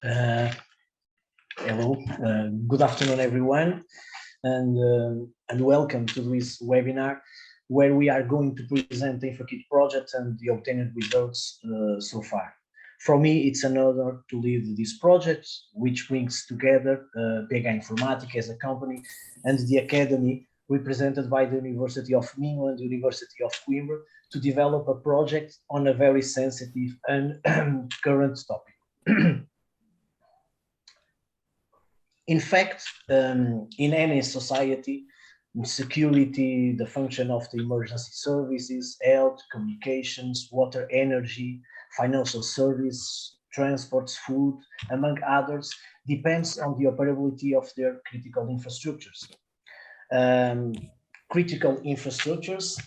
Hello, good afternoon, everyone, and welcome to this webinar where we are going to present the InfraCrit project and the obtained results so far. For me, it's an honor to lead this project, which brings together Pega Informática as a company and the academy represented by the University of Minho and the University of Coimbra to develop a project on a very sensitive and current topic. In fact, in any society, security, the function of the emergency services, health, communications, water, energy, financial service, transports, food, among others, depends on the operability of their critical infrastructures. Critical infrastructures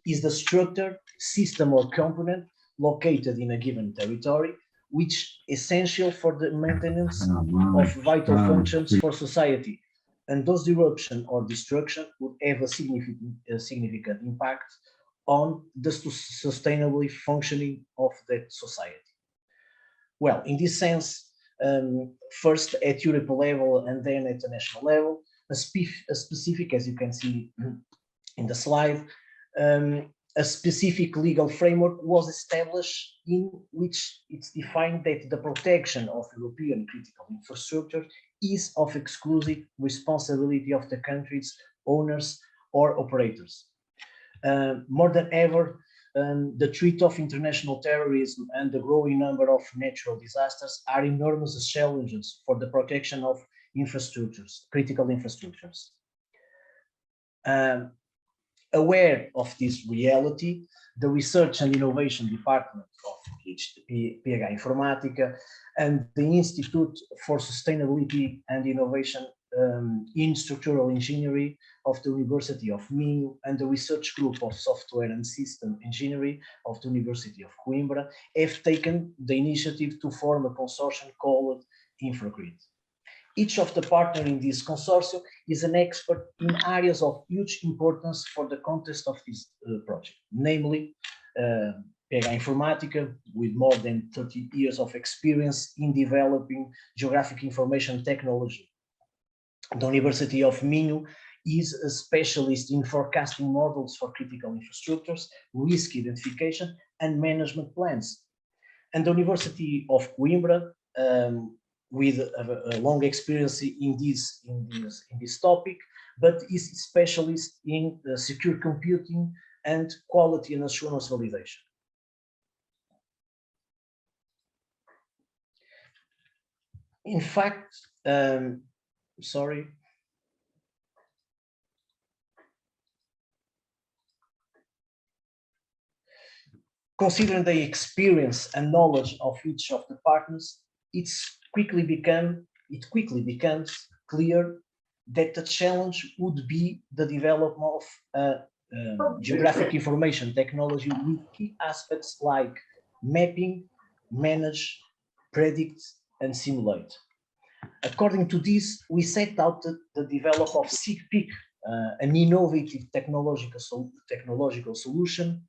is the structure, system, or component located in a given territory which is essential for the maintenance of vital functions for society, and those disruption or destruction would have a significant impact on the sustainable functioning of that society. Well, in this sense, first at European level and then at the national level, a specific, as you can see in the slide, a specific legal framework was established in which it's defined that the protection of European critical infrastructure is of exclusive responsibility of the country's owners or operators. More than ever, the threat of international terrorism and the growing number of natural disasters are enormous challenges for the protection of infrastructures, critical infrastructures. Aware of this reality, the Research and Innovation Department of Pega Informática and the Institute for Sustainability and Innovation in Structural Engineering of the University of Minho and the Research Group of Software and System Engineering of the University of Coimbra have taken the initiative to form a consortium called InfraCrit. Each of the partners in this consortium is an expert in areas of huge importance for the context of this project, namely Pega Informática, with more than 30 years of experience in developing geographic information technology. The University of Minho is a specialist in forecasting models for critical infrastructures, risk identification, and management plans. And the University of Coimbra, with a long experience in this topic, but is specialist in secure computing and quality and assurance validation. In fact, considering the experience and knowledge of each of the partners, it quickly becomes clear that the challenge would be the development of geographic information technology with key aspects like mapping, manage, predict, and simulate. According to this, we set out the development of SIGPIC, an innovative technological solution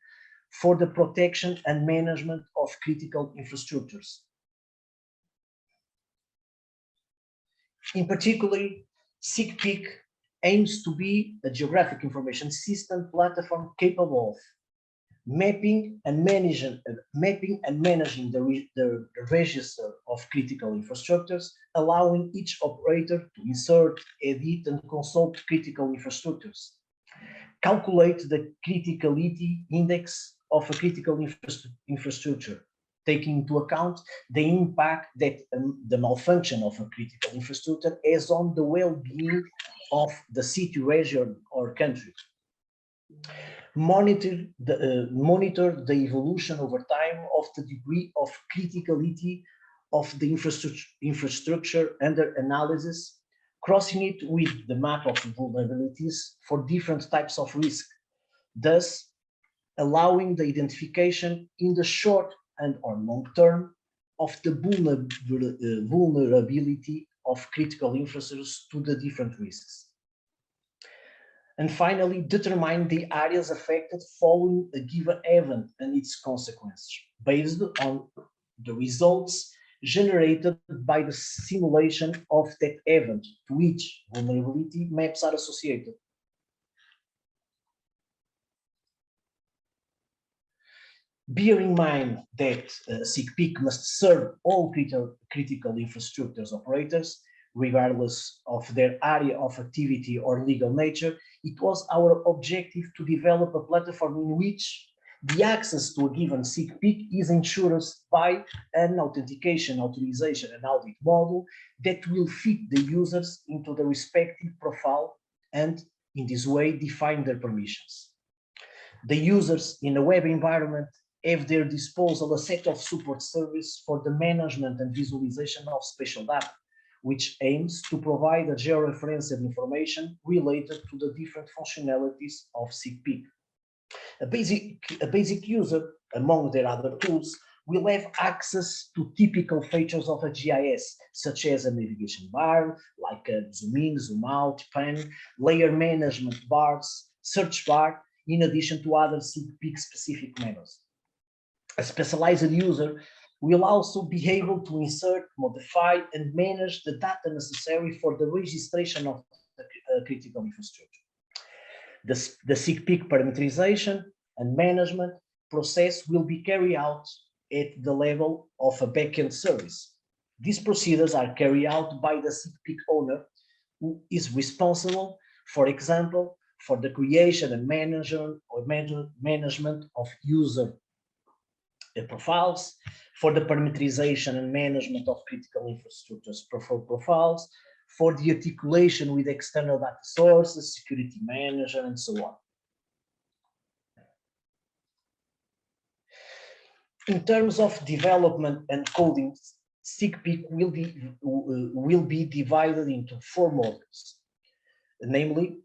for the protection and management of critical infrastructures. In particular, SIGPIC aims to be a geographic information system platform capable of mapping and managing the register of critical infrastructures, allowing each operator to insert, edit, and consult critical infrastructures, calculate the criticality index of a critical infrastructure, taking into account the impact that the malfunction of a critical infrastructure has on the well-being of the city, region, or country. Monitor the evolution over time of the degree of criticality of the infrastructure under analysis, crossing it with the map of vulnerabilities for different types of risk, thus allowing the identification in the short and or long term of the vulnerability of critical infrastructures to the different risks. And finally, determine the areas affected following a given event and its consequences, based on the results generated by the simulation of that event to which vulnerability maps are associated. Bear in mind that SIGPIC must serve all critical infrastructures operators, regardless of their area of activity or legal nature. It was our objective to develop a platform in which the access to a given SIGPIC is ensured by an authentication, authorization, and audit model that will fit the users into the respective profile and, in this way, define their permissions. The users in a web environment have their disposal a set of support service for the management and visualization of spatial data, which aims to provide a georeferenced information related to the different functionalities of SIGPIC. A basic user, among their other tools, will have access to typical features of a GIS, such as a navigation bar, like a zoom in, zoom out, pan, layer management bars, search bar, in addition to other SIGPIC specific menus. A specialized user will also be able to insert, modify, and manage the data necessary for the registration of the critical infrastructure. The SIGPIC parameterization and management process will be carried out at the level of a backend service. These procedures are carried out by the SIGPIC owner, who is responsible, for example, for the creation and management of user profiles, for the parameterization and management of critical infrastructures profiles, for the articulation with external data sources, security manager, and so on. In terms of development and coding, SIGPIC will be divided into 4 modules, namely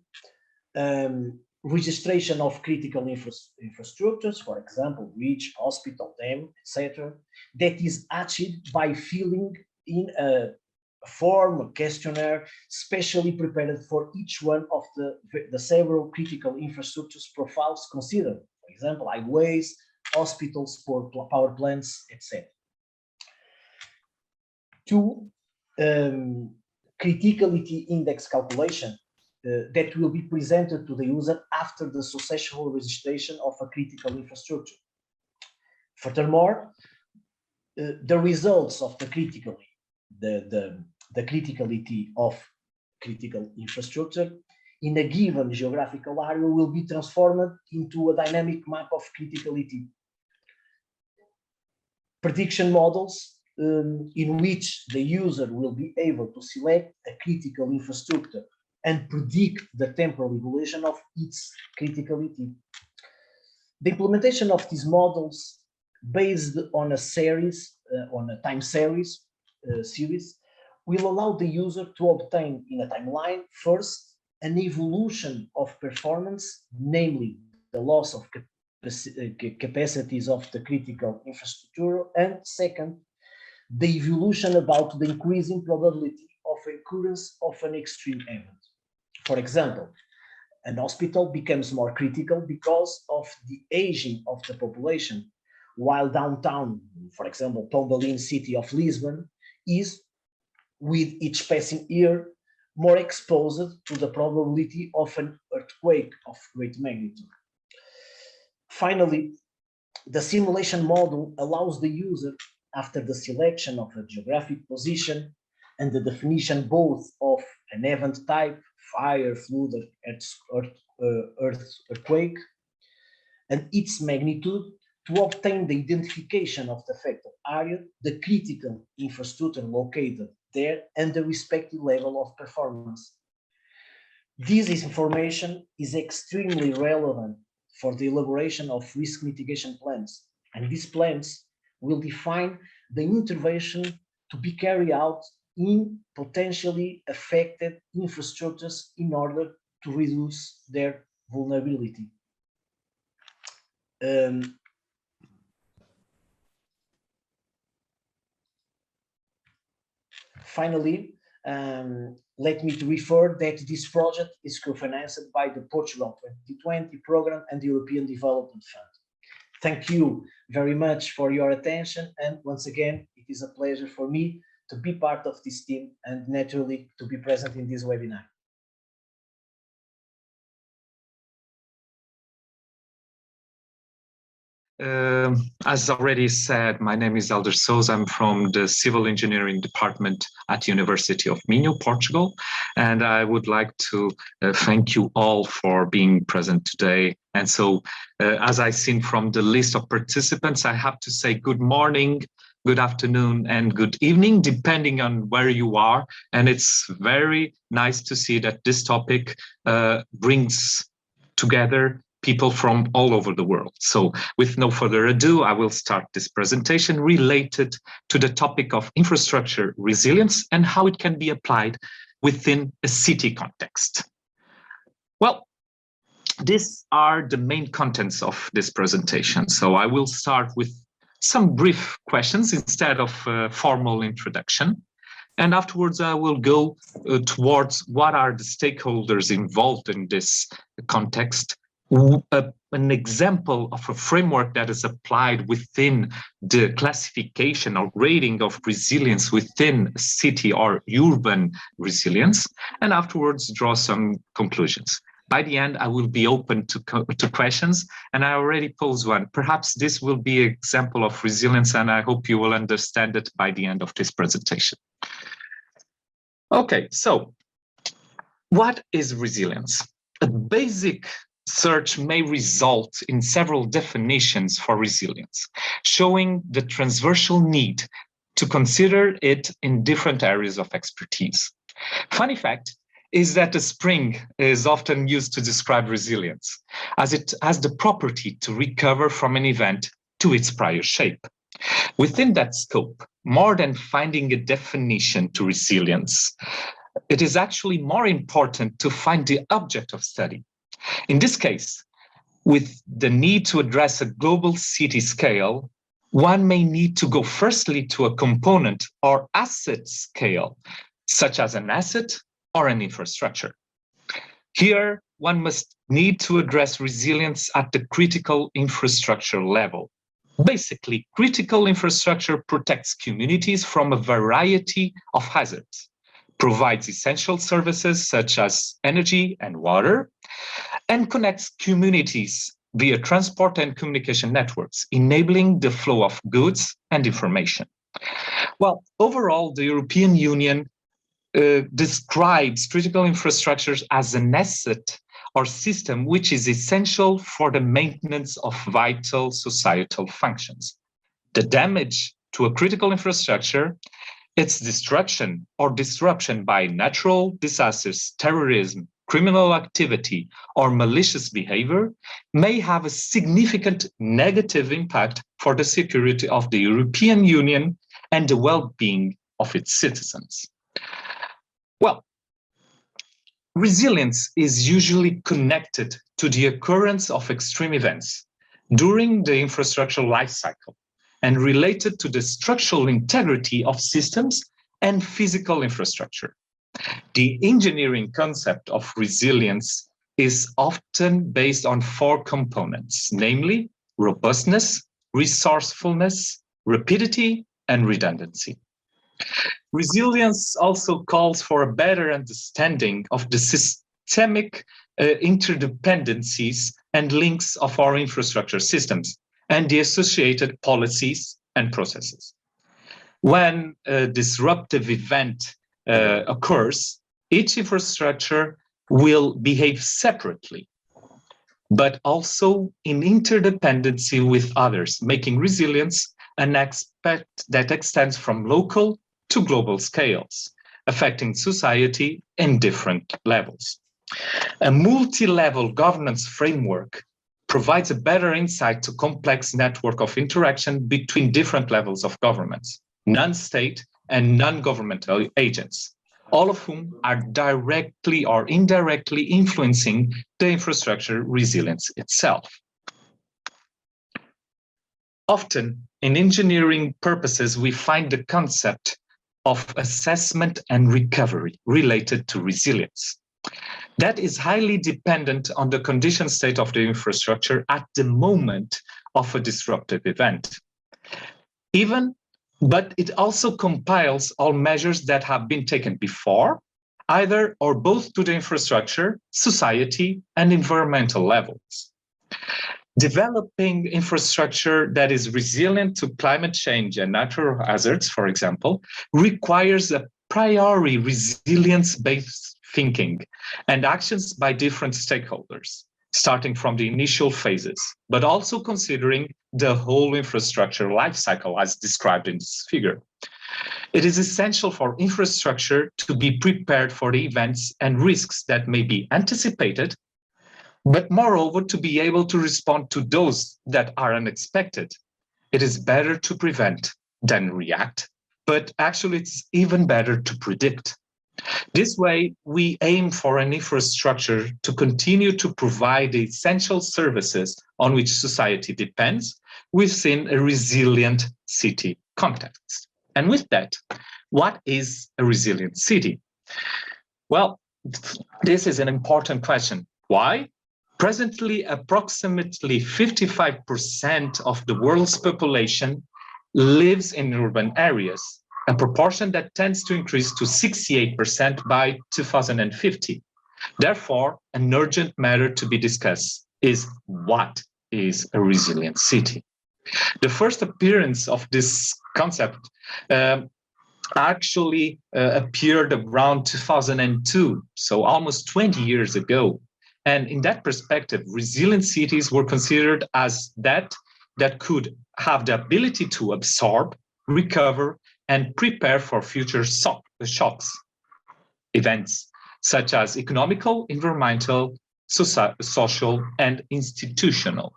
registration of critical infrastructures, for example, bridge, hospital, dam, etc., that is achieved by filling in a form, a questionnaire, specially prepared for each one of the several critical infrastructures profiles considered, for example, highways, hospitals, power plants, etc. 2, criticality index calculation, that will be presented to the user after the successful registration of a critical infrastructure. Furthermore, the results of the criticality of critical infrastructure in a given geographical area will be transformed into a dynamic map of criticality. Prediction models in which the user will be able to select a critical infrastructure and predict the temporal evolution of its criticality. The implementation of these models based on a series, on a time series, will allow the user to obtain in a timeline, first, an evolution of performance, namely the loss of capacities of the critical infrastructure, and second, the evolution about the increasing probability of occurrence of an extreme event. For example, an hospital becomes more critical because of the aging of the population, while downtown, for example, Pombalene city of Lisbon, is, with each passing year, more exposed to the probability of an earthquake of great magnitude. Finally, the simulation model allows the user, after the selection of a geographic position and the definition both of an event type, fire, flood, earthquake, and its magnitude, to obtain the identification of the affected area, the critical infrastructure located there, and the respective level of performance. This information is extremely relevant for the elaboration of risk mitigation plans, and these plans will define the intervention to be carried out in potentially affected infrastructures in order to reduce their vulnerability. Finally, let me refer that this project is co-financed by the Portugal 2020 program and the European Development Fund. thank you very much for your attention. And once again, it is a pleasure for me to be part of this team and naturally to be present in this webinar. As already said, my name is Alder Souza. I'm from the Civil Engineering Department at University of Minho, Portugal. And I would like to thank you all for being present today. And so, as I've seen from the list of participants, I have to say good morning, good afternoon, and good evening, depending on where you are. And it's very nice to see that this topic brings together people from all over the world. So with no further ado, I will start this presentation related to the topic of infrastructure resilience and how it can be applied within a city context. Well, these are the main contents of this presentation. So I will start with some brief questions instead of a formal introduction. And afterwards, I will go towards what are the stakeholders involved in this context, an example of a framework that is applied within the classification or grading of resilience within city or urban resilience, and afterwards draw some conclusions. By the end, I will be open to questions, and I already posed one. Perhaps this will be an example of resilience, and I hope you will understand it by the end of this presentation. Okay, so what is resilience? A basic search may result in several definitions for resilience, showing the transversal need to consider it in different areas of expertise. Funny fact is that a spring is often used to describe resilience, as it has the property to recover from an event to its prior shape. Within that scope, more than finding a definition to resilience, it is actually more important to find the object of study. In this case, with the need to address a global city scale, one may need to go firstly to a component or asset scale, such as an asset or an infrastructure. Here, one must need to address resilience at the critical infrastructure level. Basically, critical infrastructure protects communities from a variety of hazards, provides essential services such as energy and water, and connects communities via transport and communication networks, enabling the flow of goods and information. Well, overall, the European Union describes critical infrastructures as an asset or system which is essential for the maintenance of vital societal functions. The damage to a critical infrastructure, its destruction or disruption by natural disasters, terrorism, criminal activity, or malicious behavior may have a significant negative impact for the security of the European Union and the well-being of its citizens. Well, resilience is usually connected to the occurrence of extreme events during the infrastructure life cycle and related to the structural integrity of systems and physical infrastructure. The engineering concept of resilience is often based on 4 components, namely robustness, resourcefulness, rapidity, and redundancy. Resilience also calls for a better understanding of the systemic interdependencies and links of our infrastructure systems and the associated policies and processes. When a disruptive event occurs, each infrastructure will behave separately, but also in interdependency with others, making resilience an aspect that extends from local to global scales, affecting society in different levels. A multi-level governance framework provides a better insight to complex network of interaction between different levels of governments, non-state and non-governmental agents, all of whom are directly or indirectly influencing the infrastructure resilience itself. Often, in engineering purposes, we find the concept of assessment and recovery related to resilience. That is highly dependent on the condition state of the infrastructure at the moment of a disruptive event. But it also compiles all measures that have been taken before, either or both to the infrastructure, society, and environmental levels. Developing infrastructure that is resilient to climate change and natural hazards, for example, requires a priori resilience-based thinking and actions by different stakeholders, starting from the initial phases, but also considering the whole infrastructure lifecycle as described in this figure. It is essential for infrastructure to be prepared for the events and risks that may be anticipated, but moreover, to be able to respond to those that are unexpected. It is better to prevent than react, but actually it's even better to predict. This way, we aim for an infrastructure to continue to provide the essential services on which society depends within a resilient city context. And with that, what is a resilient city? Well, this is an important question. Why? Presently, approximately 55% of the world's population lives in urban areas, a proportion that tends to increase to 68% by 2050. Therefore, an urgent matter to be discussed is what is a resilient city? The first appearance of this concept actually appeared around 2002, so almost 20 years ago. And in that perspective, resilient cities were considered as that could have the ability to absorb, recover, and prepare for future shocks, events such as economical, environmental, social, and institutional.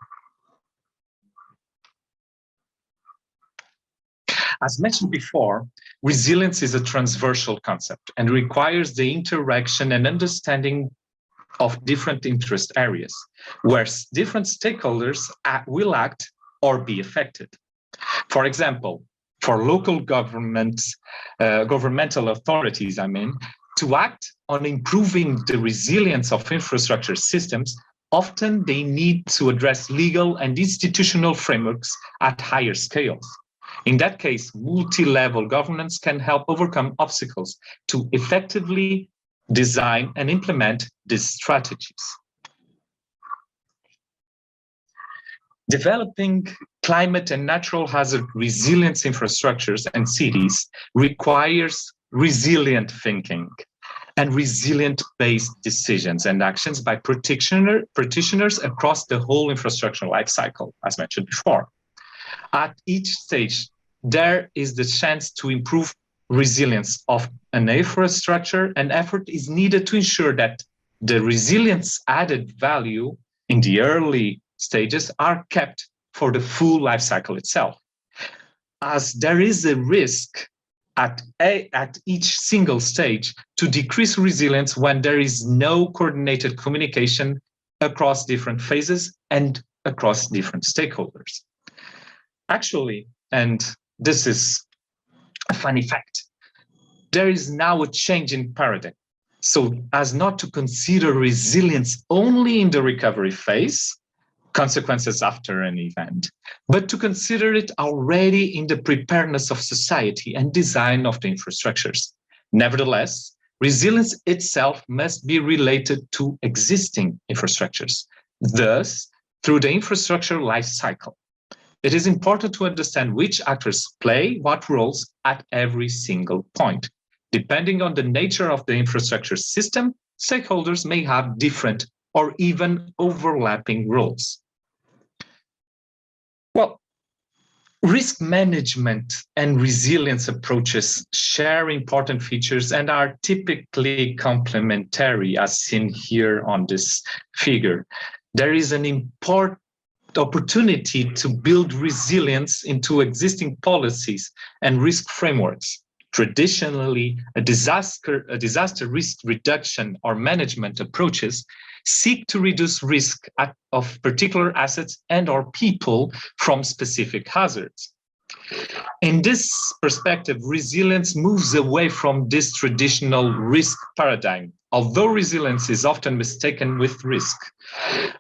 As mentioned before, resilience is a transversal concept and requires the interaction and understanding of different interest areas, where different stakeholders will act or be affected. For example, for local governments, governmental authorities, to act on improving the resilience of infrastructure systems, often they need to address legal and institutional frameworks at higher scales. In that case, multi-level governance can help overcome obstacles to effectively design and implement these strategies. Developing climate and natural hazard resilience infrastructures and cities requires resilient thinking and resilient-based decisions and actions by practitioners across the whole infrastructure lifecycle, as mentioned before. At each stage, there is the chance to improve resilience of an infrastructure, and effort is needed to ensure that the resilience added value in the early stages are kept for the full life cycle itself. As there is a risk at each single stage to decrease resilience when there is no coordinated communication across different phases and across different stakeholders. Actually, and this is a funny fact, there is now a change in paradigm, so as not to consider resilience only in the recovery phase, consequences after an event, but to consider it already in the preparedness of society and design of the infrastructures. Nevertheless, resilience itself must be related to existing infrastructures, thus through the infrastructure life cycle. It is important to understand which actors play what roles at every single point. Depending on the nature of the infrastructure system, stakeholders may have different or even overlapping roles. Well, risk management and resilience approaches share important features and are typically complementary, as seen here on this figure. There is an important opportunity to build resilience into existing policies and risk frameworks. Traditionally, a disaster risk reduction or management approaches seek to reduce risk of particular assets and or people from specific hazards. In this perspective, resilience moves away from this traditional risk paradigm, although resilience is often mistaken with risk,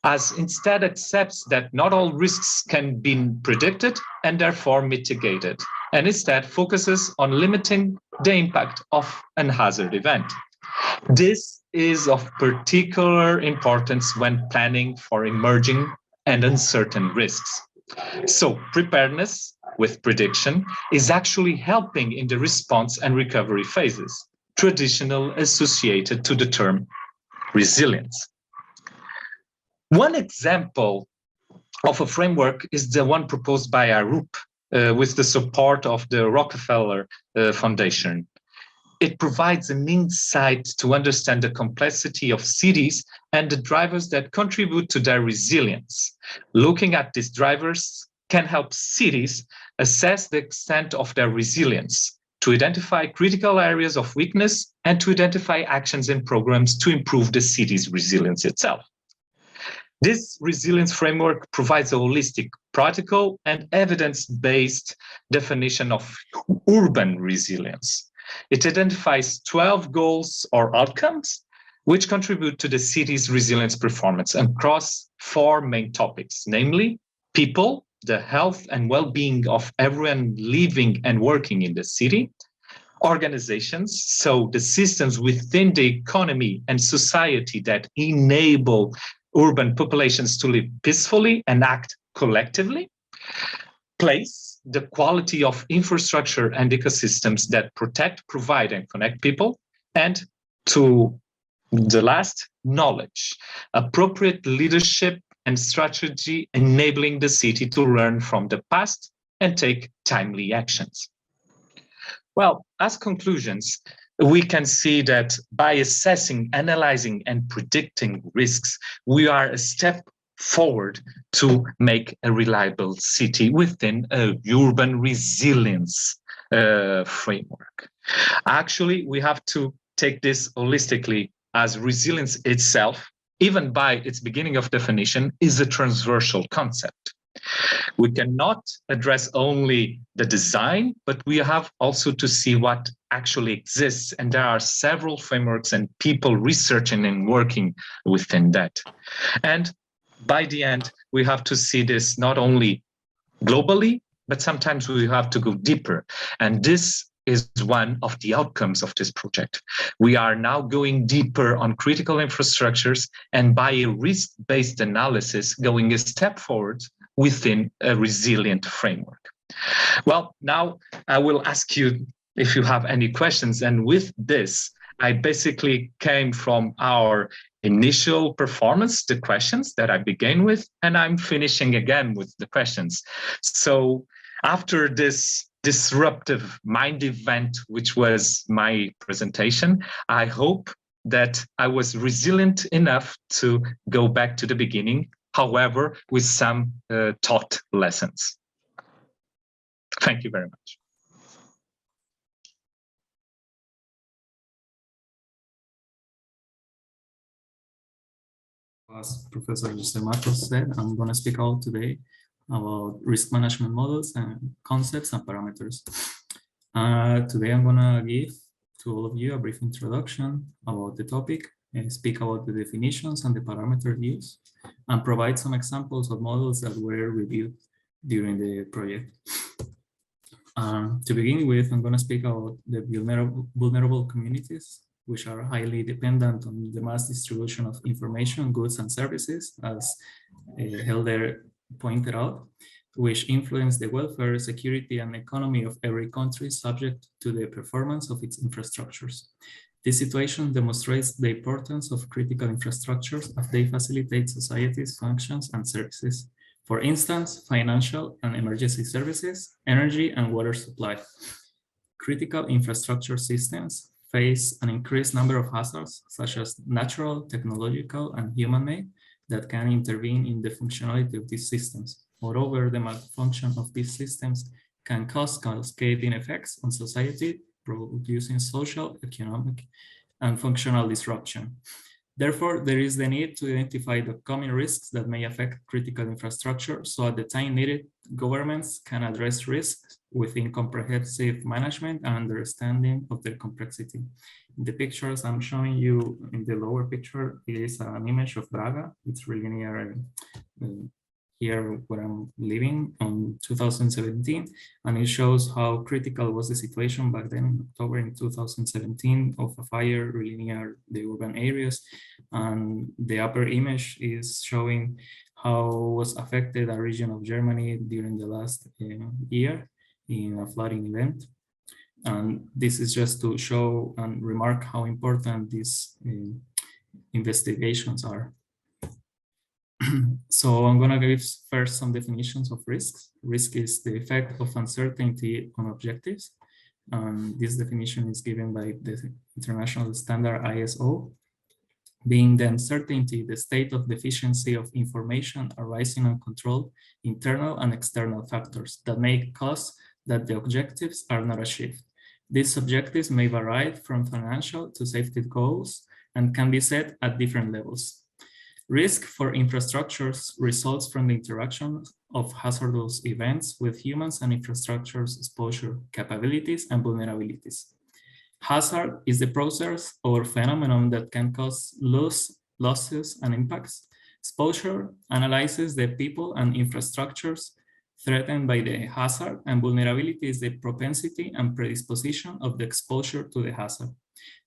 as instead accepts that not all risks can be predicted and therefore mitigated, and instead focuses on limiting the impact of a hazard event. This is of particular importance when planning for emerging and uncertain risks. So preparedness with prediction is actually helping in the response and recovery phases, traditionally associated to the term resilience. One example of a framework is the one proposed by Arup with the support of the Rockefeller Foundation. It provides an insight to understand the complexity of cities and the drivers that contribute to their resilience. Looking at these drivers can help cities assess the extent of their resilience, to identify critical areas of weakness, and to identify actions and programs to improve the city's resilience itself. This resilience framework provides a holistic, practical, and evidence-based definition of urban resilience. It identifies 12 goals or outcomes which contribute to the city's resilience performance across 4 main topics, namely people, the health and well-being of everyone living and working in the city, organizations, so the systems within the economy and society that enable urban populations to live peacefully and act collectively, place, the quality of infrastructure and ecosystems that protect, provide, and connect people, and to the last, knowledge, appropriate leadership and strategy enabling the city to learn from the past and take timely actions. Well, as conclusions, we can see that by assessing, analyzing, and predicting risks, we are a step forward to make a reliable city within a urban resilience framework. Actually, we have to take this holistically, as resilience itself, even by its beginning of definition, is a transversal concept. We cannot address only the design, but we have also to see what actually exists. And there are several frameworks and people researching and working within that. And by the end, we have to see this not only globally, but sometimes we have to go deeper. And this is one of the outcomes of this project. We are now going deeper on critical infrastructures and by a risk-based analysis, going a step forward within a resilient framework. Well, now I will ask you if you have any questions. And with this, I basically came from our initial performance, the questions that I began with, and I'm finishing again with the questions. So after this disruptive mind event, which was my presentation, I hope that I was resilient enough to go back to the beginning, however, with some taught lessons. Thank you very much. As Professor Jose Marcos said, I'm going to speak out today about risk management models and concepts and parameters. Today I'm going to give to all of you a brief introduction about the topic and speak about the definitions and the parameter used, and provide some examples of models that were reviewed during the project. To begin with, I'm going to speak about the vulnerable communities, which are highly dependent on the mass distribution of information, goods, and services, as Helder pointed out, which influence the welfare, security, and economy of every country subject to the performance of its infrastructures. This situation demonstrates the importance of critical infrastructures as they facilitate society's functions and services. For instance, financial and emergency services, energy and water supply. Critical infrastructure systems face an increased number of hazards, such as natural, technological, and human-made, that can intervene in the functionality of these systems. Moreover, the malfunction of these systems can cause cascading effects on society, producing social, economic, and functional disruption. Therefore, there is the need to identify the common risks that may affect critical infrastructure, so at the time needed, governments can address risks within comprehensive management and understanding of their complexity. In the pictures I'm showing you in the lower picture is an image of Braga. It's really near here where I'm living on 2017, and it shows how critical was the situation back then in October in 2017 of a fire really near the urban areas. And the upper image is showing how was affected a region of Germany during the last year in a flooding event. And this is just to show and remark how important these investigations are. So I'm going to give first some definitions of risks. Risk is the effect of uncertainty on objectives. This definition is given by the international standard ISO, being the uncertainty, the state of deficiency of information arising uncontrolled internal and external factors that may cause that the objectives are not achieved. These objectives may vary from financial to safety goals and can be set at different levels. Risk for infrastructures results from the interaction of hazardous events with humans and infrastructures exposure, capabilities, and vulnerabilities. Hazard is the process or phenomenon that can cause losses and impacts. Exposure analyzes the people and infrastructures threatened by the hazard, and vulnerability is the propensity and predisposition of the exposure to the hazard.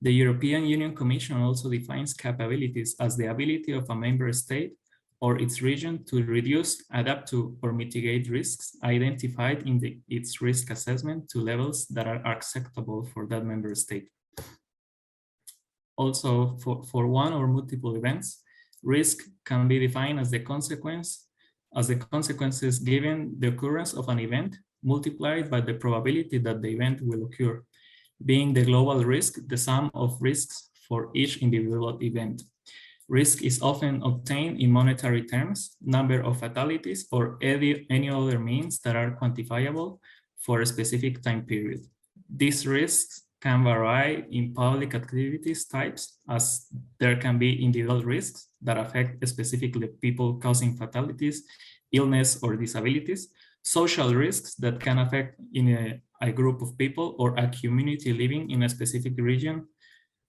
The European Union Commission also defines capabilities as the ability of a member state or its region to reduce, adapt to, or mitigate risks identified in its risk assessment to levels that are acceptable for that member state. Also, for one or multiple events, risk can be defined as the consequences given the occurrence of an event multiplied by the probability that the event will occur, being the global risk the sum of risks for each individual event. Risk is often obtained in monetary terms, number of fatalities, or any other means that are quantifiable for a specific time period. These risks can vary in public activities types, as there can be individual risks that affect specifically people causing fatalities, illness, or disabilities, social risks that can affect in a group of people or a community living in a specific region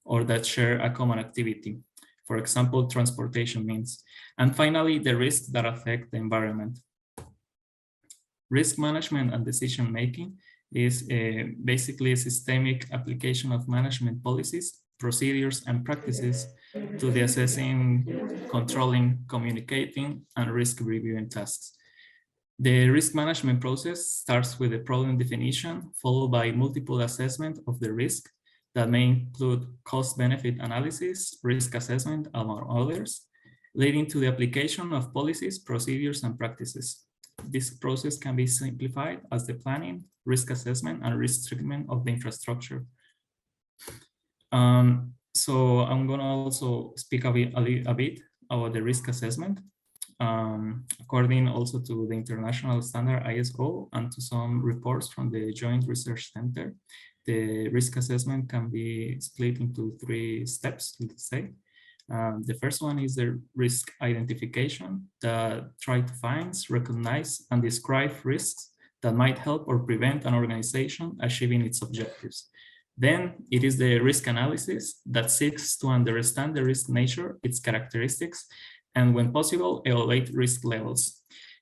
or that share a common activity, for example, transportation means. And finally, the risks that affect the environment. Risk management and decision-making is basically a systemic application of management policies, procedures, and practices to the assessing, controlling, communicating, and risk reviewing tasks. The risk management process starts with the problem definition, followed by multiple assessment of the risk that may include cost-benefit analysis, risk assessment, among others, leading to the application of policies, procedures, and practices. This process can be simplified as the planning, risk assessment, and risk treatment of the infrastructure. So I'm going to also speak a bit about the risk assessment. According also to the international standard ISO and to some reports from the Joint Research Center, the risk assessment can be split into 3 steps, let's say. The first one is the risk identification that try to find, recognize, and describe risks that might help or prevent an organization achieving its objectives. Then it is the risk analysis that seeks to understand the risk nature, its characteristics, and when possible, evaluate risk levels.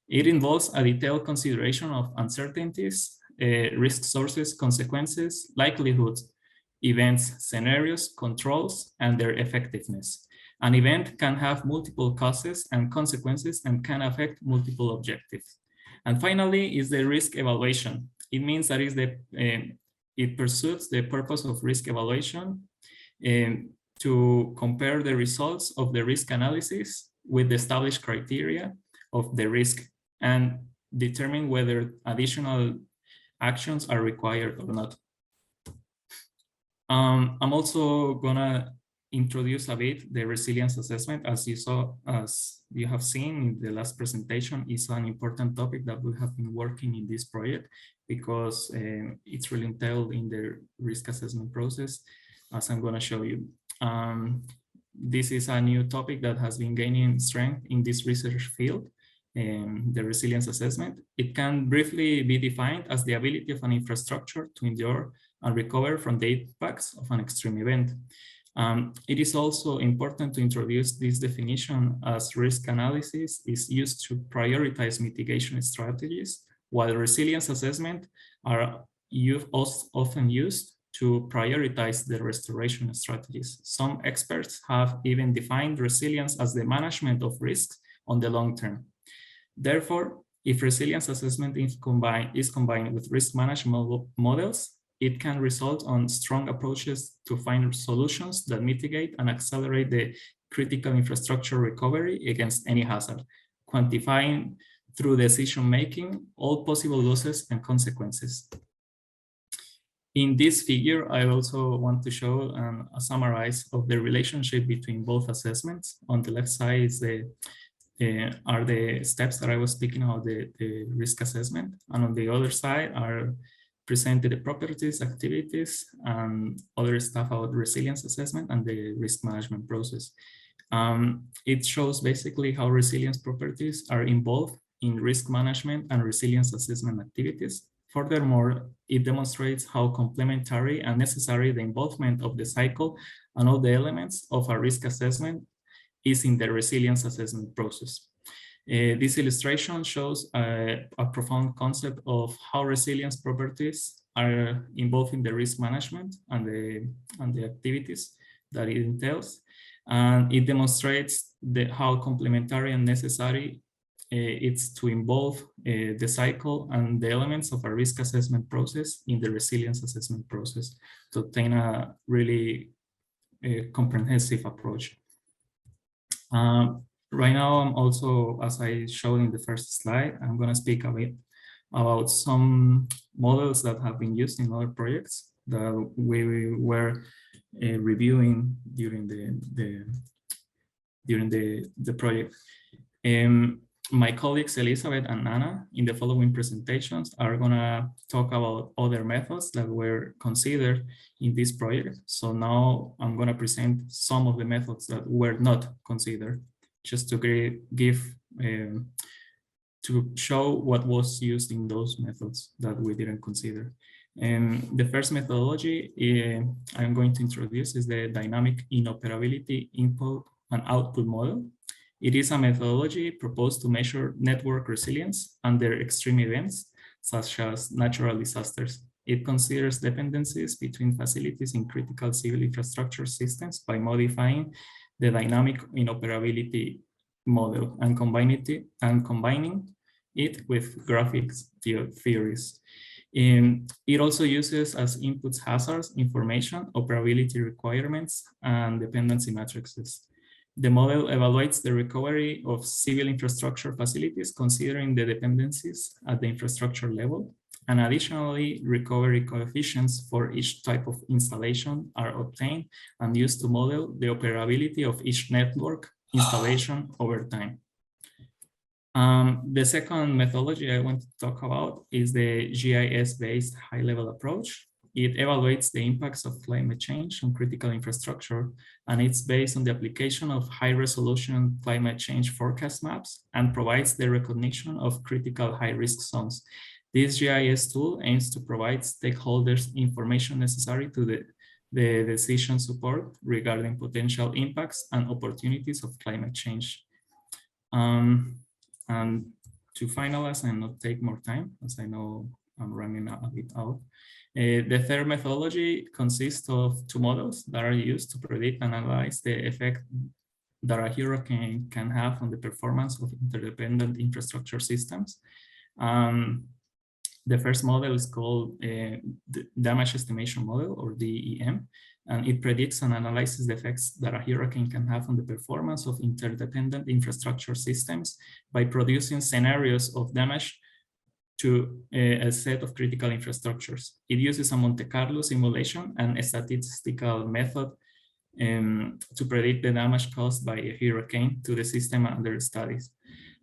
It involves a detailed consideration of uncertainties, risk sources, consequences, likelihoods, events, scenarios, controls, and their effectiveness. An event can have multiple causes and consequences and can affect multiple objectives. And finally is the risk evaluation. It means that it pursues the purpose of risk evaluation to compare the results of the risk analysis with the established criteria of the risk and determine whether additional actions are required or not. I'm also gonna introduce a bit the resilience assessment. As you have seen in the last presentation, is an important topic that we have been working in this project because it's really entailed in the risk assessment process, as I'm gonna show you. this is a new topic that has been gaining strength in this research field, the resilience assessment. It can briefly be defined as the ability of an infrastructure to endure and recover from the impacts of an extreme event. It is also important to introduce this definition, as risk analysis is used to prioritize mitigation strategies, while resilience assessment are often used to prioritize the restoration strategies. Some experts have even defined resilience as the management of risks on the long term. Therefore, if resilience assessment is combined with risk management models, it can result on strong approaches to find solutions that mitigate and accelerate the critical infrastructure recovery against any hazard, quantifying through decision-making all possible losses and consequences. In this figure, I also want to show a summarize of the relationship between both assessments. On the left side is are the steps that I was speaking about, the risk assessment, and on the other side are presented the properties, activities, and other stuff about resilience assessment and the risk management process. It shows basically how resilience properties are involved in risk management and resilience assessment activities. Furthermore, it demonstrates how complementary and necessary the involvement of the cycle and all the elements of a risk assessment is in the resilience assessment process. This illustration shows a profound concept of how resilience properties are involved in the risk management and the activities that it entails. And it demonstrates how complementary and necessary it's to involve the cycle and the elements of a risk assessment process in the resilience assessment process to obtain a really comprehensive approach. Right now, I'm also, as I showed in the first slide, I'm going to speak a bit about some models that have been used in other projects that we were reviewing during the project. My colleagues Elizabeth and Anna in the following presentations are going to talk about other methods that were considered in this project. So now I'm going to present some of the methods that were not considered, just to to show what was used in those methods that we didn't consider. And the first methodology I'm going to introduce is the dynamic inoperability input and output model. It is a methodology proposed to measure network resilience under extreme events, such as natural disasters. It considers dependencies between facilities in critical civil infrastructure systems by modifying the dynamic inoperability model and combining it with graphics theories. It also uses as inputs hazards, information, operability requirements, and dependency matrices. The model evaluates the recovery of civil infrastructure facilities considering the dependencies at the infrastructure level, and additionally, recovery coefficients for each type of installation are obtained and used to model the operability of each network installation over time. The second methodology I want to talk about is the GIS-based high-level approach. It evaluates the impacts of climate change on critical infrastructure, and it's based on the application of high-resolution climate change forecast maps and provides the recognition of critical high-risk zones. This GIS tool aims to provide stakeholders information necessary to the decision support regarding potential impacts and opportunities of climate change. And to finalize and not take more time, as I know I'm running a bit out, the third methodology consists of two models that are used to predict and analyze the effect that a hurricane can have on the performance of interdependent infrastructure systems. The first model is called the damage estimation model, or DEM, and it predicts and analyzes the effects that a hurricane can have on the performance of interdependent infrastructure systems by producing scenarios of damage to a set of critical infrastructures. It uses a Monte Carlo simulation and a statistical method to predict the damage caused by a hurricane to the system under studies.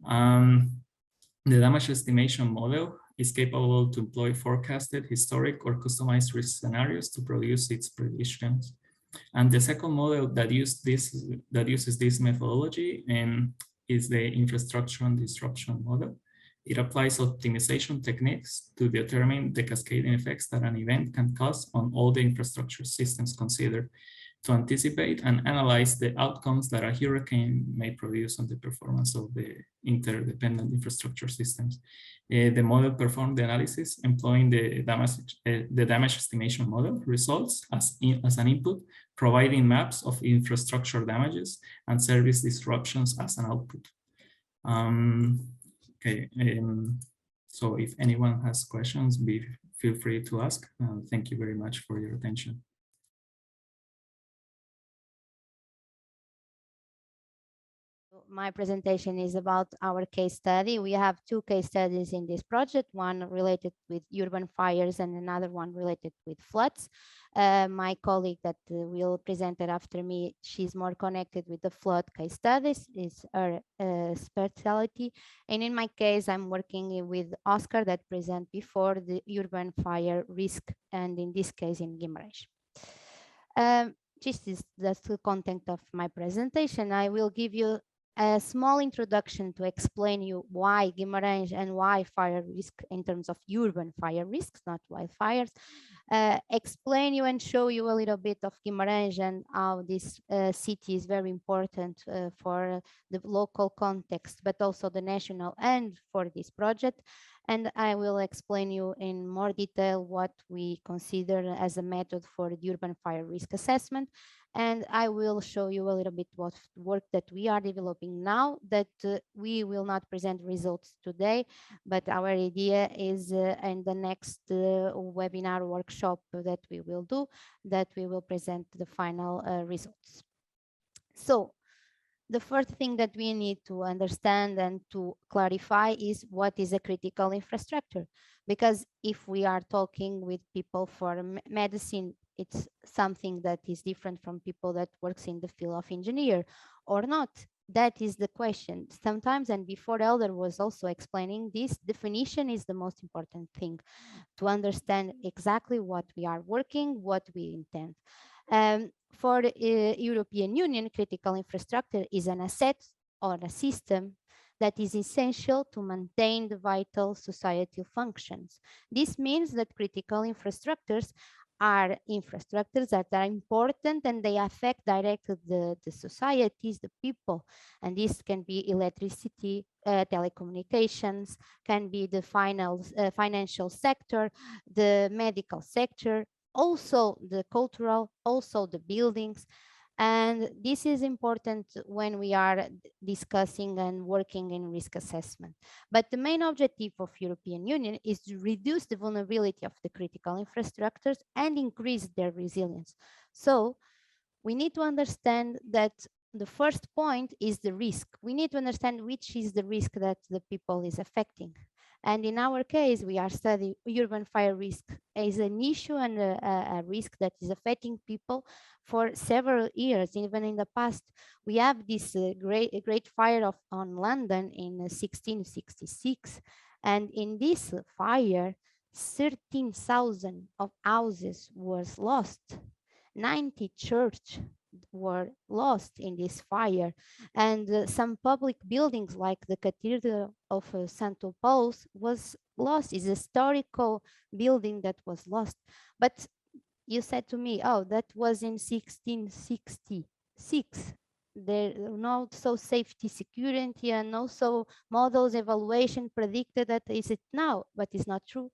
The damage estimation model is capable to employ forecasted, historic, or customized risk scenarios to produce its predictions. And the second model that uses this methodology is the infrastructure and disruption model. It applies optimization techniques to determine the cascading effects that an event can cause on all the infrastructure systems considered, to anticipate and analyze the outcomes that a hurricane may produce on the performance of the interdependent infrastructure systems. The model performed the analysis employing the damage estimation model results as an input, providing maps of infrastructure damages and service disruptions as an output. So if anyone has questions, feel free to ask. Thank you very much for your attention. My presentation is about our case study. We have two case studies in this project, one related with urban fires and another one related with floods. My colleague that will present it after me, she's more connected with the flood case studies, is her specialty. And in my case, I'm working with Oscar that present before the urban fire risk, and in this case in Guimarães. That's the content of my presentation. I will give you a small introduction to explain you why Guimarães and why fire risk in terms of urban fire risks, not wildfires. Explain you and show you a little bit of Guimarães and how this city is very important for the local context, but also the national and for this project. And I will explain you in more detail what we consider as a method for the urban fire risk assessment. And I will show you a little bit what work that we are developing now, that we will not present results today, but our idea is in the next webinar workshop that we will do, that we will present the final results. So the first thing that we need to understand and to clarify is what is a critical infrastructure. Because if we are talking with people for medicine, it's something that is different from people that works in the field of engineer or not. That is the question sometimes. And before Elder was also explaining, this definition is the most important thing to understand exactly what we are working, what we intend. For the European Union, critical infrastructure is an asset or a system that is essential to maintain the vital societal functions. This means that critical infrastructures are infrastructures that are important and they affect directly the societies, the people. And this can be electricity, telecommunications, can be the financial sector, the medical sector, also the cultural, also the buildings. And this is important when we are discussing and working in risk assessment. But the main objective of European Union is to reduce the vulnerability of the critical infrastructures and increase their resilience. So we need to understand that the first point is the risk. We need to understand which is the risk that the people is affecting. And in our case, we are studying urban fire risk as an issue and a risk that is affecting people for several years. Even in the past, we have this great fire on London in 1666. And in this fire, 13,000 of houses was lost. 90 churches were lost in this fire, and some public buildings like the Cathedral of Santo Paulo was lost. It's a historical building that was lost. But you said to me, oh, that was in 1666. There no so safety security and also models evaluation predicted that is it now, but it's not true.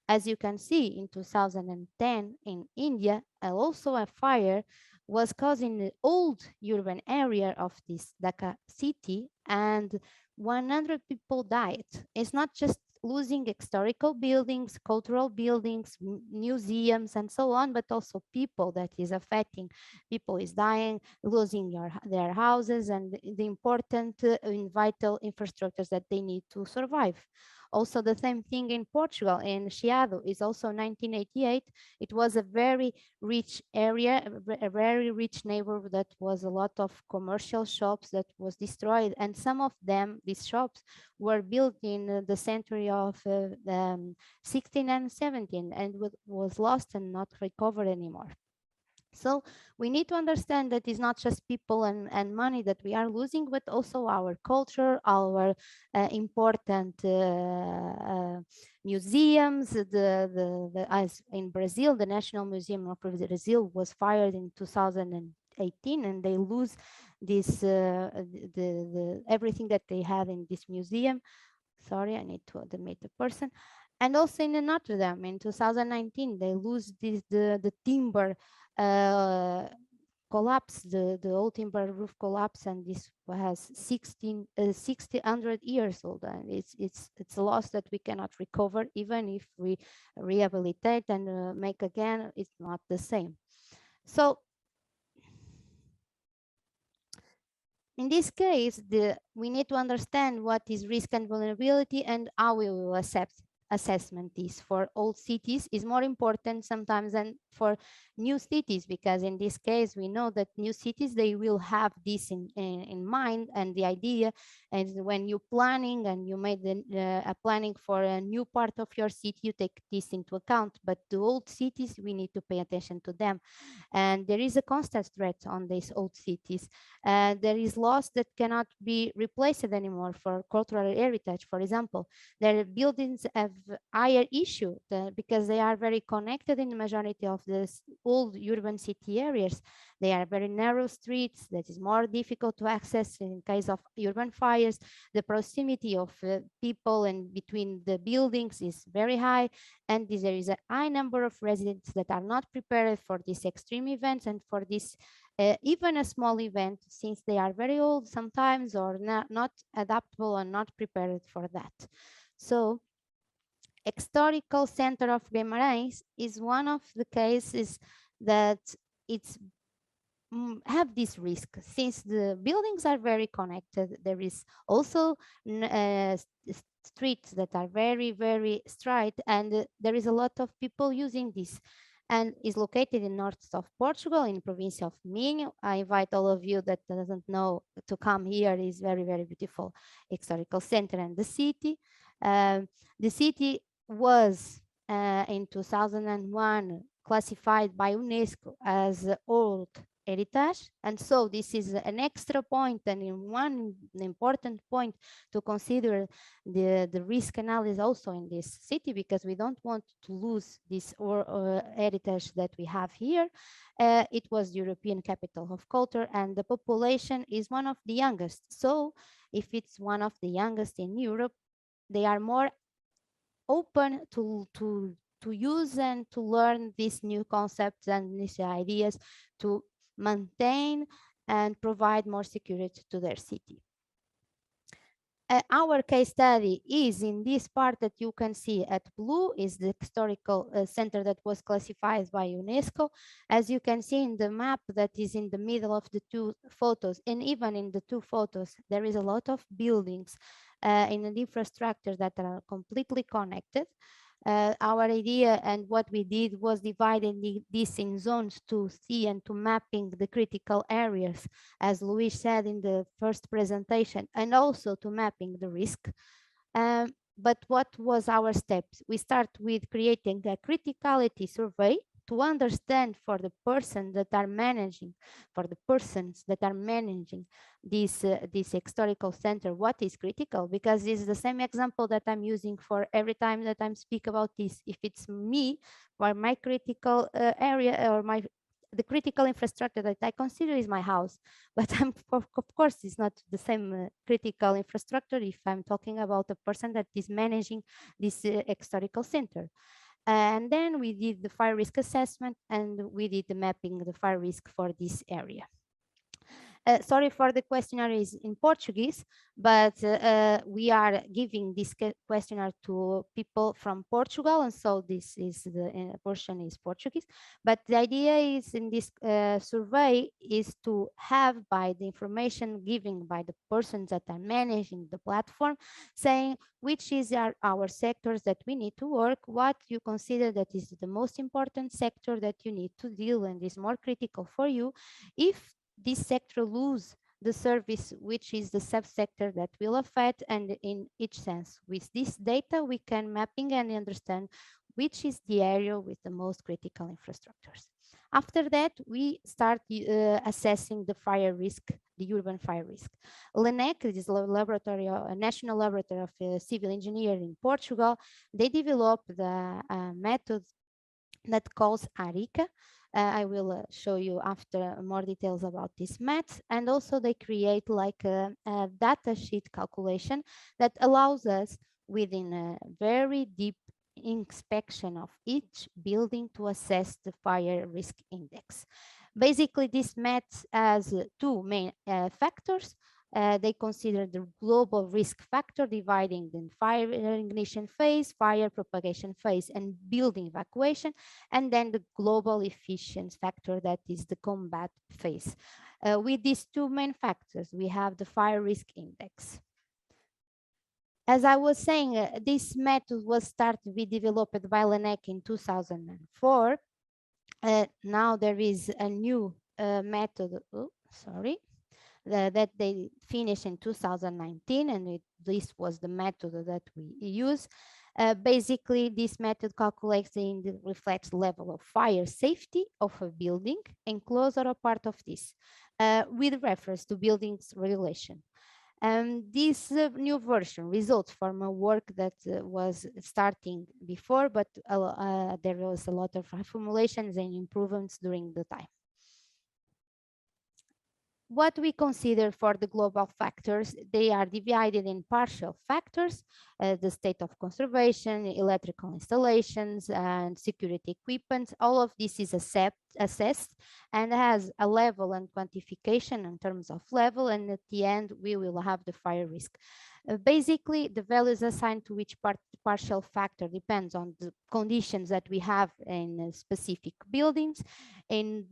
As you can see, in 2010 in India, also a fire was causing the old urban area of this Dhaka city, and 100 people died. It's not just losing historical buildings, cultural buildings, museums, and so on, but also people that is affecting. People is dying, losing their houses, and the important vital infrastructures that they need to survive. Also, the same thing in Portugal, in Chiado, is also 1988. It was a very rich area, a very rich neighborhood that was a lot of commercial shops that was destroyed. And some of them, these shops, were built in the century of 16 and 17 and was lost and not recovered anymore. So we need to understand that it's not just people and money that we are losing, but also our culture, our important museums. As in Brazil, the National Museum of Brazil was fired in 2018, and they lose this everything that they have in this museum. Sorry, I need to admit the person. And also in Notre Dame in 2019, they lose the timber collapse, the old timber roof collapse, and this has 100 years old, and it's a loss that we cannot recover. Even if we rehabilitate and make again, it's not the same. So in this case, we need to understand what is risk and vulnerability and how we will assessment this. For old cities is more important sometimes than for new cities, because in this case we know that new cities, they will have this in mind, and the idea is when you're planning and you made a planning for a new part of your city, you take this into account. But the old cities, we need to pay attention to them, and there is a constant threat on these old cities. There is loss that cannot be replaced anymore. For cultural heritage, for example, their buildings have higher issue because they are very connected in the majority of the old urban city areas. They are very narrow streets that is more difficult to access in case of urban fires. The proximity of people and between the buildings is very high, and there is a high number of residents that are not prepared for these extreme events and for this even a small event, since they are very old sometimes, or not adaptable and not prepared for that. So historical center of Guimarães is one of the cases that it's have this risk, since the buildings are very connected. There is also streets that are very, very straight, and there is a lot of people using this, and is located in north of Portugal, in the province of Minho. I invite all of you that doesn't know to come here. It's very, very beautiful historical center and the city. The city was in 2001 classified by UNESCO as old heritage, and so this is an extra point and one important point to consider the risk analysis also in this city, because we don't want to lose this heritage that we have here. It was the European capital of culture, and the population is one of the youngest. So if it's one of the youngest in Europe, they are more open to use and to learn these new concepts and these ideas to maintain and provide more security to their city. Our case study is in this part that you can see at blue, is the historical center that was classified by UNESCO. As you can see in the map that is in the middle of the two photos, and even in the two photos, there is a lot of buildings in an infrastructure that are completely connected. Our idea and what we did was dividing this in zones to see and to mapping the critical areas, as Luis said in the first presentation, and also to mapping the risk. But what was our steps? We start with creating a criticality survey to understand for the person that are managing, for the persons that are managing this historical center, what is critical, because this is the same example that I'm using for every time that I speak about this. If it's me, or my critical area, or the critical infrastructure that I consider is my house, but of course it's not the same critical infrastructure if I'm talking about a person that is managing this historical center. And then we did the fire risk assessment, and we did the mapping of the fire risk for this area. Sorry for the questionnaire is in Portuguese, but we are giving this questionnaire to people from Portugal, and so this is the portion is Portuguese. But the idea is in this survey is to have, by the information given by the persons that are managing the platform, saying which is our sectors that we need to work, what you consider that is the most important sector that you need to deal and is more critical for you. If this sector lose the service, which is the subsector that will affect, and in each sense. With this data, we can mapping and understand which is the area with the most critical infrastructures. After that, we start assessing the fire risk, the urban fire risk. LENEC, this is a national laboratory of civil engineering in Portugal. They developed the method that calls ARICA. I will show you after more details about this math. And also they create like a data sheet calculation that allows us within a very deep inspection of each building to assess the fire risk index. Basically, this math has two main factors. They consider the global risk factor dividing the fire ignition phase, fire propagation phase, and building evacuation, and then the global efficiency factor, that is the combat phase. With these two main factors, we have the fire risk index. As I was saying, this method was started to be developed by LENEC in 2004. Now there is a new method, that they finished in 2019, and this was the method that we use. Basically, this method calculates and reflects the level of fire safety of a building, enclosed or a part of this, with reference to buildings regulation. This new version results from a work that was starting before, but there was a lot of reformulations and improvements during the time. What we consider for the global factors, they are divided in partial factors, the state of conservation, electrical installations, and security equipment. All of this is assessed and has a level and quantification in terms of level, and at the end, we will have the fire risk. Basically, the values assigned to each partial factor depends on the conditions that we have in specific buildings and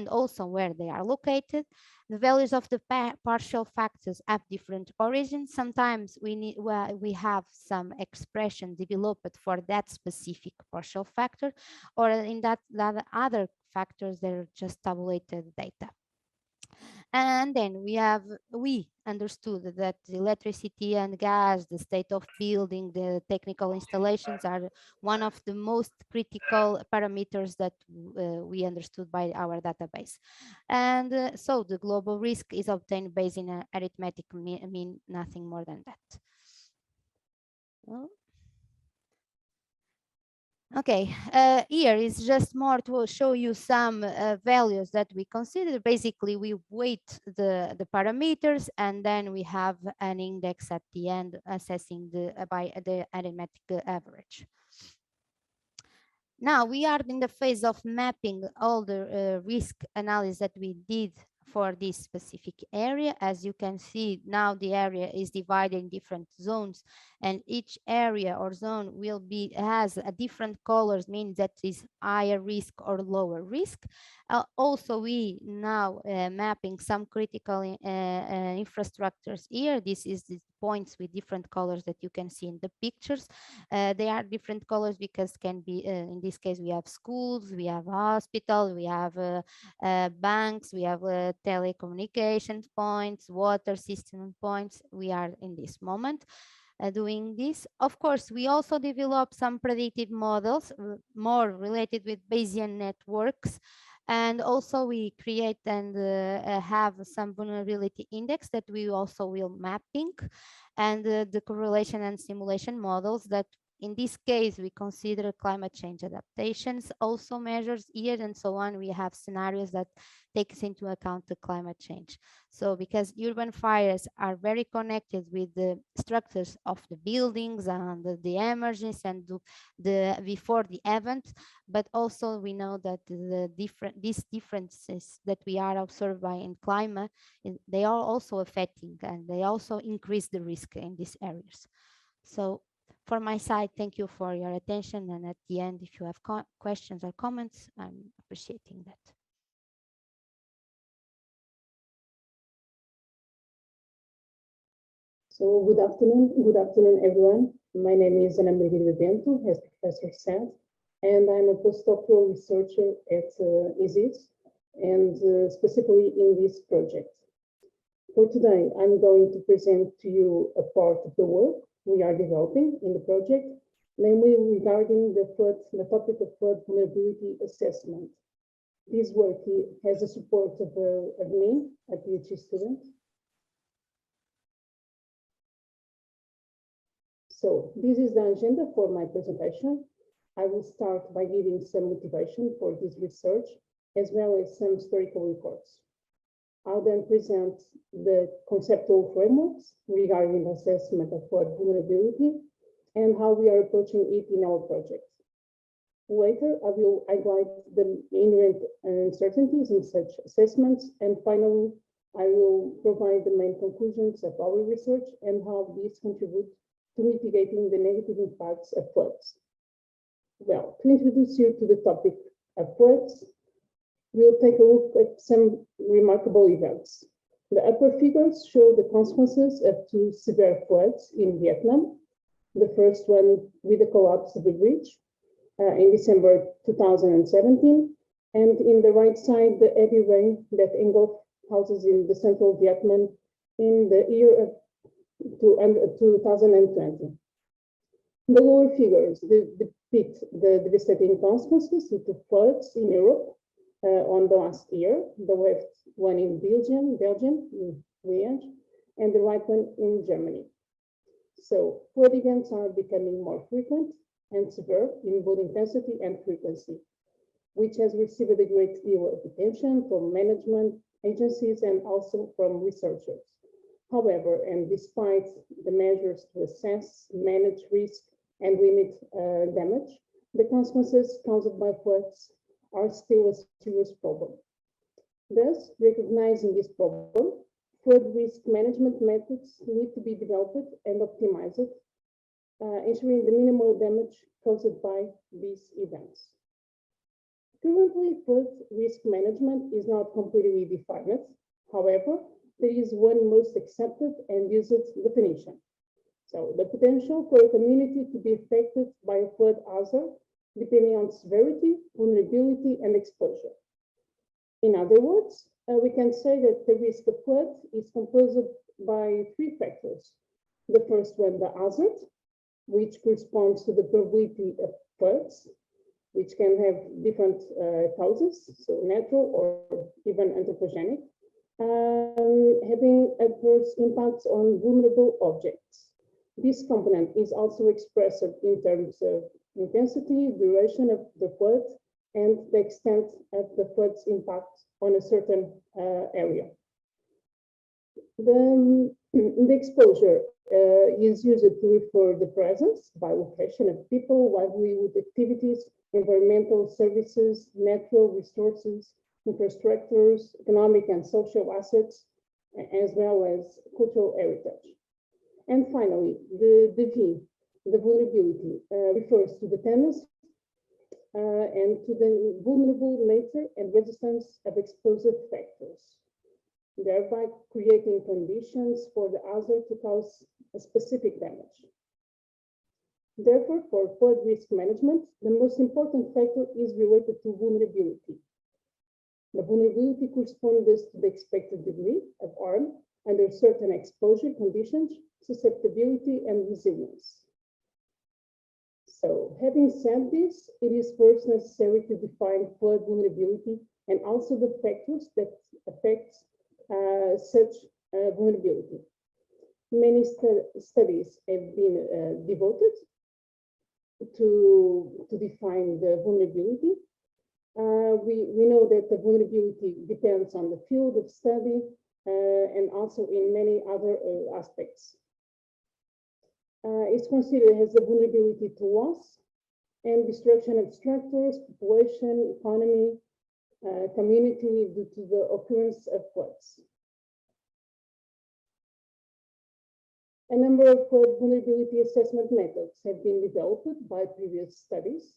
also where they are located. The values of the partial factors have different origins. Sometimes we have some expression developed for that specific partial factor, or in that other factors, they're just tabulated data. And then we understood that the electricity and gas, the state of building, the technical installations are one of the most critical parameters that we understood by our database. And so the global risk is obtained based in an arithmetic mean, nothing more than that. Well, okay, here is just more to show you some values that we consider. Basically, we weight the parameters, and then we have an index at the end assessing by the arithmetic average. Now we are in the phase of mapping all the risk analysis that we did for this specific area. As you can see, now the area is divided in different zones, and each area or zone has a different colors, means that is higher risk or lower risk. Also, we now mapping some critical infrastructures here. This is the points with different colors that you can see in the pictures. They are different colors because can be, in this case, we have schools, we have hospitals, we have banks, we have telecommunications points, water system points. We are in this moment doing this. Of course, we also develop some predictive models more related with Bayesian networks. And also we create and have some vulnerability index that we also will mapping, and the correlation and simulation models that in this case we consider climate change adaptations, also measures here and so on. We have scenarios that takes into account the climate change. So because urban fires are very connected with the structures of the buildings and the emergency and before the event, but also we know that these differences that we are observed by in climate, they are also affecting and they also increase the risk in these areas. So for my side, thank you for your attention. And at the end, if you have questions or comments, I'm appreciating that. So good afternoon everyone. My name is Ana Maria Bento, as the professor said, and I'm a postdoctoral researcher at ISIT, and specifically in this project. For today, I'm going to present to you a part of the work we are developing in the project, namely regarding the topic of flood vulnerability assessment. This work has the support of me, a PhD student. So this is the agenda for my presentation. I will start by giving some motivation for this research, as well as some historical reports. I'll then present the conceptual frameworks regarding the assessment of flood vulnerability and how we are approaching it in our project. Later, I will highlight the inherent uncertainties in such assessments, and finally, I will provide the main conclusions of our research and how these contribute to mitigating the negative impacts of floods. Well, to introduce you to the topic of floods, we'll take a look at some remarkable events. The upper figures show the consequences of two severe floods in Vietnam. The first one with the collapse of the bridge in December 2017, and in the right side, the heavy rain that engulfed houses in the central Vietnam in the year of 2020. The lower figures depict the devastating consequences of the floods in Europe on the last year. The left one in Belgium, in Liège, and the right one in Germany. So flood events are becoming more frequent and severe in both intensity and frequency, which has received a great deal of attention from management agencies and also from researchers. However, and despite the measures to assess, manage risk, and limit damage, the consequences caused by floods are still a serious problem. Thus, recognizing this problem, flood risk management methods need to be developed and optimized, ensuring the minimal damage caused by these events. Currently, flood risk management is not completely defined. However, there is one most accepted and used definition. So, the potential for a community to be affected by a flood hazard depending on severity, vulnerability, and exposure. In other words, we can say that the risk of flood is composed by three factors. The first one, the hazard, which corresponds to the probability of floods, which can have different causes, so natural or even anthropogenic, having adverse impacts on vulnerable objects. This component is also expressed in terms of intensity, duration of the flood, and the extent of the flood's impact on a certain area. The exposure is used to refer the presence by location of people, livelihood activities, environmental services, natural resources, infrastructures, economic and social assets, as well as cultural heritage. And finally, the V, the vulnerability, refers to the tendency and to the vulnerable nature and resistance of exposed factors, thereby creating conditions for the hazard to cause a specific damage. Therefore, for flood risk management, the most important factor is related to vulnerability. The vulnerability corresponds to the expected degree of harm under certain exposure conditions, susceptibility, and resilience. So, having said this, it is first necessary to define flood vulnerability and also the factors that affect such vulnerability. Many studies have been devoted to define the vulnerability. We know that the vulnerability depends on the field of study and also in many other aspects. It's considered as a vulnerability to loss and destruction of structures, population, economy, community due to the occurrence of floods. A number of flood vulnerability assessment methods have been developed by previous studies,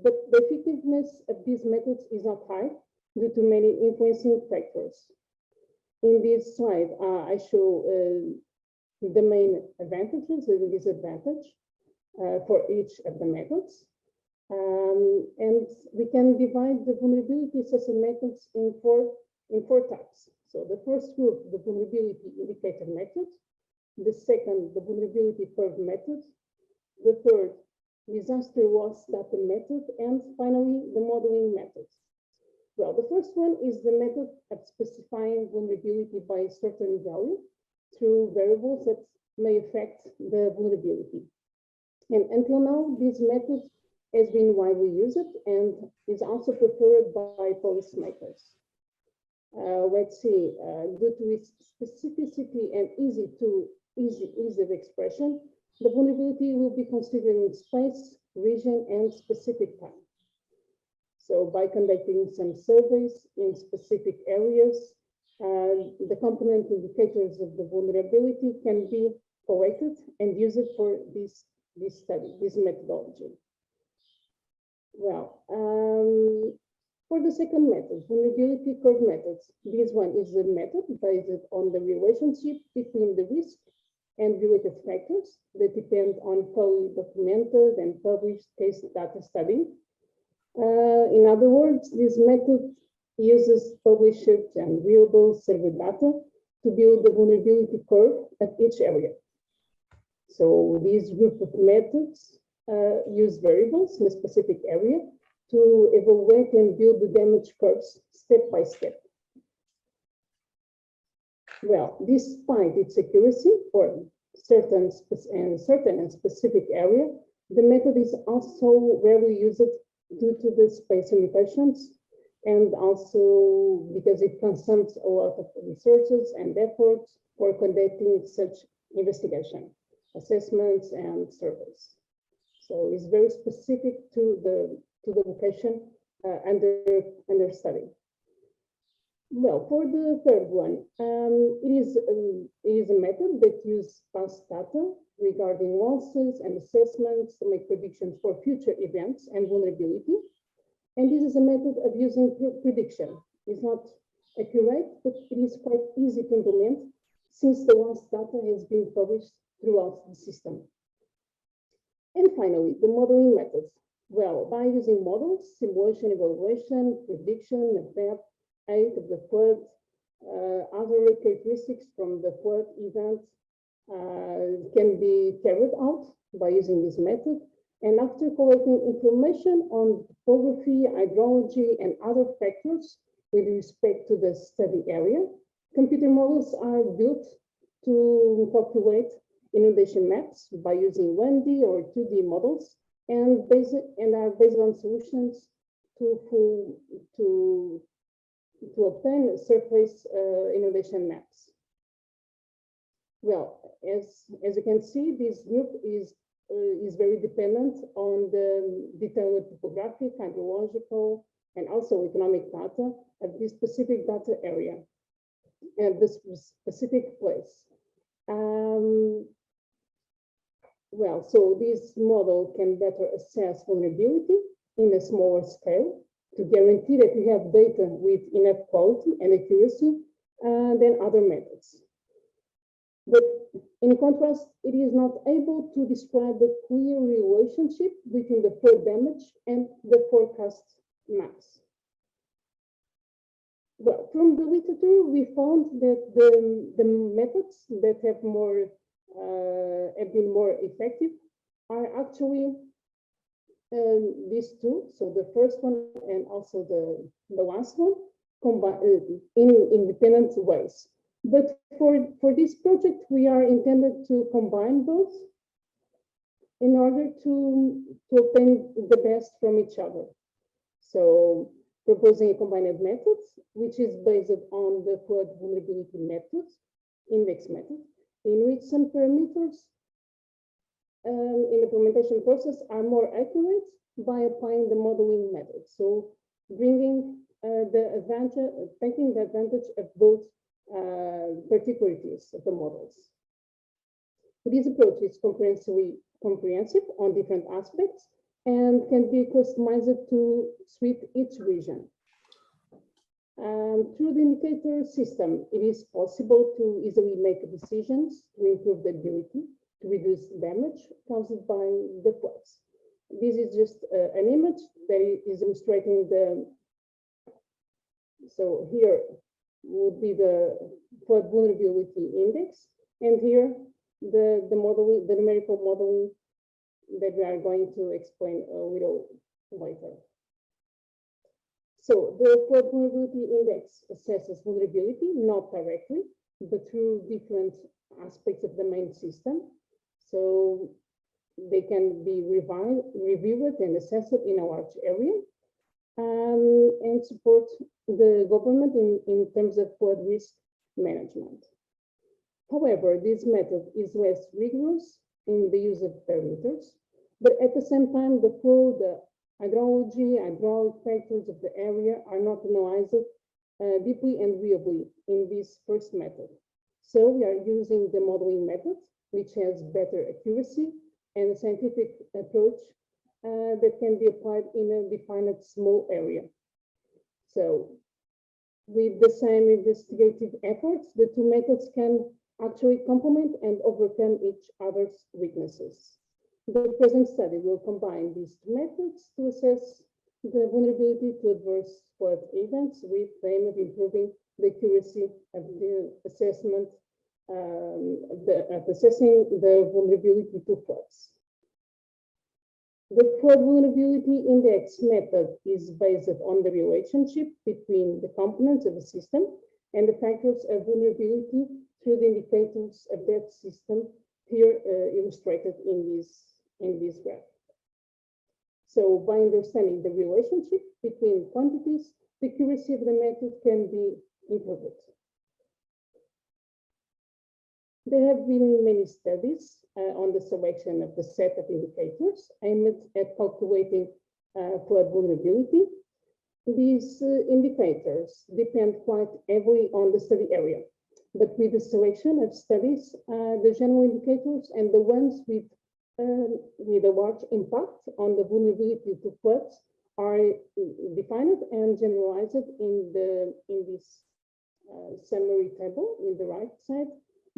but the effectiveness of these methods is not high due to many influencing factors. In this slide, I show the main advantages and disadvantages for each of the methods. And we can divide the vulnerability assessment methods in four types. So the first group, the vulnerability indicator method. The second, the vulnerability curve method. The third, disaster loss data method. And finally, the modeling methods. Well, the first one is the method of specifying vulnerability by a certain value through variables that may affect the vulnerability. And until now, this method has been widely used and is also preferred by policymakers. Let's see, due to its specificity and ease of expression, the vulnerability will be considered in space, region, and specific time. So by conducting some surveys in specific areas, the component indicators of the vulnerability can be collected and used for this study, this methodology. Well, for the second method, vulnerability curve methods, this one is a method based on the relationship between the risk and related factors that depend on fully documented and published case data study. In other words, this method uses published and reliable survey data to build the vulnerability curve at each area. So this group of methods use variables in a specific area to evaluate and build the damage curves step by step. Well, despite its accuracy for certain and specific area, the method is also rarely used due to the space limitations and also because it consumes a lot of resources and efforts for conducting such investigation, assessments, and surveys. So it's very specific to the location under study. Well, for the third one, it is a method that uses past data regarding losses and assessments to make predictions for future events and vulnerability. And this is a method of using prediction. It's not accurate, but it is quite easy to implement since the loss data has been published throughout the system. And finally, the modeling methods. Well, by using models, simulation, evaluation, prediction, adapt, aid of the flood, other characteristics from the flood event can be carried out by using this method. And after collecting information on topography, hydrology, and other factors with respect to the study area, computer models are built to calculate inundation maps by using 1D or 2D models and are based on solutions to obtain surface inundation maps. Well, as you can see, this group is very dependent on the detailed topographic, hydrological, and also economic data of this specific data area and this specific place. Well, so this model can better assess vulnerability in a smaller scale to guarantee that we have data with enough quality and accuracy than other methods. But in contrast, it is not able to describe the clear relationship between the flood damage and the forecast maps. Well, from the literature, we found that the methods that have been more effective are actually these two. So the first one and also the last one combined in independent ways. But for this project, we are intended to combine both in order to obtain the best from each other. So proposing a combined method, which is based on the flood vulnerability method, index method, in which some parameters in the implementation process are more accurate by applying the modeling method. So bringing taking the advantage of both particularities of the models. This approach is comprehensive on different aspects and can be customized to suit each region. Through the indicator system, it is possible to easily make decisions to improve the ability to reduce damage caused by the floods. This is just an image that is illustrating so here would be the flood vulnerability index, and here the modeling, the numerical modeling that we are going to explain a little later. So the flood vulnerability index assesses vulnerability, not directly, but through different aspects of the main system. So they can be reviewed and assessed in a large area, and support the government in terms of flood risk management. However, this method is less rigorous in the use of parameters, but at the same time, the flow, the hydrology, hydraulic factors of the area are not analyzed deeply and reliably in this first method. So we are using the modeling method, which has better accuracy and a scientific approach that can be applied in a defined small area. So with the same investigative efforts, the two methods can actually complement and overcome each other's weaknesses. The present study will combine these two methods to assess the vulnerability to adverse flood events with the aim of improving the accuracy of the assessment, of assessing the vulnerability to floods. The flood vulnerability index method is based on the relationship between the components of the system and the factors of vulnerability through the indicators of that system here illustrated in this graph. So by understanding the relationship between quantities, the accuracy of the method can be improved. There have been many studies on the selection of the set of indicators aimed at calculating flood vulnerability. These indicators depend quite heavily on the study area, but with the selection of studies, the general indicators and the ones with a large impact on the vulnerability to floods are defined and generalized in this summary table in the right side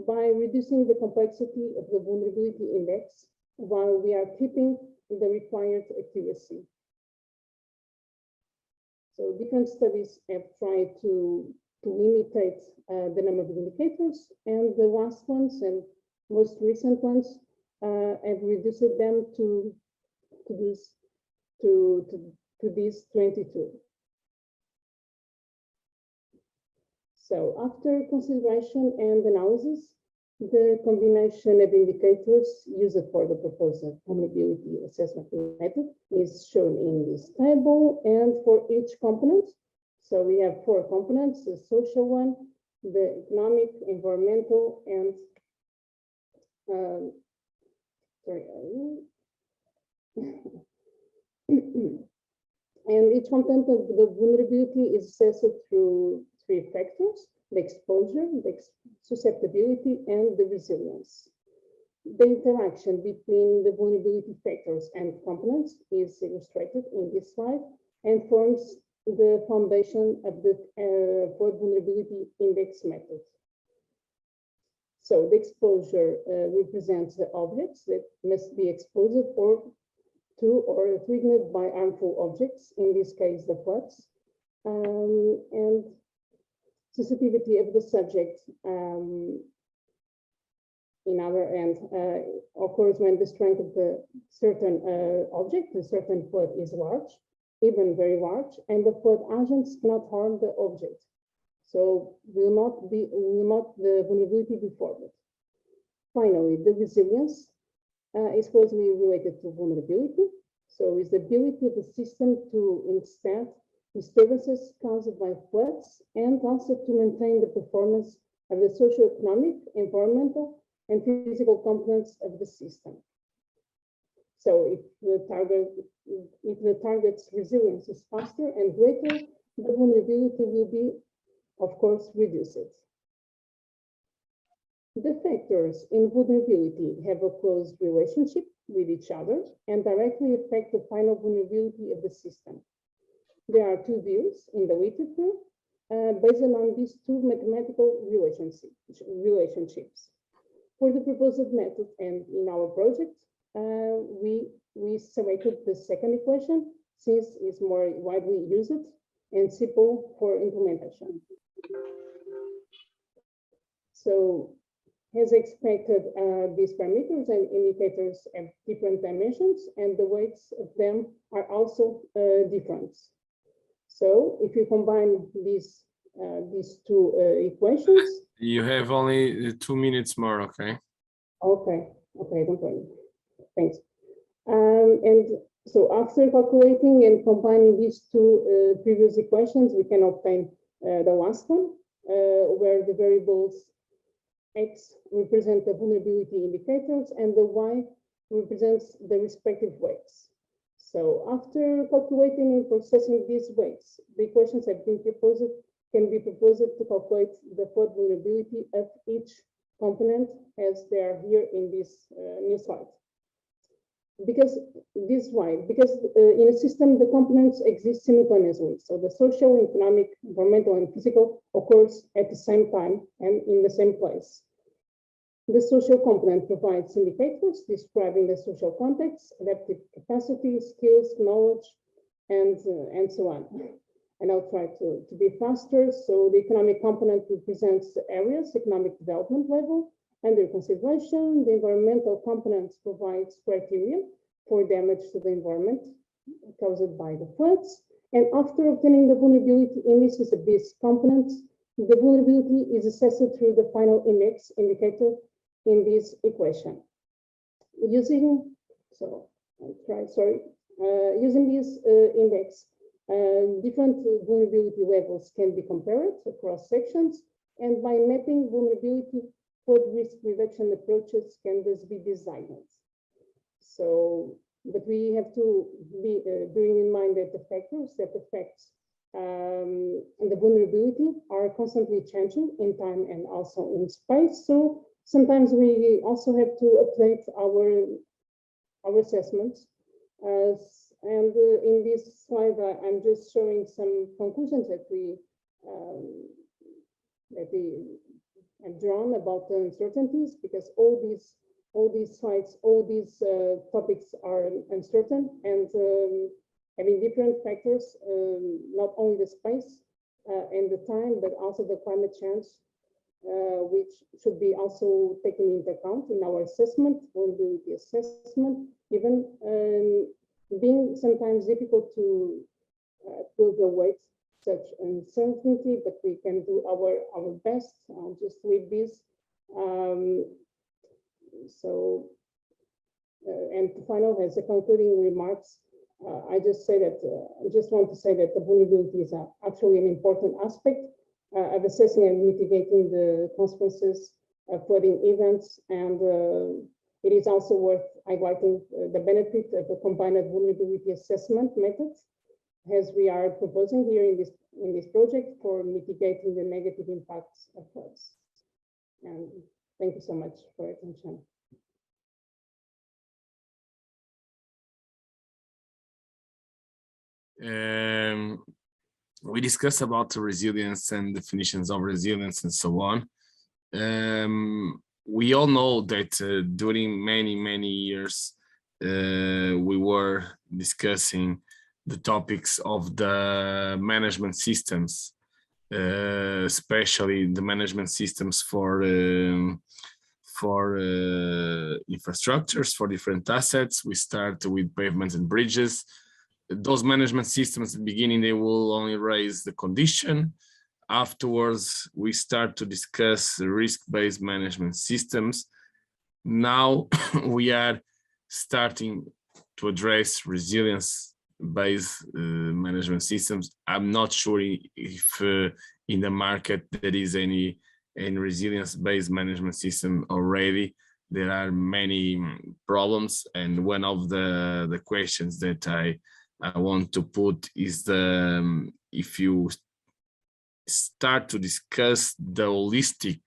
by reducing the complexity of the vulnerability index while we are keeping the required accuracy. So different studies have tried to limitate the number of indicators, and the last ones and most recent ones have reduced them to these 22. So after consideration and analysis, the combination of indicators used for the proposed vulnerability assessment method is shown in this table, and for each component. So we have 4 components: the social one, the economic, environmental, and and each component of the vulnerability is assessed through 3 factors: the exposure, the susceptibility, and the resilience. The interaction between the vulnerability factors and components is illustrated in this slide and forms the foundation of the flood vulnerability index method. So the exposure represents the objects that must be exposed to or triggered by harmful objects, in this case the floods, and susceptibility of the subject in other end occurs when the strength of the certain object, a certain flood, is large, even very large, and the flood agents cannot harm the object. So will not the vulnerability be formed. Finally, the resilience is closely related to vulnerability. So is the ability of the system to withstand disturbances caused by floods, and also to maintain the performance of the socio-economic, environmental, and physical components of the system. So if the target's resilience is faster and greater, the vulnerability will be, of course, reduced. The factors in vulnerability have a close relationship with each other and directly affect the final vulnerability of the system. There are 2 views in the literature based on these 2 mathematical relationships. For the proposed method and in our project, we selected the second equation since it's more widely used and simple for implementation. So, as expected, these parameters and indicators have different dimensions, and the weights of them are also different. So if you combine these two equations, you have only 2 minutes more. Okay. Okay, don't worry. Thanks. And so after calculating and combining these two previous equations, we can obtain the last one, where the variables X represent the vulnerability indicators and the Y represents the respective weights. So after calculating and processing these weights, the equations can be proposed to calculate the flood vulnerability of each component as they are here in this new slide. Because this why? Because in a system, the components exist simultaneously. So the social, economic, environmental, and physical occurs at the same time and in the same place. The social component provides indicators describing the social context, adaptive capacity, skills, knowledge, and so on. And I'll try to be faster. So the economic component represents the area's economic development level under consideration. The environmental components provides criteria for damage to the environment caused by the floods. And after obtaining the vulnerability indices of these components, the vulnerability is assessed through the final index indicator in this equation. Using this index, different vulnerability levels can be compared across sections, and by mapping vulnerability, flood risk reduction approaches can thus be designed. So, but we have to be bearing in mind that the factors that affect the vulnerability are constantly changing in time and also in space. So sometimes we also have to update our assessments. And in this slide, I'm just showing some conclusions that we have drawn about the uncertainties, because all these slides, all these topics are uncertain and having different factors, not only the space and the time, but also the climate change, which should be also taken into account in our assessment, vulnerability assessment, even being sometimes difficult to evaluate such uncertainty, but we can do our best. I'll just read this. And final has a concluding remarks. I just want to say that the vulnerability is actually an important aspect of assessing and mitigating the consequences of flooding events, and it is also worth highlighting the benefit of a combined vulnerability assessment method, as we are proposing here in this project for mitigating the negative impacts of floods. And thank you so much for your attention. We discussed about the resilience and definitions of resilience and so on. We all know that during many years, we were discussing the topics of the management systems, especially the management systems for infrastructures, for different assets. We start with pavements and bridges. Those management systems, at the beginning, they will only raise the condition. Afterwards, we start to discuss risk-based management systems. Now we are starting to address resilience-based management systems. I'm not sure if in the market there is any resilience-based management system already. There are many problems, and one of the questions that I want to put is if you start to discuss the holistic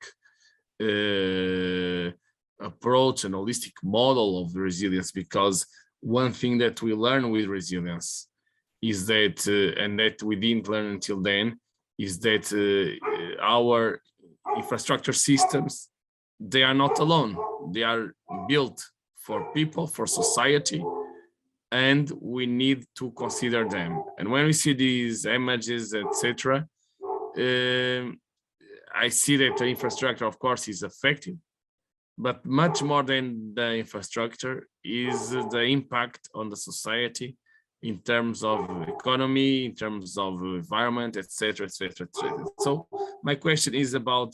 approach and holistic model of the resilience, because one thing that we learn with resilience is that, and that we didn't learn until then, is that our infrastructure systems, they are not alone. They are built for people, for society, and we need to consider them. And when we see these images, etc., I see that the infrastructure, of course, is affected, but much more than the infrastructure is the impact on the society, in terms of economy, in terms of environment, etc., etc., etc. So my question is about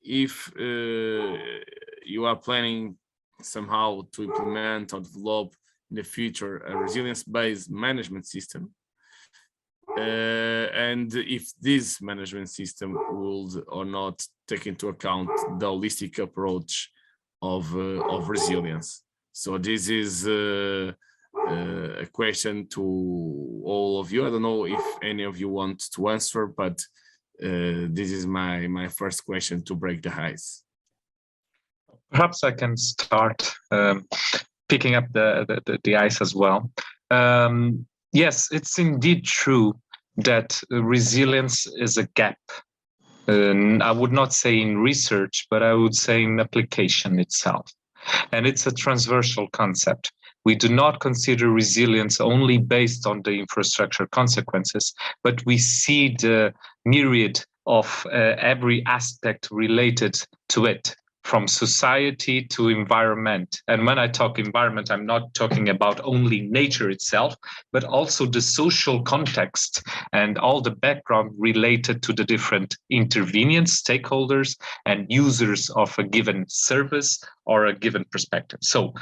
if you are planning somehow to implement or develop in the future a resilience-based management system, and if this management system would or not take into account the holistic approach of resilience. So this is a question to all of you. I don't know if any of you want to answer, but this is my first question to break the ice. Perhaps I can start picking up the ice as well. Yes, it's indeed true that resilience is a gap. I would not say in research, but I would say in application itself. And it's a transversal concept. We do not consider resilience only based on the infrastructure consequences, but we see the myriad of every aspect related to it, from society to environment. And when I talk environment, I'm not talking about only nature itself, but also the social context and all the background related to the different intervenient stakeholders and users of a given service or a given perspective. So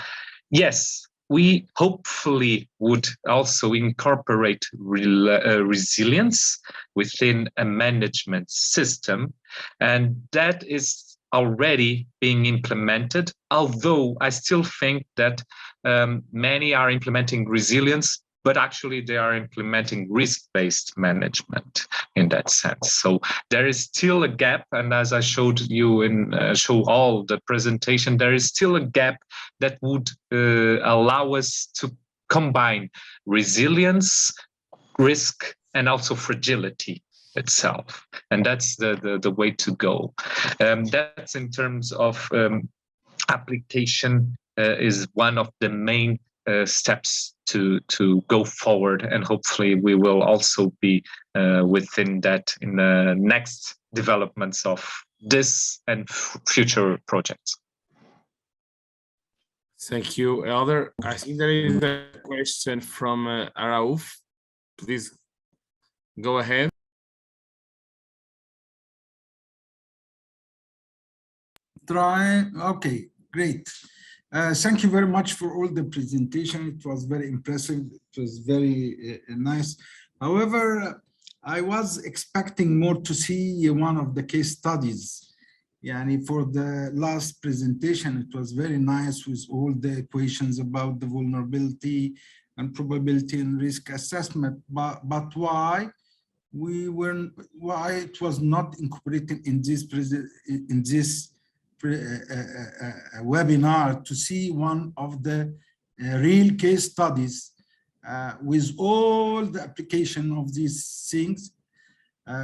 yes, we hopefully would also incorporate resilience within a management system, and that is already being implemented, although I still think that many are implementing resilience, but actually they are implementing risk-based management in that sense. So there is still a gap, and as I showed you in show all the presentation, there is still a gap that would allow us to combine resilience, risk, and also fragility itself, and that's the way to go. That's in terms of application is one of the main steps to go forward, and hopefully we will also be within that in the next developments of this and future projects. Thank you, Elder. I think there is a question from Arauf. Please go ahead. Okay, great. Thank you very much for all the presentation. It was very impressive. It was very nice. However, I was expecting more to see one of the case studies. Yani for the last presentation, it was very nice with all the equations about the vulnerability and probability and risk assessment. But why it was not incorporated in this webinar to see one of the real case studies with all the application of these things,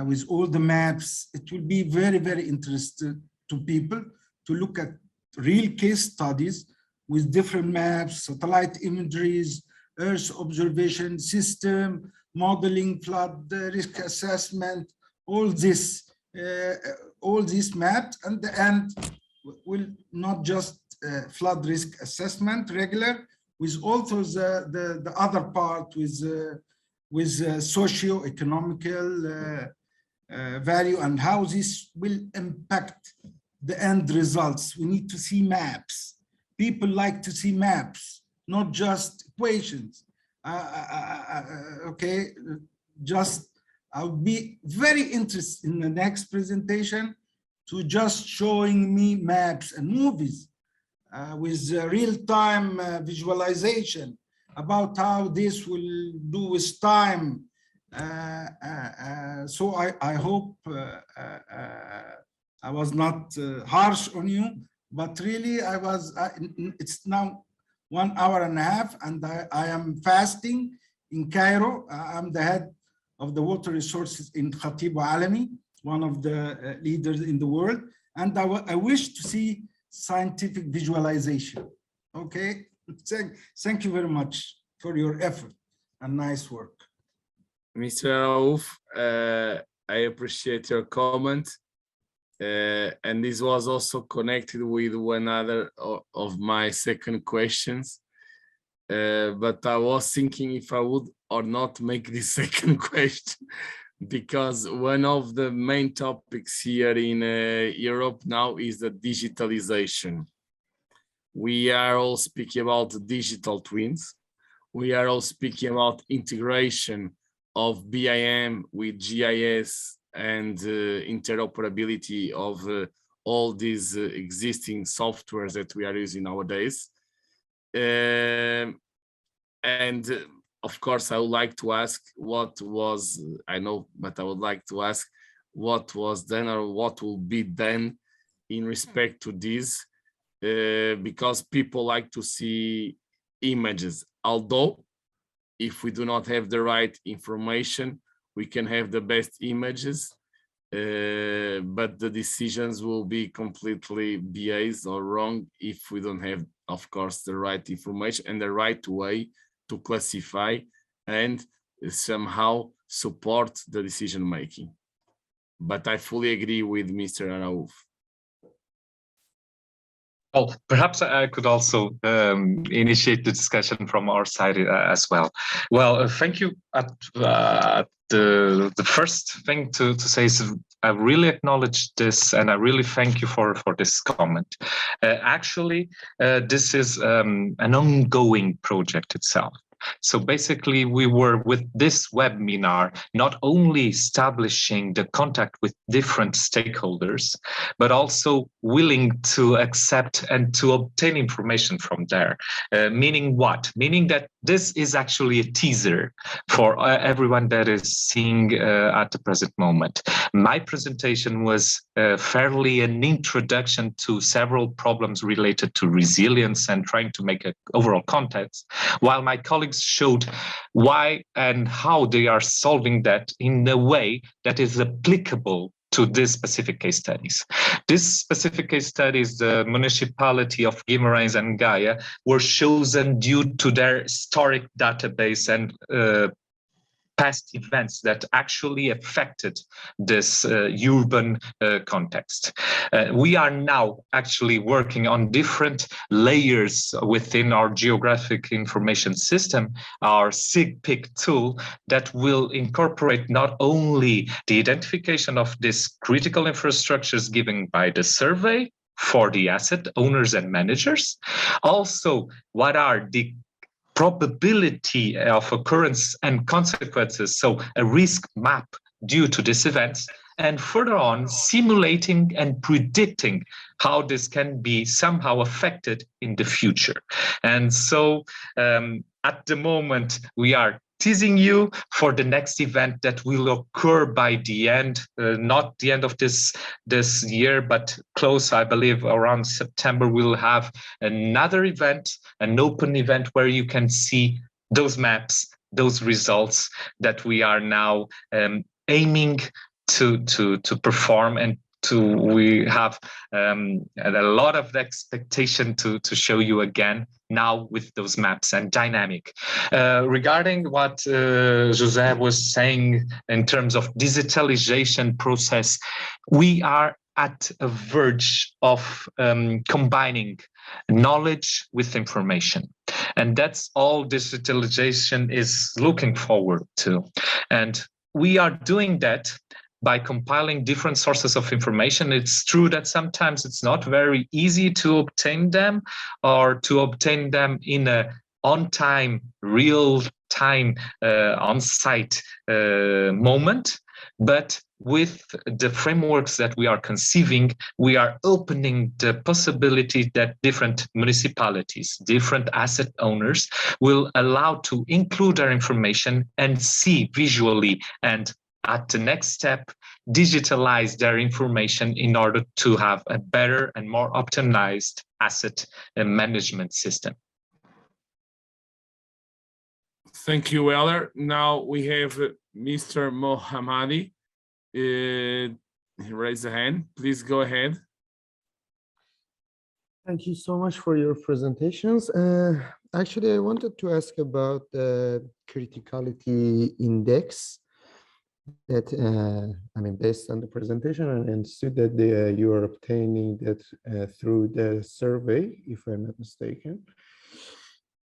with all the maps. It will be very, very interesting to people to look at real case studies with different maps, satellite imageries, Earth observation system, modeling, flood risk assessment, all these maps, and the end will not just flood risk assessment regular, with also the other part with socio-economical value and how this will impact the end results. We need to see maps. People like to see maps, not just equations. Okay, just I'll be very interested in the next presentation to just showing me maps and movies with real-time visualization about how this will do with time. So I hope I was not harsh on you, but really it's now 1 hour and a half, and I am fasting in Cairo. I'm the head of the water resources in Khatib Alami, one of the leaders in the world, and I wish to see scientific visualization. Okay, thank you very much for your effort and nice work. Mr. Rauf, I appreciate your comment, and this was also connected with one other of my second questions. but I was thinking if I would or not make this second question, because one of the main topics here in Europe now is the digitalization. We are all speaking about digital twins. We are all speaking about integration of BIM with GIS and interoperability of all these existing softwares that we are using nowadays. And of course, I would like to ask what was, I know, but I would like to ask what was done or what will be done in respect to this, because people like to see images. Although, if we do not have the right information, we can have the best images, but the decisions will be completely biased or wrong if we don't have, of course, the right information and the right way to classify and somehow support the decision making. But I fully agree with Mr. Araújo. Well, perhaps I could also initiate the discussion from our side as well. Well, thank you. The first thing to say is I really acknowledge this, and I really thank you for this comment. Actually, this is an ongoing project itself. So basically, we were with this webinar not only establishing the contact with different stakeholders, but also willing to accept and to obtain information from there. Meaning what? Meaning that this is actually a teaser for everyone that is seeing at the present moment. My presentation was fairly an introduction to several problems related to resilience and trying to make an overall context, while my colleagues showed why and how they are solving that in a way that is applicable to these specific case studies. This specific case studies, the municipality of Guimarães and Gaia, were chosen due to their historic database and past events that actually affected this urban context. We are now actually working on different layers within our Geographic Information System, our SIGPIC tool, that will incorporate not only the identification of these critical infrastructures given by the survey for the asset owners and managers, also what are the probability of occurrence and consequences, so a risk map due to these events, and further on simulating and predicting how this can be somehow affected in the future. And so at the moment, we are teasing you for the next event that will occur by the end, not the end of this year, but close, I believe, around September. We'll have another event, an open event where you can see those maps, those results that we are now aiming to perform, and we have a lot of expectation to show you again now with those maps and dynamic. Regarding what José was saying in terms of digitalization process, we are at a verge of combining knowledge with information. And that's all digitalization is looking forward to. And we are doing that by compiling different sources of information. It's true that sometimes it's not very easy to obtain them, or to obtain them in a on-time, real-time, on-site moment. But with the frameworks that we are conceiving, we are opening the possibility that different municipalities, different asset owners will allow to include their information and see visually, and at the next step, digitalize their information in order to have a better and more optimized asset management system. Thank you, Eller. Now we have Mr. Mohammadi. Raise a hand. Please go ahead. Thank you so much for your presentations. Actually, I wanted to ask about the criticality index that, I mean, based on the presentation, I understood that you are obtaining that through the survey, if I'm not mistaken.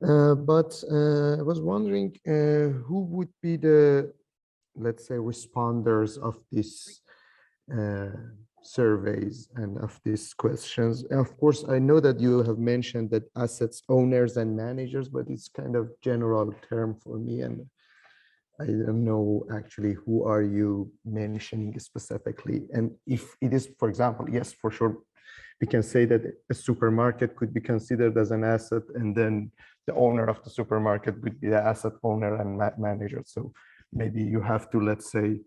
But I was wondering who would be the, let's say, responders of these surveys and of these questions. Of course, I know that you have mentioned that assets owners and managers, but it's kind of general term for me, and I don't know actually who are you mentioning specifically. And if it is, for example, yes, for sure, we can say that a supermarket could be considered as an asset, and then the owner of the supermarket would be the asset owner and manager. So maybe you have to, let's say,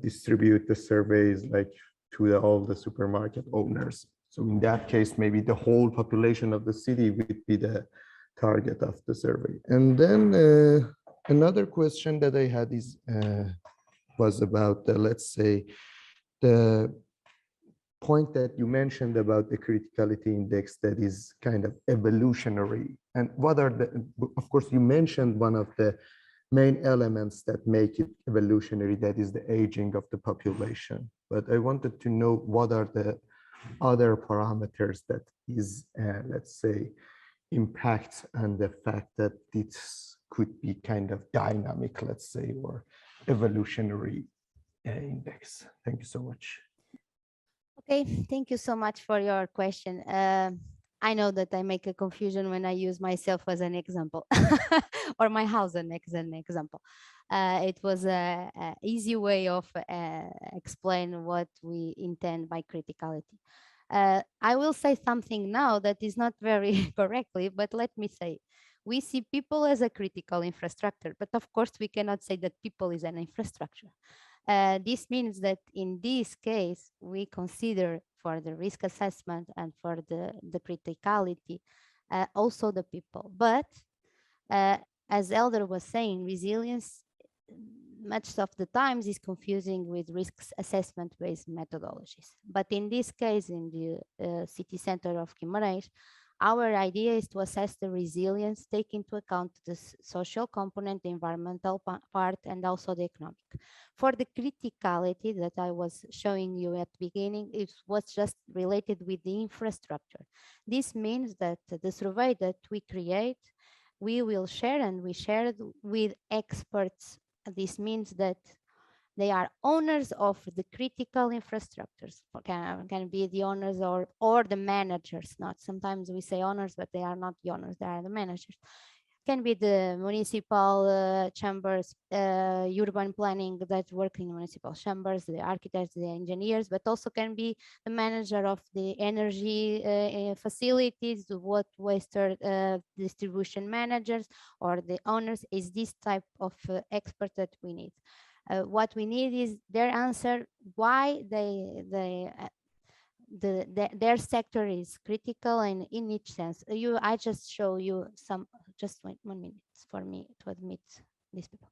distribute the surveys like to all the supermarket owners. So in that case, maybe the whole population of the city would be the target of the survey. And then another question that I had is was about the, let's say, the point that you mentioned about the criticality index that is kind of evolutionary. And what are the, of course, you mentioned one of the main elements that make it evolutionary, that is the aging of the population. But I wanted to know what are the other parameters that is, let's say, impact on the fact that this could be kind of dynamic, let's say, or evolutionary index. Thank you so much. Okay, thank you so much for your question. I know that I make a confusion when I use myself as an example or my house as an example. It was an easy way of explain what we intend by criticality. I will say something now that is not very correctly, but let me say, we see people as a critical infrastructure, but of course we cannot say that people is an infrastructure. This means that in this case, we consider for the risk assessment and for the criticality, also the people. But as Elder was saying, resilience much of the times is confusing with risk assessment based methodologies. But in this case, in the city center of Guimarães, our idea is to assess the resilience, take into account the social component, the environmental part, and also the economic. For the criticality that I was showing you at the beginning, it was just related with the infrastructure. This means that the survey that we create, we will share, and we share it with experts. This means that they are owners of the critical infrastructures, can be the owners or the managers. Not sometimes we say owners, but they are not the owners, they are the managers. Can be the municipal chambers, urban planning that work in municipal chambers, the architects, the engineers, but also can be the manager of the energy facilities, the water distribution managers, or the owners. Is this type of expert that we need. What we need is their answer why their sector is critical and in each sense. I just show you some, just 1 minute for me to admit these people.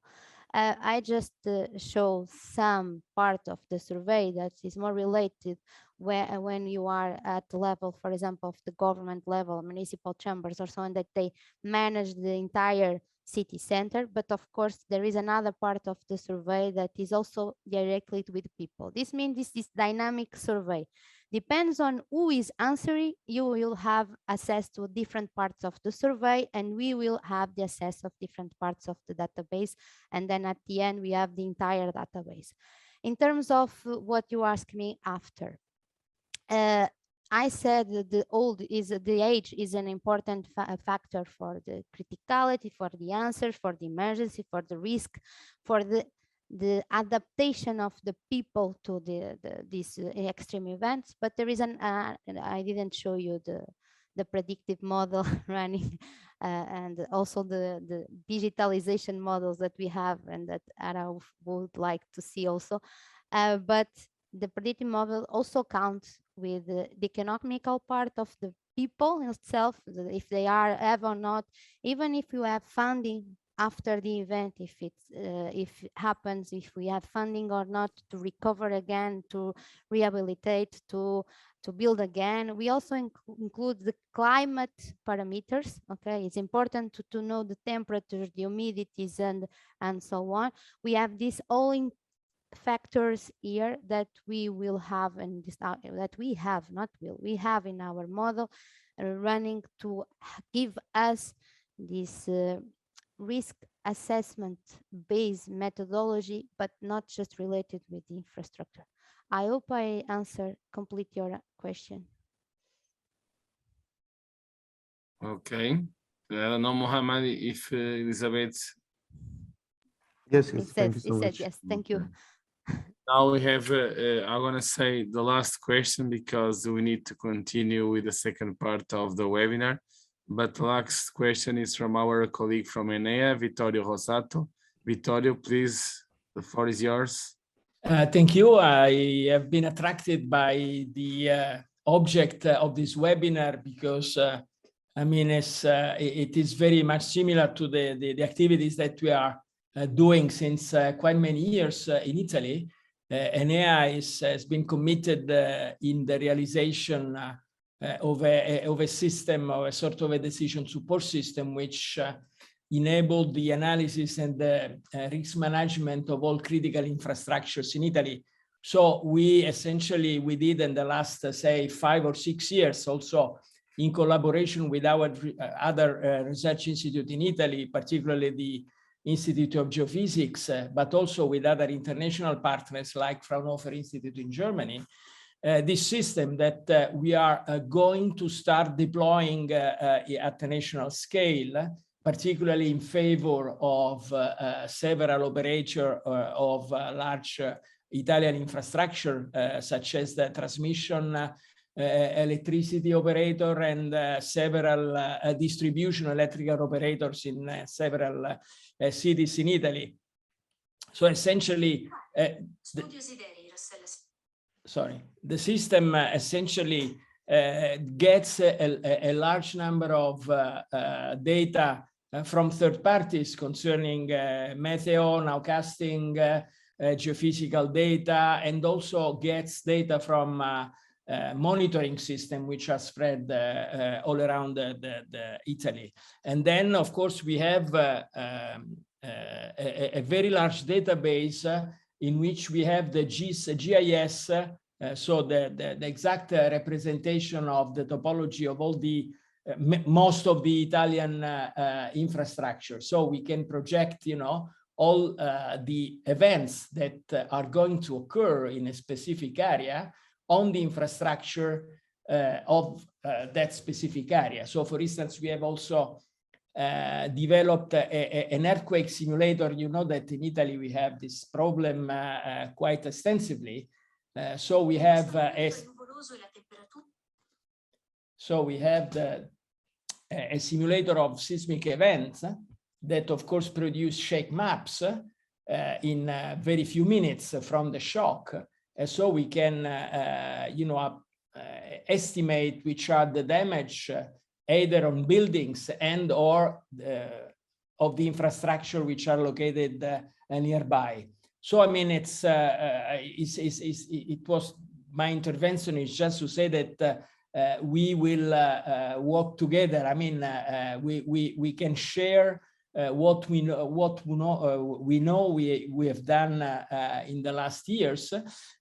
I just show some part of the survey that is more related when you are at the level, for example, of the government level, municipal chambers or so on, that they manage the entire city center. But of course, there is another part of the survey that is also directly with people. This means this is dynamic survey. Depends on who is answering, you will have access to different parts of the survey, and we will have the access of different parts of the database. And then at the end, we have the entire database. In terms of what you asked me after, I said that the age is an important factor for the criticality, for the answers, for the emergency, for the risk, for the adaptation of the people to these extreme events. But there is I didn't show you the predictive model running and also the digitalization models that we have and that Ara would like to see also. But the predictive model also counts with the economical part of the people itself, if they have or not, even if you have funding after the event, if it happens, if we have funding or not to recover again, to rehabilitate, to build again. We also include the climate parameters. Okay, it's important to know the temperatures, the humidities, and so on. We have this all in factors here that we will have in this, that we have, not will, we have in our model running to give us this risk assessment based methodology, but not just related with the infrastructure. I hope I complete your question. Okay. I don't know, Mohammed, if Elizabeth. Yes, thank you so much. Yes, thank you. Now we have, I'm going to say the last question because we need to continue with the second part of the webinar. But the last question is from our colleague from ENEA, Vittorio Rosato. Vittorio, please, the floor is yours. Thank you. I have been attracted by the object of this webinar because, I mean, it is very much similar to the activities that we are doing since quite many years in Italy. ENEA has been committed in the realization of a system, of a sort of a decision support system, which enabled the analysis and the risk management of all critical infrastructures in Italy. So we did in the last, say, 5 or 6 years, also in collaboration with our other research institute in Italy, particularly the Institute of Geophysics, but also with other international partners like Fraunhofer Institute in Germany, this system that we are going to start deploying at a national scale, particularly in favor of several operators of large Italian infrastructure, such as the transmission electricity operator and several distribution electrical operators in several cities in Italy. So essentially, the system essentially gets a large number of data from third parties concerning meteo, nowcasting, geophysical data, and also gets data from monitoring system which are spread all around Italy. And then, of course, we have a very large database in which we have the GIS, so the exact representation of the topology of all the most of the Italian infrastructure. So we can project, you know, all the events that are going to occur in a specific area on the infrastructure of that specific area. So for instance, we have also developed an earthquake simulator. You know that in Italy we have this problem quite extensively. So we have a simulator of seismic events that of course produce shake maps in very few minutes from the shock. So we can, you know, estimate which are the damage either on buildings and or of the infrastructure which are located nearby. So I mean, it was my intervention is just to say that we will work together. I mean, we can share what we know we have done in the last years,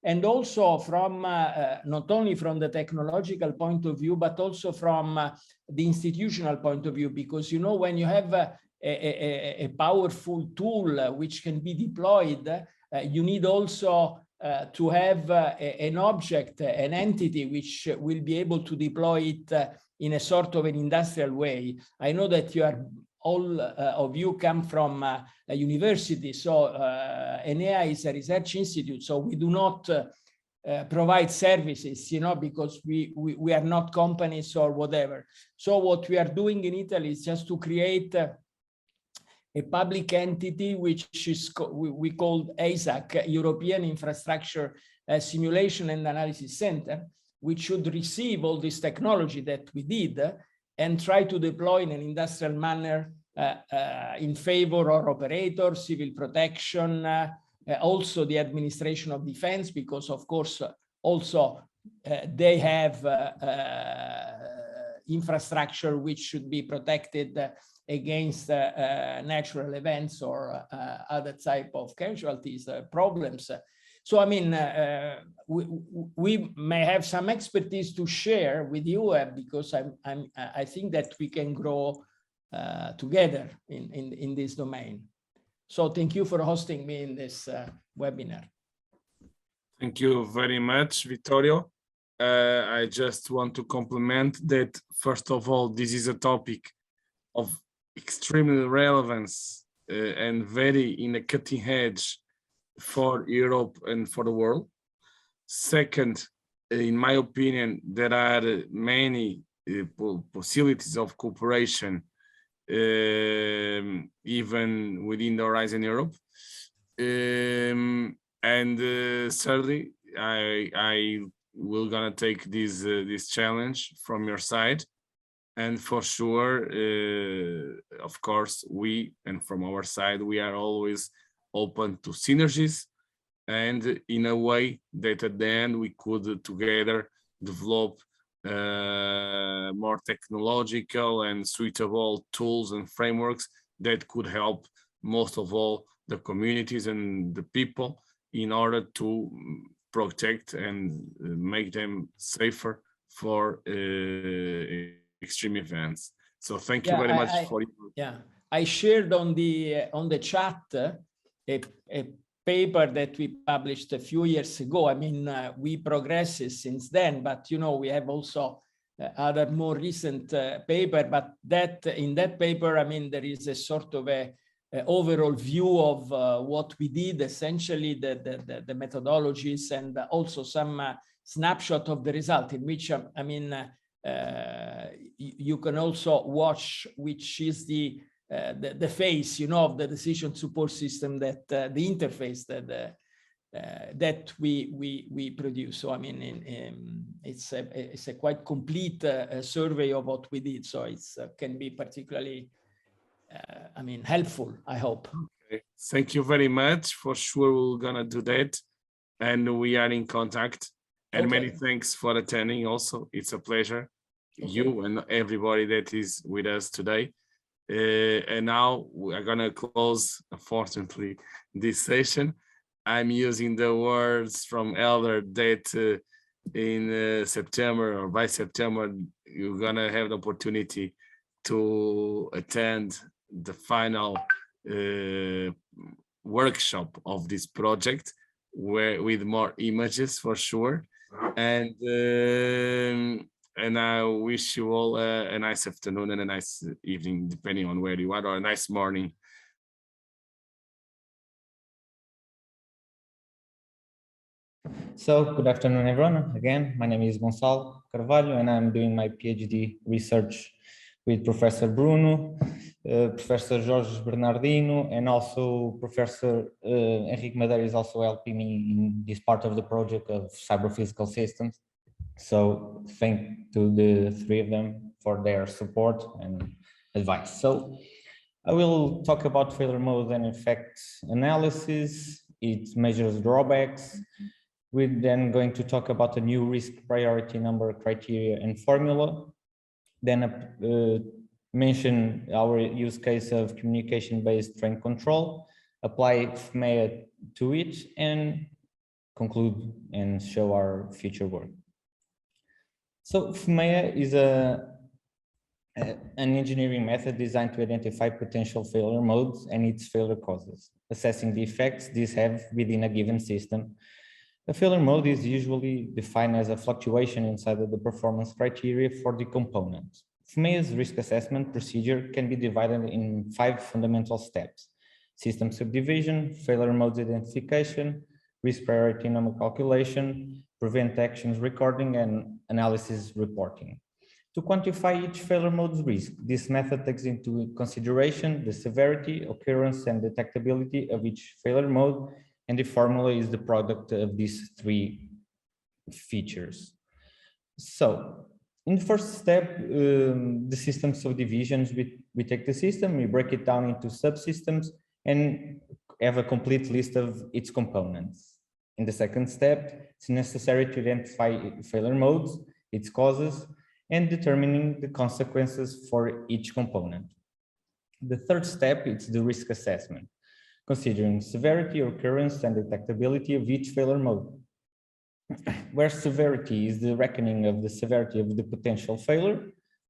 and also from not only from the technological point of view, but also from the institutional point of view, because you know, when you have a powerful tool which can be deployed, you need also to have an object, an entity which will be able to deploy it in a sort of an industrial way. I know that you are all of you come from a university, so ENEA is a research institute, so we do not provide services, you know, because we are not companies or whatever. So what we are doing in Italy is just to create a public entity which is we call EISAC, European Infrastructure Simulation and Analysis Center, which should receive all this technology that we did and try to deploy in an industrial manner in favor of operators, civil protection, also the administration of defense, because of course also they have infrastructure which should be protected against natural events or other type of casualties, problems. So I mean, we may have some expertise to share with you because I think that we can grow together in this domain. So thank you for hosting me in this webinar. Thank you very much, Vittorio. I just want to compliment that, first of all, this is a topic of extremely relevance and very in a cutting edge for Europe and for the world. Second, in my opinion, there are many possibilities of cooperation even within the Horizon Europe. Thirdly, I will gonna take this challenge from your side, and for sure, of course, from our side, we are always open to synergies, and in a way that at the end we could together develop more technological and suitable tools and frameworks that could help most of all the communities and the people in order to protect and make them safer for extreme events. So thank you very much for. I shared on the chat a paper that we published a few years ago. I mean, we progressed since then, but you know, we have also other more recent paper. But in that paper, I mean, there is a sort of a overall view of what we did, essentially the methodologies, and also some snapshot of the result, in which I mean you can also watch which is the face, you know, of the decision support system, that the interface that we produce. So I mean, it's a quite complete survey of what we did. So it's can be particularly I mean, helpful, I hope. Okay. Thank you very much. For sure, we're gonna do that, and we are in contact. And many thanks for attending. Also, it's a pleasure. You and everybody that is with us today. And now we are gonna close, unfortunately, this session. I'm using the words from Elder that in September or by September, you're gonna have the opportunity to attend the final workshop of this project, with more images for sure. And I wish you all a nice afternoon and a nice evening, depending on where you are, or a nice morning. So good afternoon, everyone. Again, my name is Gonçalo Carvalho, and I'm doing my PhD research with Professor Bruno, Professor Jorge Bernardino, and also Professor Henrique Madeira is also helping me in this part of the project of cyber-physical systems. So thank to the three of them for their support and advice. So I will talk about failure mode and effects analysis, its measures drawbacks. We're then going to talk about the new risk priority number criteria and formula. Then mention our use case of communication-based train control, apply FMEA to it, and conclude and show our future work. So FMEA is an engineering method designed to identify potential failure modes and its failure causes, assessing the effects these have within a given system. A failure mode is usually defined as a fluctuation inside of the performance criteria for the component. FMEA's risk assessment procedure can be divided in 5 fundamental steps: system subdivision, failure modes identification, risk priority number calculation, prevent actions recording, and analysis reporting. To quantify each failure mode's risk, this method takes into consideration the severity, occurrence, and detectability of each failure mode, and the formula is the product of these 3 features. So, in the first step, the system subdivisions, we take the system, we break it down into subsystems, and have a complete list of its components. In the second step, it's necessary to identify failure modes, its causes, and determining the consequences for each component. The third step is the risk assessment, considering severity, occurrence, and detectability of each failure mode, where severity is the reckoning of the severity of the potential failure,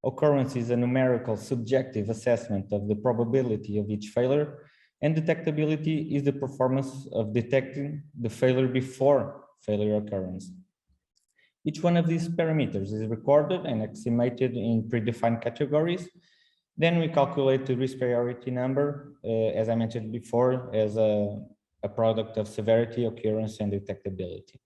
Occurrence is a numerical subjective assessment of the probability of each failure, and detectability is the performance of detecting the failure before failure occurrence. Each one of these parameters is recorded and estimated in predefined categories. Then we calculate the risk priority number, as I mentioned before, as a product of severity, occurrence, and detectability.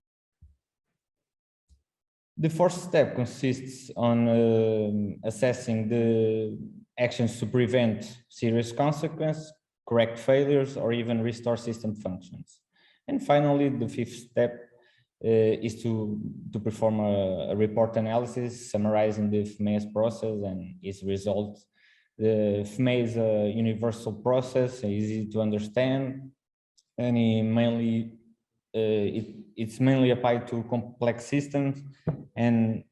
The fourth step consists on assessing the actions to prevent serious consequences, correct failures, or even restore system functions. And finally, the fifth step is to perform a report analysis summarizing the FMEA's process and its results. The FMEA is a universal process, easy to understand, and it's mainly applied to complex systems and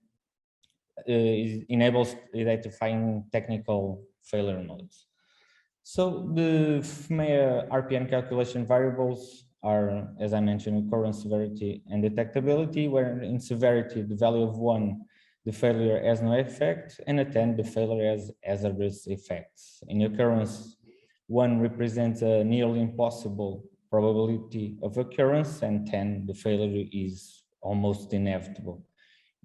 enables identifying technical failure modes. So the FMEA RPN calculation variables are, as I mentioned, occurrence, severity, and detectability, where in severity, the value of 1, the failure has no effect, and at 10, the failure has hazardous effects. In occurrence, 1 represents a nearly impossible probability of occurrence, and 10, the failure is almost inevitable.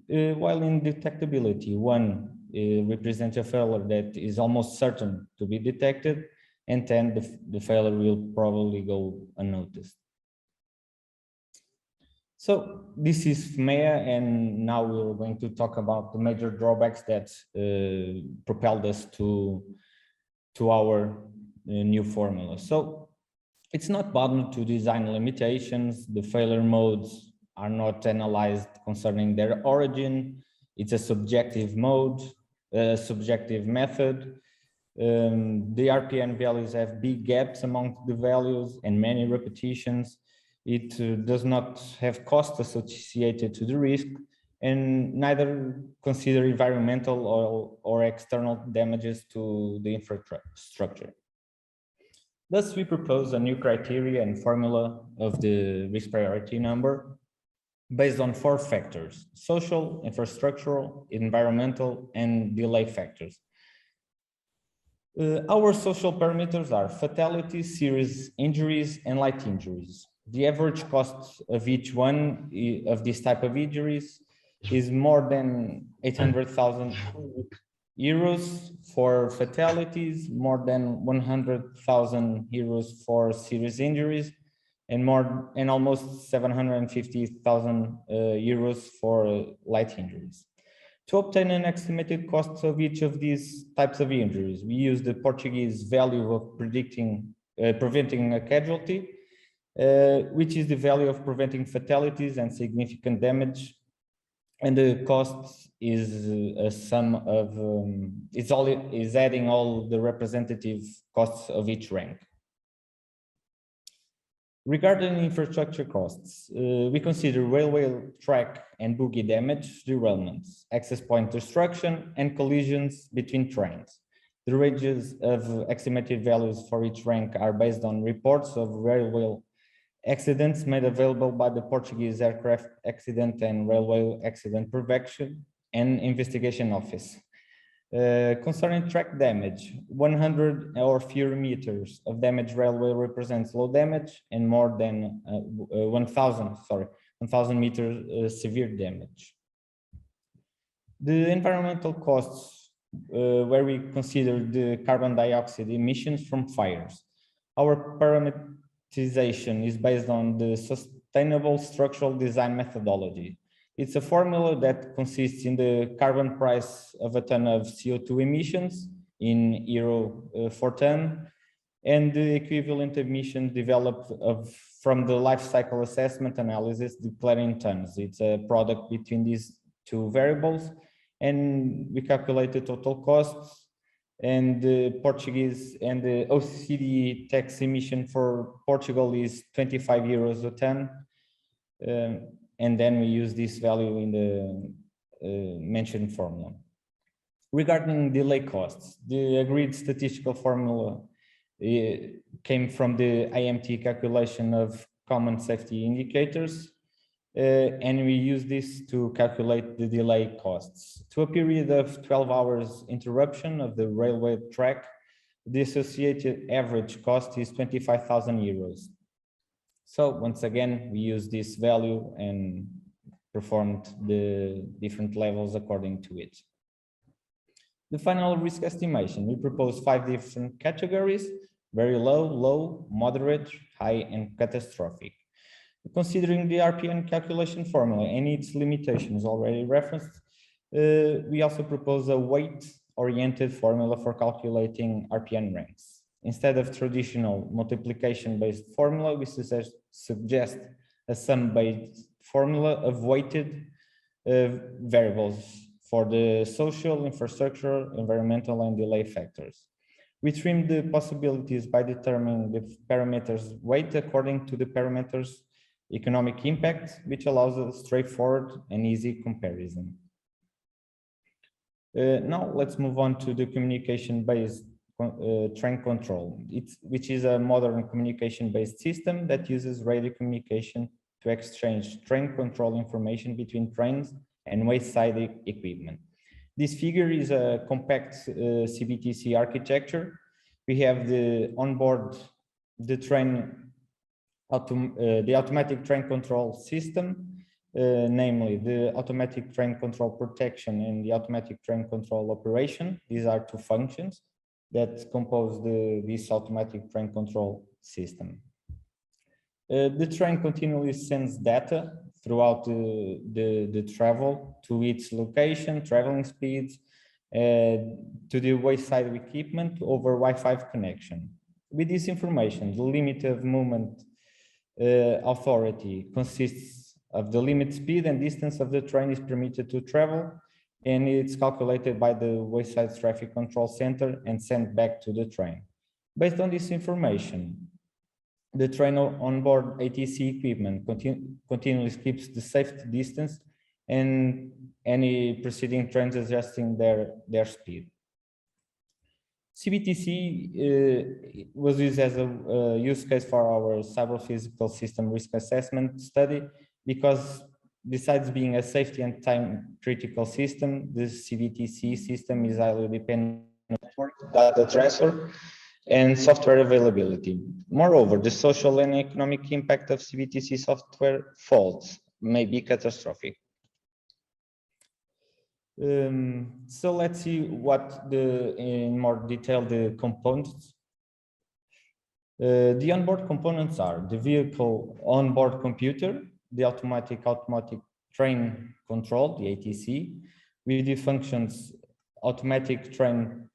While in detectability, 1 represents a failure that is almost certain to be detected, and 10, the failure will probably go unnoticed. So this is FMEA, and now we're going to talk about the major drawbacks that propelled us to our new formula. So it's not bound to design limitations. The failure modes are not analyzed concerning their origin. It's a subjective mode, a subjective method. The RPN values have big gaps among the values and many repetitions. It does not have costs associated to the risk, and neither consider environmental or external damages to the infrastructure. Thus, we propose a new criteria and formula of the risk priority number based on 4 factors: social, infrastructural, environmental, and delay factors. Our social parameters are fatalities, serious injuries, and light injuries. The average cost of each one of these type of injuries is more than 800,000 euros for fatalities, more than 100,000 euros for serious injuries, and almost 750,000 euros for light injuries. To obtain an estimated cost of each of these types of injuries, we use the Portuguese value of preventing a casualty, which is the value of preventing fatalities and significant damage, and the cost is a sum of is adding all the representative costs of each rank. Regarding infrastructure costs, we consider railway track and bogie damage, derailments, access point destruction, and collisions between trains. The ranges of estimated values for each rank are based on reports of railway accidents made available by the Portuguese Aircraft Accident and Railway Accident Prevention and Investigation Office. Concerning track damage, 100 or fewer meters of damaged railway represents low damage, and more than 1,000 meters severe damage. The environmental costs, where we consider the carbon dioxide emissions from fires. Our parameterization is based on the sustainable structural design methodology. It's a formula that consists in the carbon price of a ton of CO2 emissions in euro per ton, and the equivalent emission developed from the life cycle assessment analysis declared in tons. It's a product between these 2 variables, and we calculate the total costs, and the Portuguese and the OECD tax emission for Portugal is 25 euros a ton. And then we use this value in the mentioned formula. Regarding delay costs, the agreed statistical formula came from the IMT calculation of common safety indicators. and we use this to calculate the delay costs. To a period of 12 hours interruption of the railway track, the associated average cost is 25,000 euros. So once again, we use this value and performed the different levels according to it. The final risk estimation, we propose 5 different categories: very low, low, moderate, high, and catastrophic. Considering the RPN calculation formula and its limitations already referenced, we also propose a weight-oriented formula for calculating RPN ranks. Instead of traditional multiplication-based formula, we suggest a sum-based formula of weighted variables for the social, infrastructure, environmental, and delay factors. We trim the possibilities by determining the parameters weight according to the parameters economic impact, which allows a straightforward and easy comparison. Now let's move on to the communication-based train control, which is a modern communication-based system that uses radio communication to exchange train control information between trains and wayside equipment. This figure is a compact CBTC architecture. We have the onboard, the automatic train control system, namely the automatic train control protection and the automatic train control operation. These are 2 functions that compose this automatic train control system. The train continually sends data throughout the travel to its location, traveling speeds, to the wayside equipment over Wi-Fi connection. With this information, the limit of movement authority consists of the limit speed and distance of the train is permitted to travel, and it's calculated by the wayside traffic control center and sent back to the train. Based on this information, the train onboard ATC equipment continually keeps the safety distance and any preceding trains adjusting their speed. CBTC was used as a use case for our cyber physical system risk assessment study because besides being a safety and time critical system, the CBTC system is highly dependent on network data transfer and software availability. Moreover, the social and economic impact of CBTC software faults may be catastrophic. So let's see what in more detail the components. The onboard components are the vehicle onboard computer, the automatic train control, the ATC, with the functions automatic train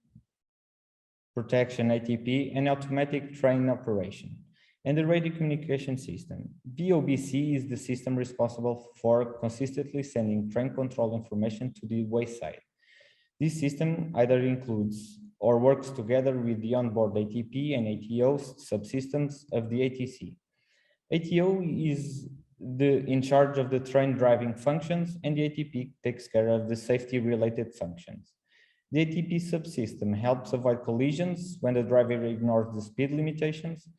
protection, ATP, and automatic train operation, and the radio communication system. VOBC is the system responsible for consistently sending train control information to the wayside. This system either includes or works together with the onboard ATP and ATO subsystems of the ATC. ATO is in charge of the train driving functions, and the ATP takes care of the safety related functions. The ATP subsystem helps avoid collisions when the driver ignores the speed limitations,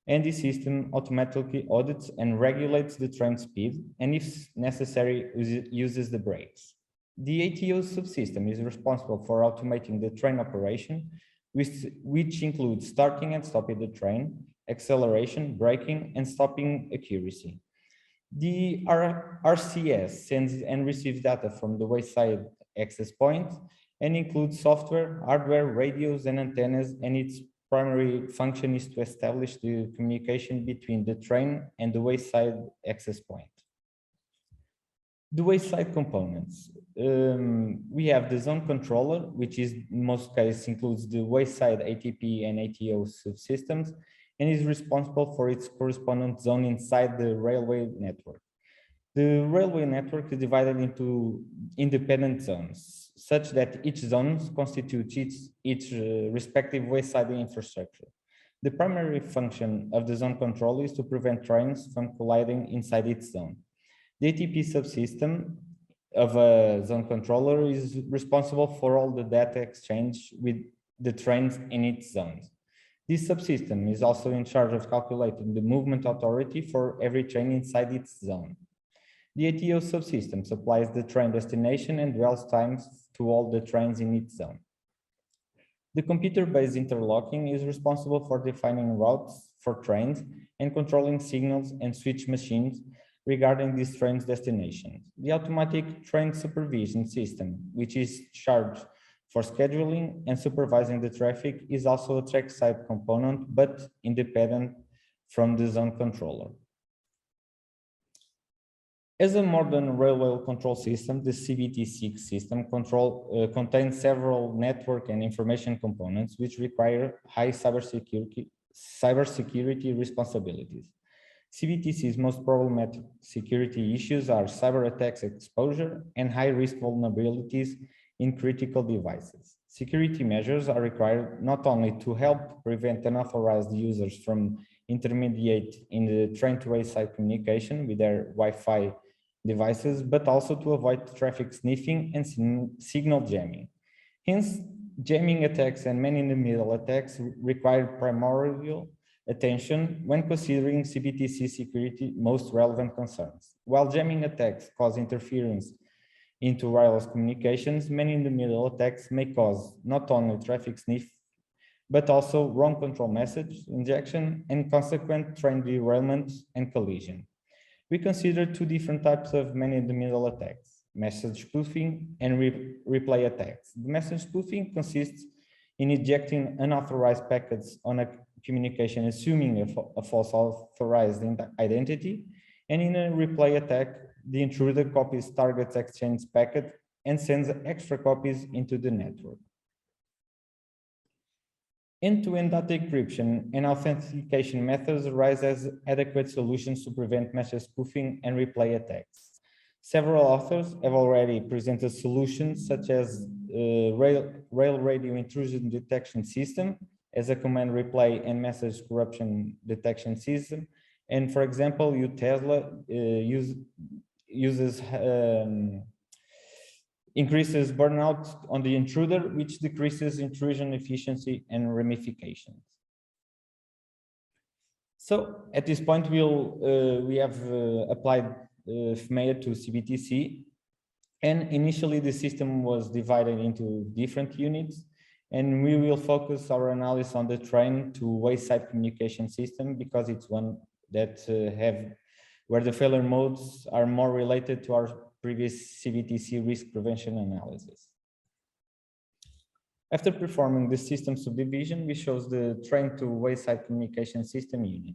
and the system automatically audits and regulates the train speed, and if necessary, uses the brakes. The ATO subsystem is responsible for automating the train operation, which includes starting and stopping the train, acceleration, braking, and stopping accuracy. The RCS sends and receives data from the wayside access point and includes software, hardware, radios, and antennas, and its primary function is to establish the communication between the train and the wayside access point. The wayside components. We have the zone controller, which is in most cases includes the wayside ATP and ATO subsystems, and is responsible for its correspondent zone inside the railway network. The railway network is divided into independent zones, such that each zone constitutes its respective wayside infrastructure. The primary function of the zone control is to prevent trains from colliding inside its zone. The ATP subsystem of a zone controller is responsible for all the data exchange with the trains in its zones. This subsystem is also in charge of calculating the movement authority for every train inside its zone. The ATO subsystem supplies the train destination and dwell times to all the trains in its zone. The computer-based interlocking is responsible for defining routes for trains and controlling signals and switch machines regarding these trains' destinations. The automatic train supervision system, which is charged for scheduling and supervising the traffic, is also a trackside component, but independent from the zone controller. As a modern railway control system, the CBT6 system contains several network and information components which require high cybersecurity responsibilities. CBTC's most problematic security issues are cyber attacks exposure and high-risk vulnerabilities in critical devices. Security measures are required not only to help prevent unauthorized users from intermediate in the train-to-wayside communication with their Wi-Fi devices, but also to avoid traffic sniffing and signal jamming. Hence, jamming attacks and man-in-the-middle attacks require primordial attention when considering CBTC security most relevant concerns. While jamming attacks cause interference into wireless communications, man-in-the-middle attacks may cause not only traffic sniff, but also wrong control message injection and consequent train derailment and collision. We consider two different types of man-in-the-middle attacks: message spoofing and replay attacks. The message spoofing consists in ejecting unauthorized packets on a communication assuming a false authorized identity, and in a replay attack, the intruder copies target's exchange packet and sends extra copies into the network. End-to-end data encryption and authentication methods arise as adequate solutions to prevent message spoofing and replay attacks. Several authors have already presented solutions such as rail radio intrusion detection system as a command replay and message corruption detection system. And for example, Tesla increases burnout on the intruder, which decreases intrusion efficiency and ramifications. So at this point, we have applied FMEA to CBTC, and initially the system was divided into different units, and we will focus our analysis on the train to wayside communication system because it's one that where the failure modes are more related to our previous CBTC risk prevention analysis. After performing the system subdivision, we chose the train to wayside communication system unit.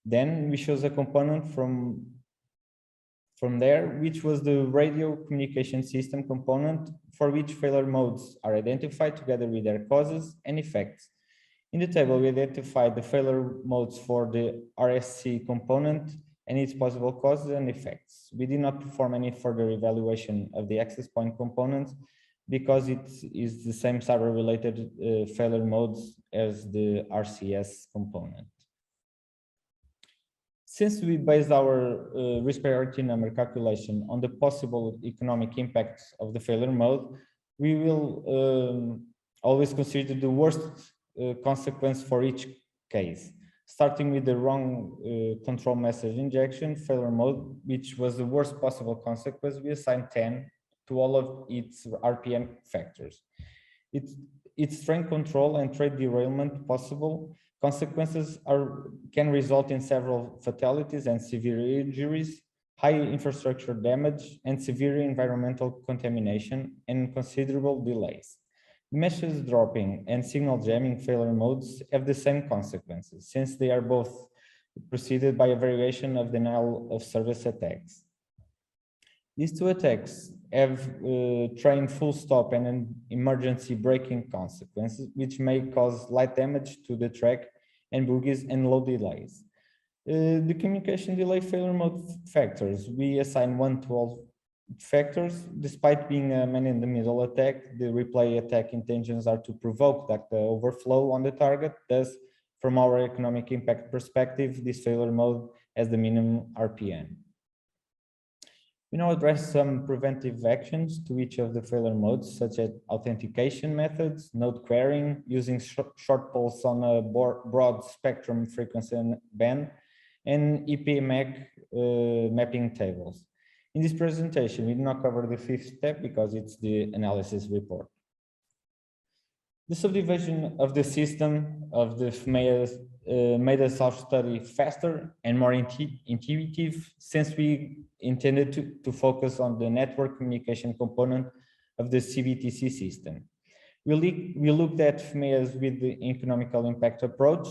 Then we chose a component from there, which was the radio communication system component, for which failure modes are identified together with their causes and effects. In the table, we identified the failure modes for the RSC component and its possible causes and effects. We did not perform any further evaluation of the access point components because it is the same cyber-related failure modes as the RCS component. Since we based our risk priority number calculation on the possible economic impact of the failure mode, we will always consider the worst consequence for each case, starting with the wrong control message injection failure mode, which was the worst possible consequence. We assigned 10 to all of its RPM factors. Its train control and trade derailment possible consequences can result in several fatalities and severe injuries, high infrastructure damage, and severe environmental contamination and considerable delays. Message dropping and signal jamming failure modes have the same consequences, since they are both preceded by a variation of denial of service attacks. These two attacks have train full stop and an emergency braking consequences, which may cause light damage to the track and bogies and low delays. The communication delay failure mode factors, we assign 1 to all factors. Despite being a man-in-the-middle attack, the replay attack intentions are to provoke data overflow on the target. Thus, from our economic impact perspective, this failure mode has the minimum RPM. We now address some preventive actions to each of the failure modes, such as authentication methods, node querying, using short pulse on a broad spectrum frequency band, and IPMAC mapping tables. In this presentation, we do not cover the fifth step because it's the analysis report. The subdivision of the system of the FMEA made us self-study faster and more intuitive, since we intended to focus on the network communication component of the CBTC system. We looked at FMEAs with the economical impact approach,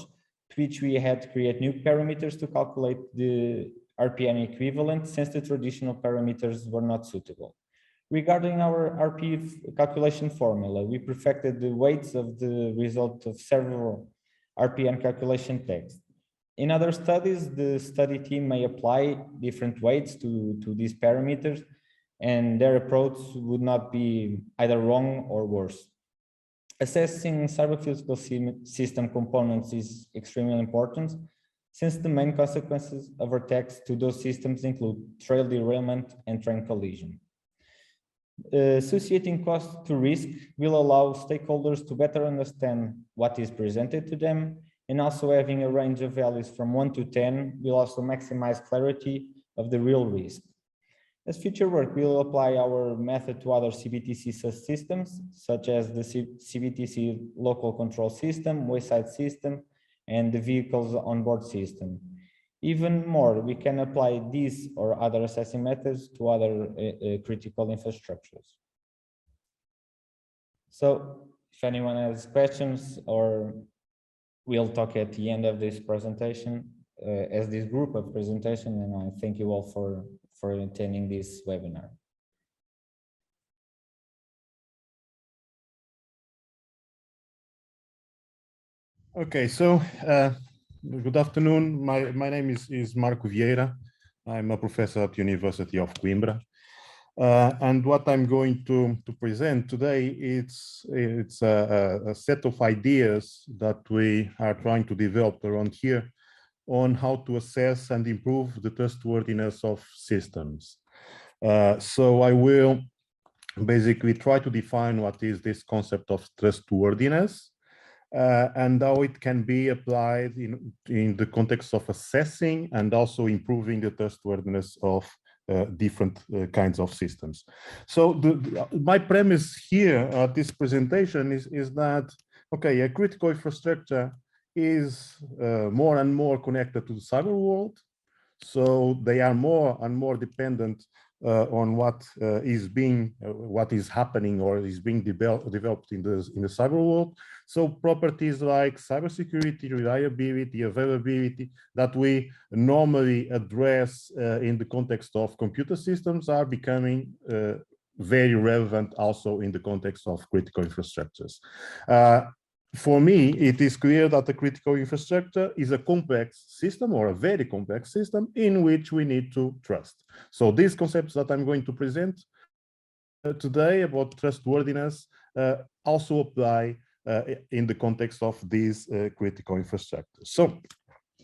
to which we had to create new parameters to calculate the RPN equivalent, since the traditional parameters were not suitable. Regarding our RP calculation formula, we perfected the weights of the result of several RPN calculation texts. In other studies, the study team may apply different weights to these parameters, and their approach would not be either wrong or worse. Assessing cyber-physical system components is extremely important, since the main consequences of attacks to those systems include trail derailment and train collision. Associating cost to risk will allow stakeholders to better understand what is presented to them, and also having a range of values from 1 to 10 will also maximize clarity of the real risk. As future work, we'll apply our method to other CBTC systems, such as the CBTC local control system, wayside system, and the vehicles onboard system. Even more, we can apply these or other assessing methods to other critical infrastructures. So if anyone has questions, or we'll talk at the end of this presentation as this group of presentation, and I thank you all for attending this webinar. Okay, so good afternoon. My name is Marco Vieira. I'm a professor at University of Coimbra. And what I'm going to present today, it's a set of ideas that we are trying to develop around here on how to assess and improve the trustworthiness of systems. So I will basically try to define what is this concept of trustworthiness, and how it can be applied in the context of assessing and also improving the trustworthiness of different kinds of systems. So my premise here at this presentation is that, okay, a critical infrastructure is more and more connected to the cyber world. So they are more and more dependent on what is happening or is being developed in the cyber world. So properties like cybersecurity, reliability, availability that we normally address in the context of computer systems are becoming very relevant also in the context of critical infrastructures. For me, it is clear that the critical infrastructure is a complex system, or a very complex system, in which we need to trust. So these concepts that I'm going to present today about trustworthiness also apply in the context of these critical infrastructures. So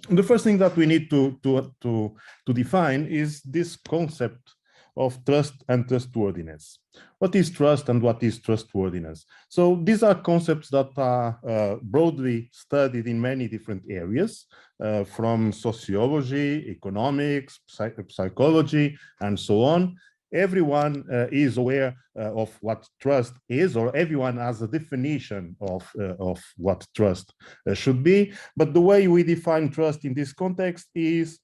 the first thing that we need to define is this concept of trust and trustworthiness. What is trust and what is trustworthiness? So these are concepts that are broadly studied in many different areas, from sociology, economics, psychology, and so on. Everyone is aware of what trust is, or everyone has a definition of what trust should be. But the way we define trust in this context is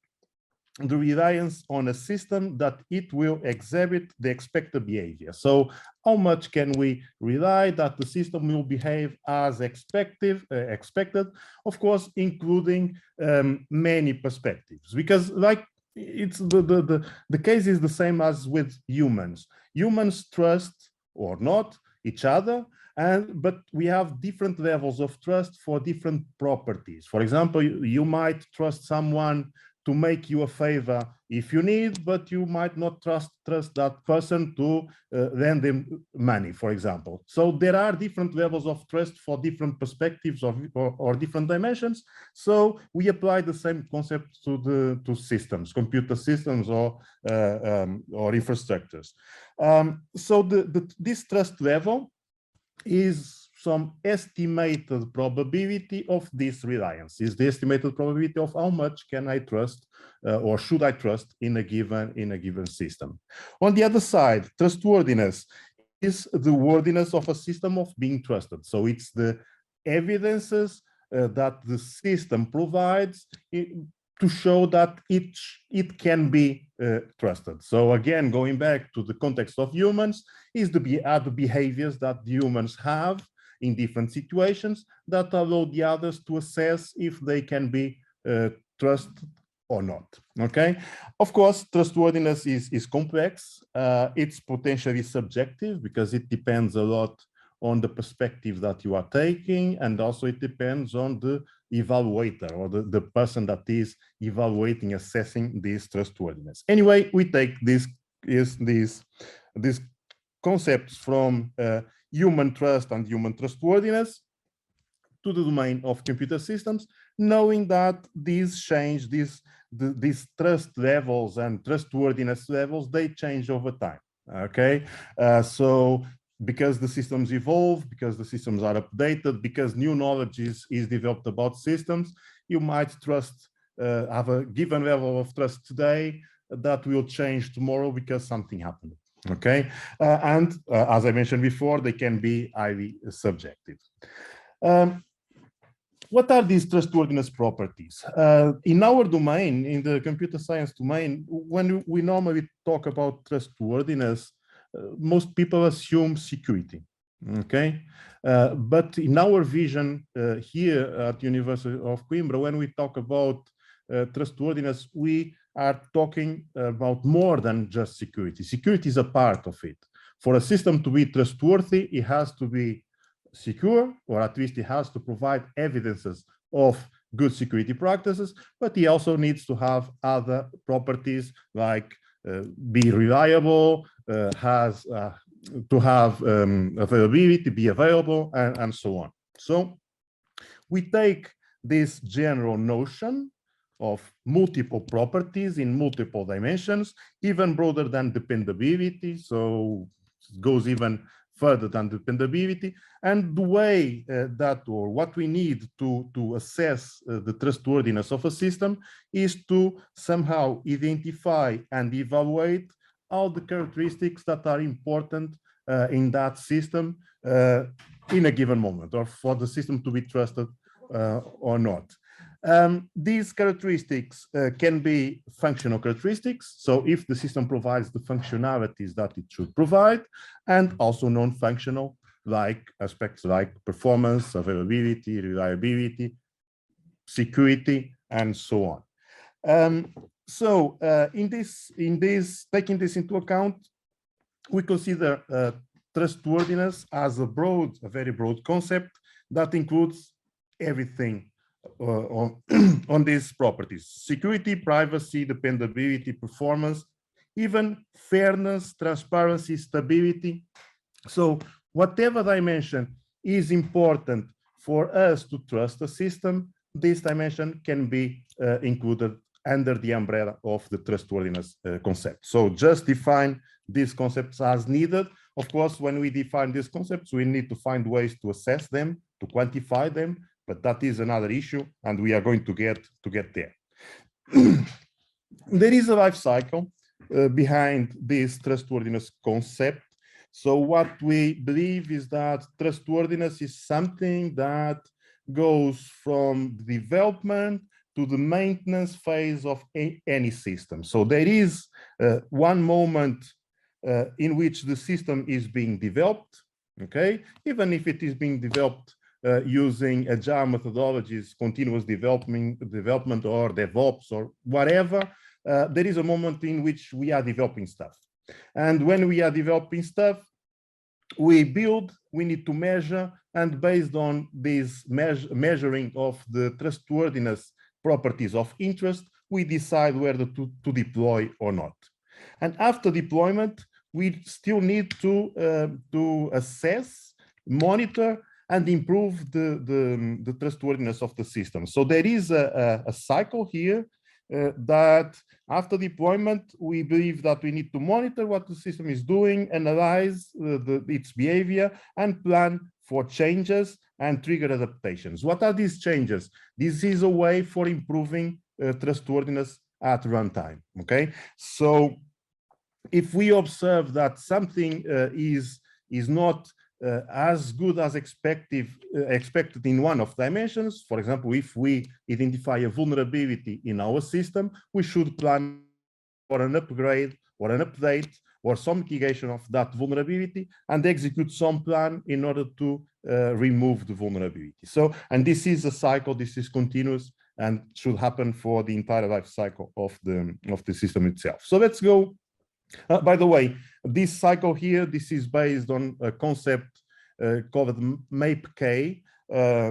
the reliance on a system that it will exhibit the expected behavior. So how much can we rely that the system will behave as expected, of course, including many perspectives, because like it's the case is the same as with humans. Humans trust or not each other, but we have different levels of trust for different properties. For example, you might trust someone to make you a favor if you need, but you might not trust that person to lend them money, for example. So there are different levels of trust for different perspectives or different dimensions. So we apply the same concept to systems, computer systems or infrastructures. So this trust level is some estimated probability of this reliance. Is the estimated probability of how much can I trust or should I trust in a given system. On the other side, trustworthiness is the worthiness of a system of being trusted. So it's the evidences that the system provides to show that it can be trusted. So again, going back to the context of humans, are the behaviors that the humans have in different situations that allow the others to assess if they can be trusted or not. Okay, of course, trustworthiness is complex. It's potentially subjective because it depends a lot on the perspective that you are taking, and also it depends on the evaluator or the person that is evaluating, assessing this trustworthiness. Anyway, we take these concepts from human trust and human trustworthiness to the domain of computer systems, knowing that these change, these trust levels and trustworthiness levels, they change over time. Okay, so because the systems evolve, because the systems are updated, because new knowledge is developed about systems, you might have a given level of trust today that will change tomorrow because something happened. Okay, and as I mentioned before, they can be highly subjective. What are these trustworthiness properties? In our domain, in the computer science domain, when we normally talk about trustworthiness, most people assume security. Okay, but in our vision here at University of Coimbra, when we talk about trustworthiness, we are talking about more than just security. Security is a part of it. For a system to be trustworthy, it has to be secure, or at least it has to provide evidences of good security practices, but it also needs to have other properties like be reliable, has to have availability, be available, and so on. So we take this general notion of multiple properties in multiple dimensions, even broader than dependability, so it goes even further than dependability, and the way that, or what we need to assess the trustworthiness of a system is to somehow identify and evaluate all the characteristics that are important in that system in a given moment, or for the system to be trusted or not. These characteristics can be functional characteristics, so if the system provides the functionalities that it should provide, and also non-functional, like aspects like performance, availability, reliability, security, and so on. In this, taking this into account, we consider trustworthiness as a very broad concept that includes everything on these properties: security, privacy, dependability, performance, even fairness, transparency, stability. So whatever dimension is important for us to trust a system, this dimension can be included under the umbrella of the trustworthiness concept. So just define these concepts as needed. Of course, when we define these concepts, we need to find ways to assess them, to quantify them, but that is another issue, and we are going to get there. There is a life cycle behind this trustworthiness concept. So what we believe is that trustworthiness is something that goes from development to the maintenance phase of any system. So there is one moment in which the system is being developed, okay? Even if it is being developed using agile methodologies, continuous development or DevOps or whatever, there is a moment in which we are developing stuff. And when we are developing stuff, we build, we need to measure, and based on this measuring of the trustworthiness properties of interest, we decide whether to deploy or not. And after deployment, we still need to assess, monitor, and improve the trustworthiness of the system. So there is a cycle here that after deployment, we believe that we need to monitor what the system is doing, analyze its behavior, and plan for changes and trigger adaptations. What are these changes? This is a way for improving trustworthiness at runtime, okay? So if we observe that something is not as good as expected in one of dimensions, for example, if we identify a vulnerability in our system, we should plan for an upgrade or an update or some mitigation of that vulnerability and execute some plan in order to remove the vulnerability. So, and this is a cycle, this is continuous and should happen for the entire life cycle of the system itself. So let's go. By the way, this cycle here, this is based on a concept called MAPE-K.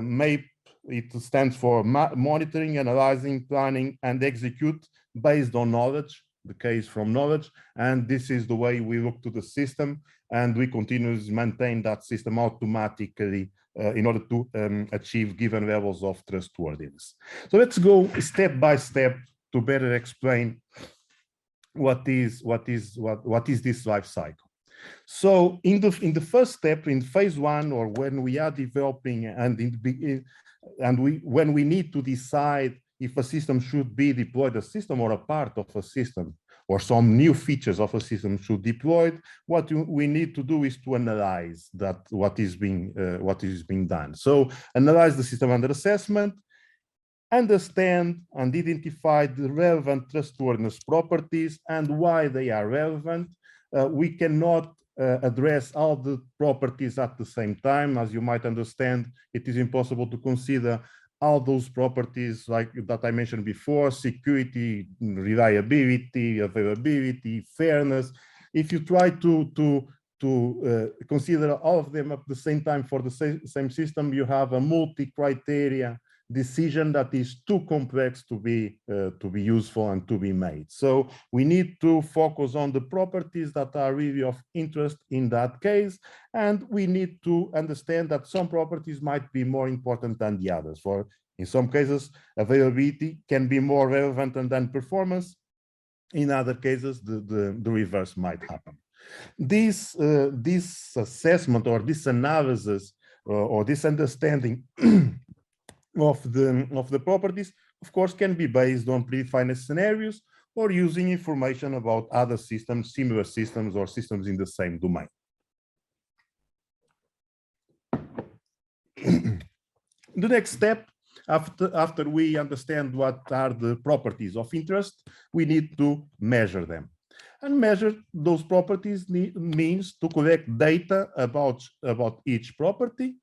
MAPE, it stands for monitoring, analyzing, planning, and execute based on knowledge. The K is from knowledge, and this is the way we look to the system, and we continuously maintain that system automatically in order to achieve given levels of trustworthiness. So let's go step by step to better explain what is this life cycle. So in the first step, in phase one, or when we are developing when we need to decide if a system should be deployed, a system or a part of a system, or some new features of a system should be deployed, what we need to do is to analyze that what is being done. So analyze the system under assessment, understand and identify the relevant trustworthiness properties and why they are relevant. We cannot address all the properties at the same time. As you might understand, it is impossible to consider all those properties like that I mentioned before: security, reliability, availability, fairness. If you try to consider all of them at the same time for the same system, you have a multi-criteria decision that is too complex to be useful and to be made. So we need to focus on the properties that are really of interest in that case, and we need to understand that some properties might be more important than the others. For in some cases, availability can be more relevant than performance. In other cases, the reverse might happen. This assessment or this analysis or this understanding of the properties, of course, can be based on predefined scenarios or using information about other systems, similar systems, or systems in the same domain. The next step, after we understand what are the properties of interest, we need to measure them. And measure those properties means to collect data about each property.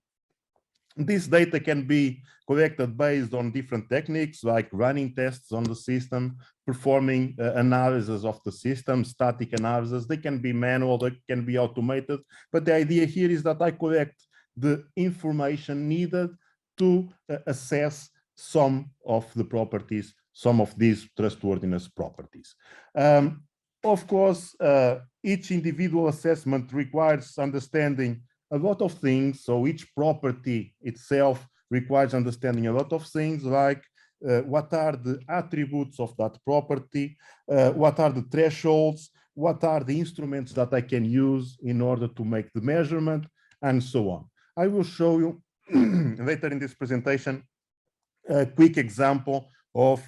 This data can be collected based on different techniques like running tests on the system, performing analysis of the system, static analysis. They can be manual, they can be automated. But the idea here is that I collect the information needed to assess some of the properties, some of these trustworthiness properties. Of course, each individual assessment requires understanding a lot of things. So each property itself requires understanding a lot of things like what are the attributes of that property, what are the thresholds, what are the instruments that I can use in order to make the measurement, and so on. I will show you later in this presentation a quick example of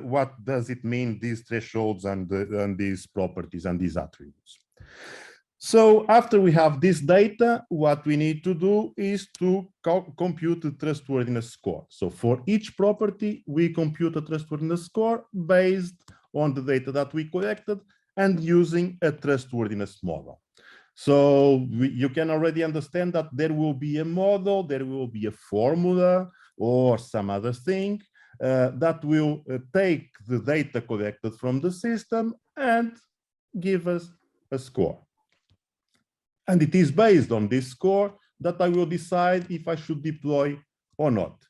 what does it mean, these thresholds and these properties and these attributes. So after we have this data, what we need to do is to compute the trustworthiness score. So for each property, we compute a trustworthiness score based on the data that we collected and using a trustworthiness model. So you can already understand that there will be a model, there will be a formula or some other thing that will take the data collected from the system and give us a score. And it is based on this score that I will decide if I should deploy or not.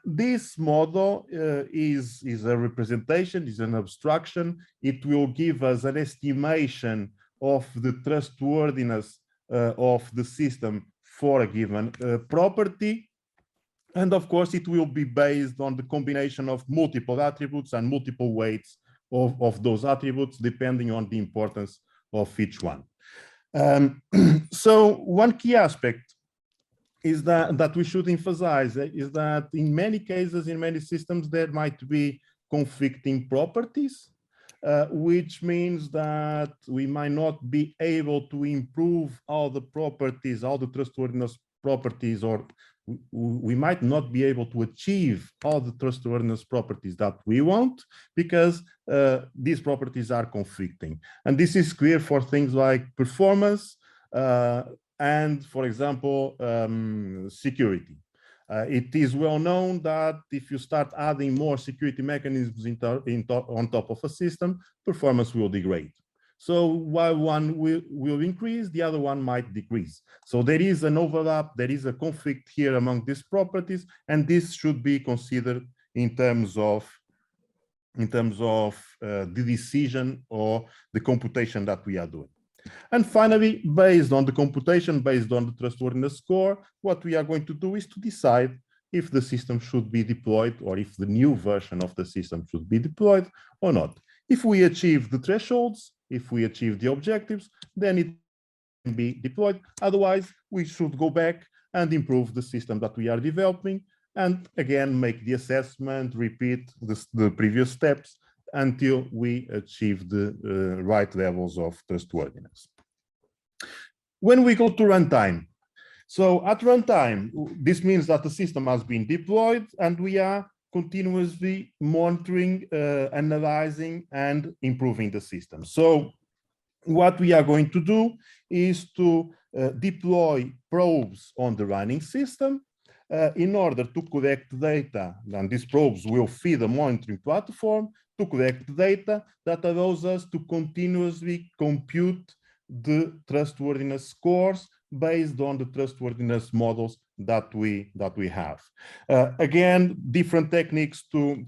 This model is a representation, is an abstraction. It will give us an estimation of the trustworthiness of the system for a given property. And of course, it will be based on the combination of multiple attributes and multiple weights of those attributes, depending on the importance of each one. So one key aspect is that we should emphasize is that in many cases, in many systems, there might be conflicting properties, which means that we might not be able to improve all the properties, all the trustworthiness properties, or we might not be able to achieve all the trustworthiness properties that we want because these properties are conflicting. And this is clear for things like performance and, for example, security. It is well known that if you start adding more security mechanisms on top of a system, performance will degrade. So while one will increase, the other one might decrease. So there is an overlap, there is a conflict here among these properties, and this should be considered in terms of the decision or the computation that we are doing. And finally, based on the computation, based on the trustworthiness score, what we are going to do is to decide if the system should be deployed or if the new version of the system should be deployed or not. If we achieve the thresholds, if we achieve the objectives, then it can be deployed. Otherwise, we should go back and improve the system that we are developing and again make the assessment, repeat the previous steps until we achieve the right levels of trustworthiness. When we go to runtime, so at runtime, this means that the system has been deployed and we are continuously monitoring, analyzing, and improving the system. So what we are going to do is to deploy probes on the running system in order to collect data, and these probes will feed a monitoring platform to collect data that allows us to continuously compute the trustworthiness scores based on the trustworthiness models that we have. Again, different techniques to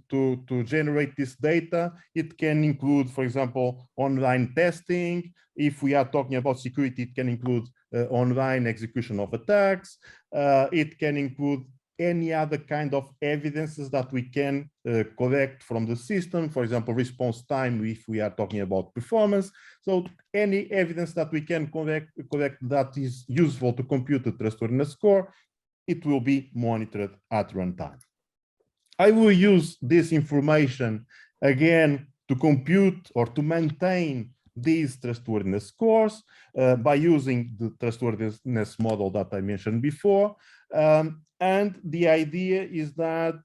generate this data. It can include, for example, online testing. If we are talking about security, it can include online execution of attacks. It can include any other kind of evidences that we can collect from the system, for example, response time if we are talking about performance. So any evidence that we can collect that is useful to compute the trustworthiness score, it will be monitored at runtime. I will use this information again to compute or to maintain these trustworthiness scores by using the trustworthiness model that I mentioned before. And the idea is that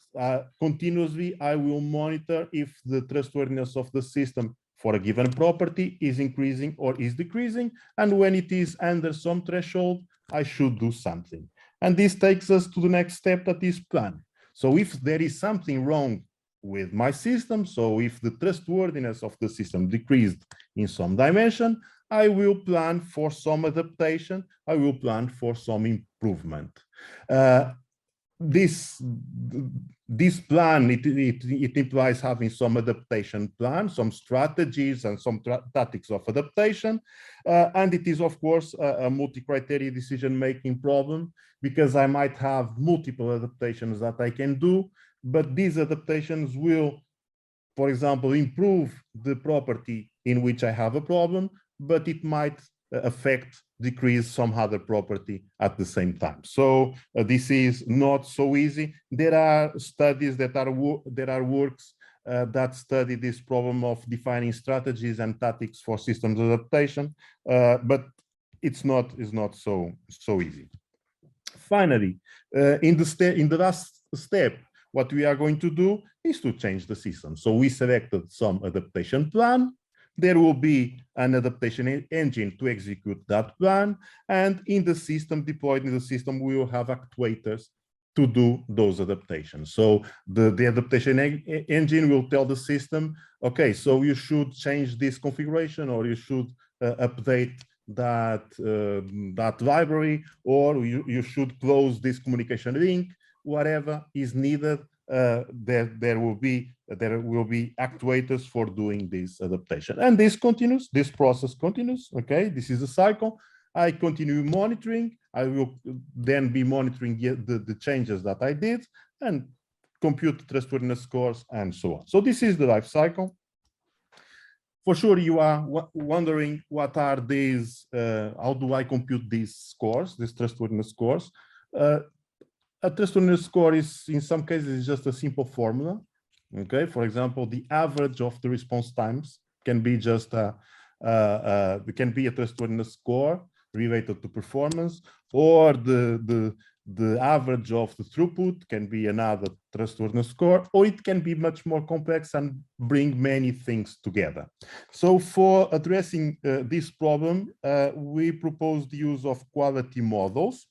continuously I will monitor if the trustworthiness of the system for a given property is increasing or is decreasing. And when it is under some threshold, I should do something. And this takes us to the next step, that is plan. So if there is something wrong with my system, so if the trustworthiness of the system decreased in some dimension, I will plan for some adaptation, I will plan for some improvement. This plan, it implies having some adaptation plan, some strategies and some tactics of adaptation. And it is, of course, a multi-criteria decision-making problem, because I might have multiple adaptations that I can do, but these adaptations will, for example, improve the property in which I have a problem, but it might decrease some other property at the same time. So this is not so easy. There are studies there are works that study this problem of defining strategies and tactics for systems adaptation, but it's not so easy. Finally, in the last step, what we are going to do is to change the system. So we selected some adaptation plan. There will be an adaptation engine to execute that plan. And in the system, deployed in the system, we will have actuators to do those adaptations. So the adaptation engine will tell the system, okay, so you should change this configuration, or you should update that library, or you should close this communication link, whatever is needed. There will be actuators for doing this adaptation, and this process continues. Okay, this is a cycle. I continue monitoring. I will then be monitoring the changes that I did and compute trustworthiness scores and so on. So this is the life cycle. For sure, you are wondering what are these, how do I compute these scores, these trustworthiness scores? A trustworthiness score is, in some cases, just a simple formula. Okay, for example, the average of the response times can be just can be a trustworthiness score related to performance, or the average of the throughput can be another trustworthiness score, or it can be much more complex and bring many things together. So for addressing this problem, we propose the use of quality models.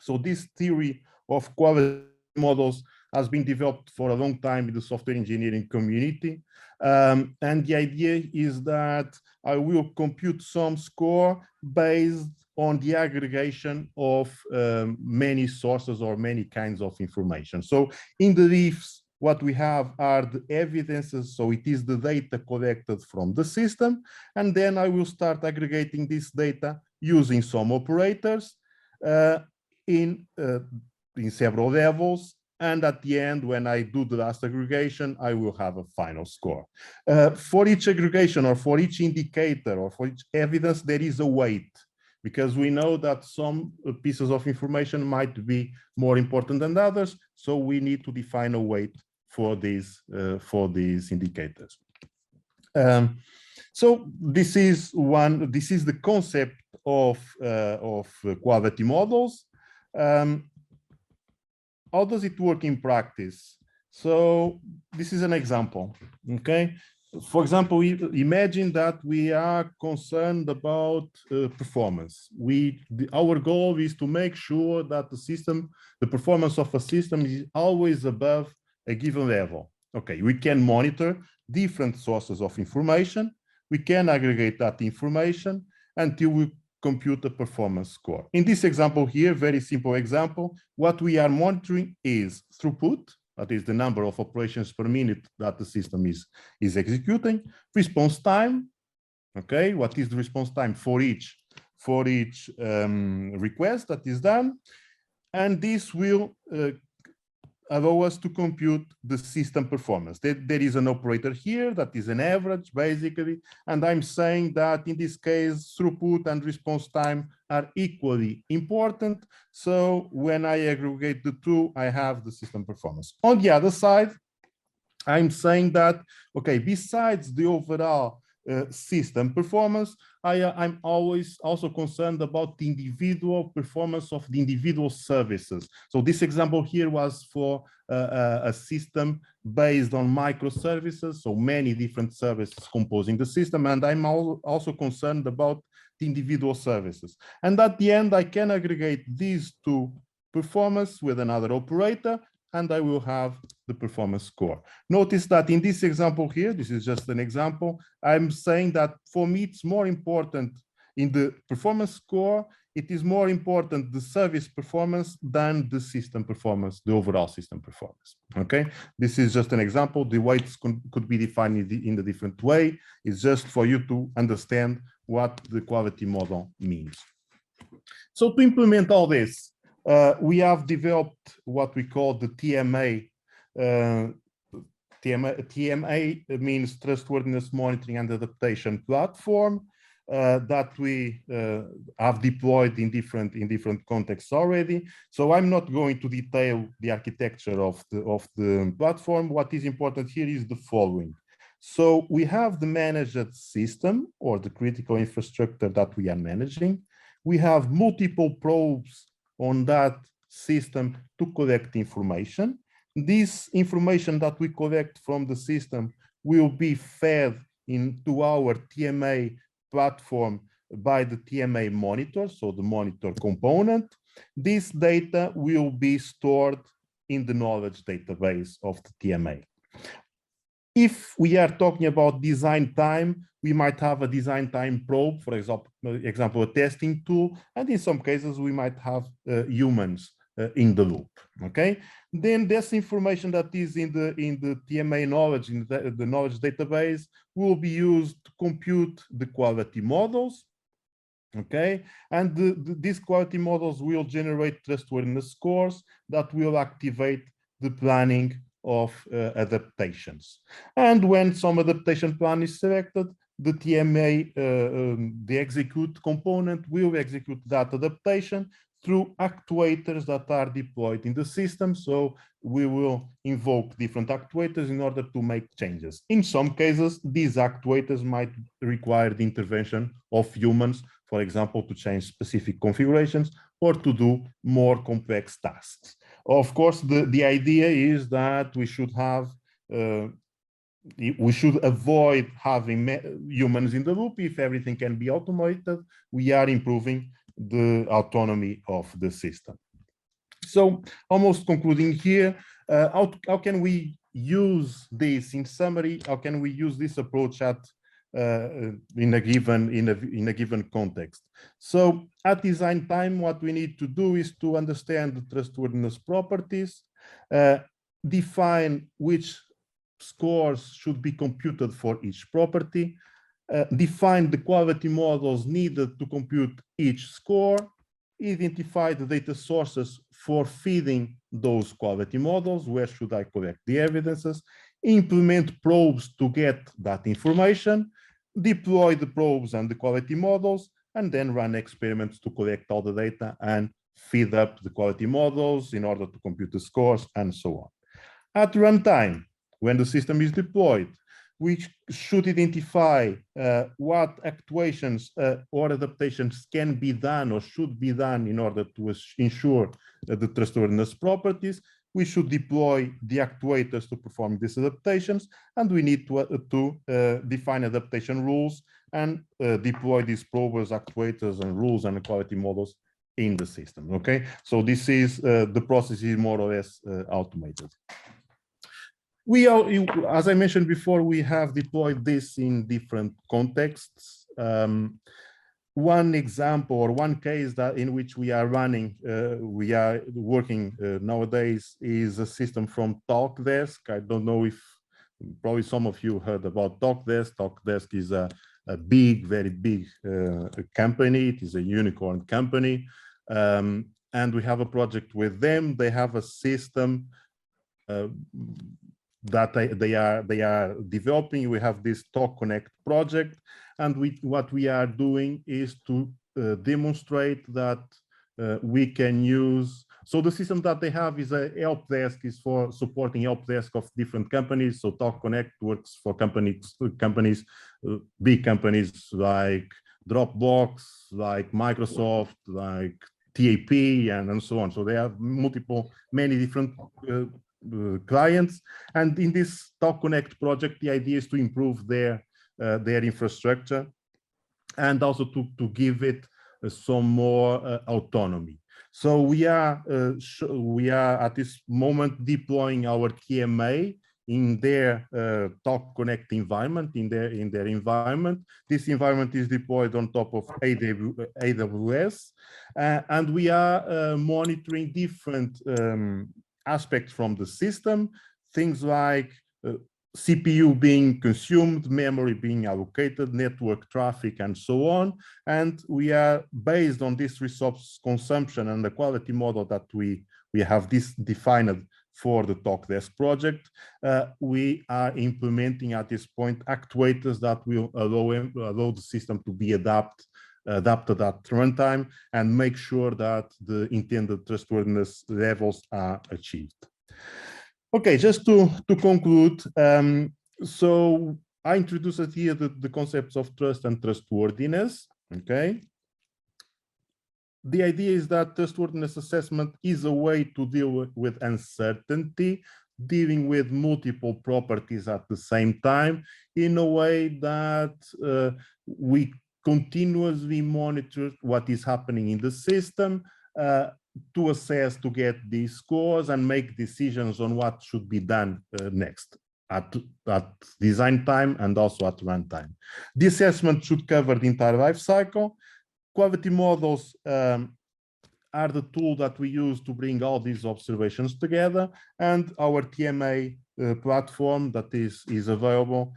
So this theory of quality models has been developed for a long time in the software engineering community. And the idea is that I will compute some score based on the aggregation of many sources or many kinds of information. So in the diffs, what we have are the evidences. So it is the data collected from the system. And then I will start aggregating this data using some operators in several levels. And at the end, when I do the last aggregation, I will have a final score. For each aggregation, or for each indicator, or for each evidence, there is a weight, because we know that some pieces of information might be more important than others. So we need to define a weight for these indicators. So this is the concept of quality models. How does it work in practice? So this is an example, okay? For example, imagine that we are concerned about performance. Our goal is to make sure that the performance of a system is always above a given level. Okay, we can monitor different sources of information. We can aggregate that information until we compute a performance score. In this example here, very simple example, what we are monitoring is throughput, that is the number of operations per minute that the system is executing, response time, okay, what is the response time for each request that is done, and this will allow us to compute the system performance. There is an operator here that is an average, basically, and I'm saying that in this case, throughput and response time are equally important. So when I aggregate the two, I have the system performance. On the other side, I'm saying that, okay, besides the overall system performance, I'm always also concerned about the individual performance of the individual services. So this example here was for a system based on microservices, so many different services composing the system, and I'm also concerned about the individual services. And at the end, I can aggregate these two performance with another operator, and I will have the performance score. Notice that in this example here, this is just an example, I'm saying that for me, it's more important in the performance score, it is more important the service performance than the system performance, the overall system performance, okay? This is just an example. The weights could be defined in a different way. It's just for you to understand what the quality model means. So to implement all this, we have developed what we call the TMA. TMA means Trustworthiness Monitoring and Adaptation Platform that we have deployed in different contexts already. So I'm not going to detail the architecture of the platform. What is important here is the following. So we have the managed system or the critical infrastructure that we are managing. We have multiple probes on that system to collect information. This information that we collect from the system will be fed into our TMA platform by the TMA monitor, so the monitor component. This data will be stored in the knowledge database of the TMA. If we are talking about design time, we might have a design time probe, for example, a testing tool, and in some cases we might have humans in the loop. Okay, then this information that is in the TMA knowledge, in the knowledge database, will be used to compute the quality models. Okay, and these quality models will generate trustworthiness scores that will activate the planning of adaptations. And when some adaptation plan is selected, the TMA, the execute component will execute that adaptation through actuators that are deployed in the system. So we will invoke different actuators in order to make changes. In some cases, these actuators might require the intervention of humans, for example, to change specific configurations or to do more complex tasks. Of course, the idea is that we should have we should avoid having humans in the loop. If everything can be automated, we are improving the autonomy of the system. So almost concluding here, how can we use this in summary? How can we use this approach at in a given context? So at design time, what we need to do is to understand the trustworthiness properties, define which scores should be computed for each property, define the quality models needed to compute each score, identify the data sources for feeding those quality models, where should I collect the evidences, implement probes to get that information, deploy the probes and the quality models, and then run experiments to collect all the data and feed up the quality models in order to compute the scores and so on. At runtime, when the system is deployed, we should identify what actuations or adaptations can be done or should be done in order to ensure the trustworthiness properties. We should deploy the actuators to perform these adaptations, and we need to define adaptation rules and deploy these probers, actuators, and rules and quality models in the system. Okay, so this is the process is more or less automated. We are, as I mentioned before, we have deployed this in different contexts. One example or one case that in which we are running, we are working nowadays is a system from Talkdesk. I don't know if probably some of you heard about Talkdesk. Talkdesk is a big, very big company. It is a unicorn company. And we have a project with them. They have a system that they are developing. We have this Talk Connect project, and what we are doing is to demonstrate that we can use. So the system that they have is a help desk, is for supporting help desk of different companies. So Talk Connect works for companies, big companies like Dropbox, like Microsoft, like TAP, and so on. So they have many different clients, and in this Talk Connect project, the idea is to improve their infrastructure and also to give it some more autonomy. So we are at this moment deploying our KMA in their Talk Connect environment, in their environment. This environment is deployed on top of AWS, and we are monitoring different aspects from the system, things like CPU being consumed, memory being allocated, network traffic, and so on. And we are, based on this resource consumption and the quality model that we have this defined for the Talkdesk project, we are implementing at this point actuators that will allow the system to be adapted at runtime and make sure that the intended trustworthiness levels are achieved. Okay, just to conclude, so I introduced here the concepts of trust and trustworthiness. Okay. The idea is that trustworthiness assessment is a way to deal with uncertainty, dealing with multiple properties at the same time, in a way that we continuously monitor what is happening in the system to assess, to get these scores and make decisions on what should be done next at design time and also at runtime. The assessment should cover the entire life cycle. Quality models are the tool that we use to bring all these observations together, and our TMA platform that is available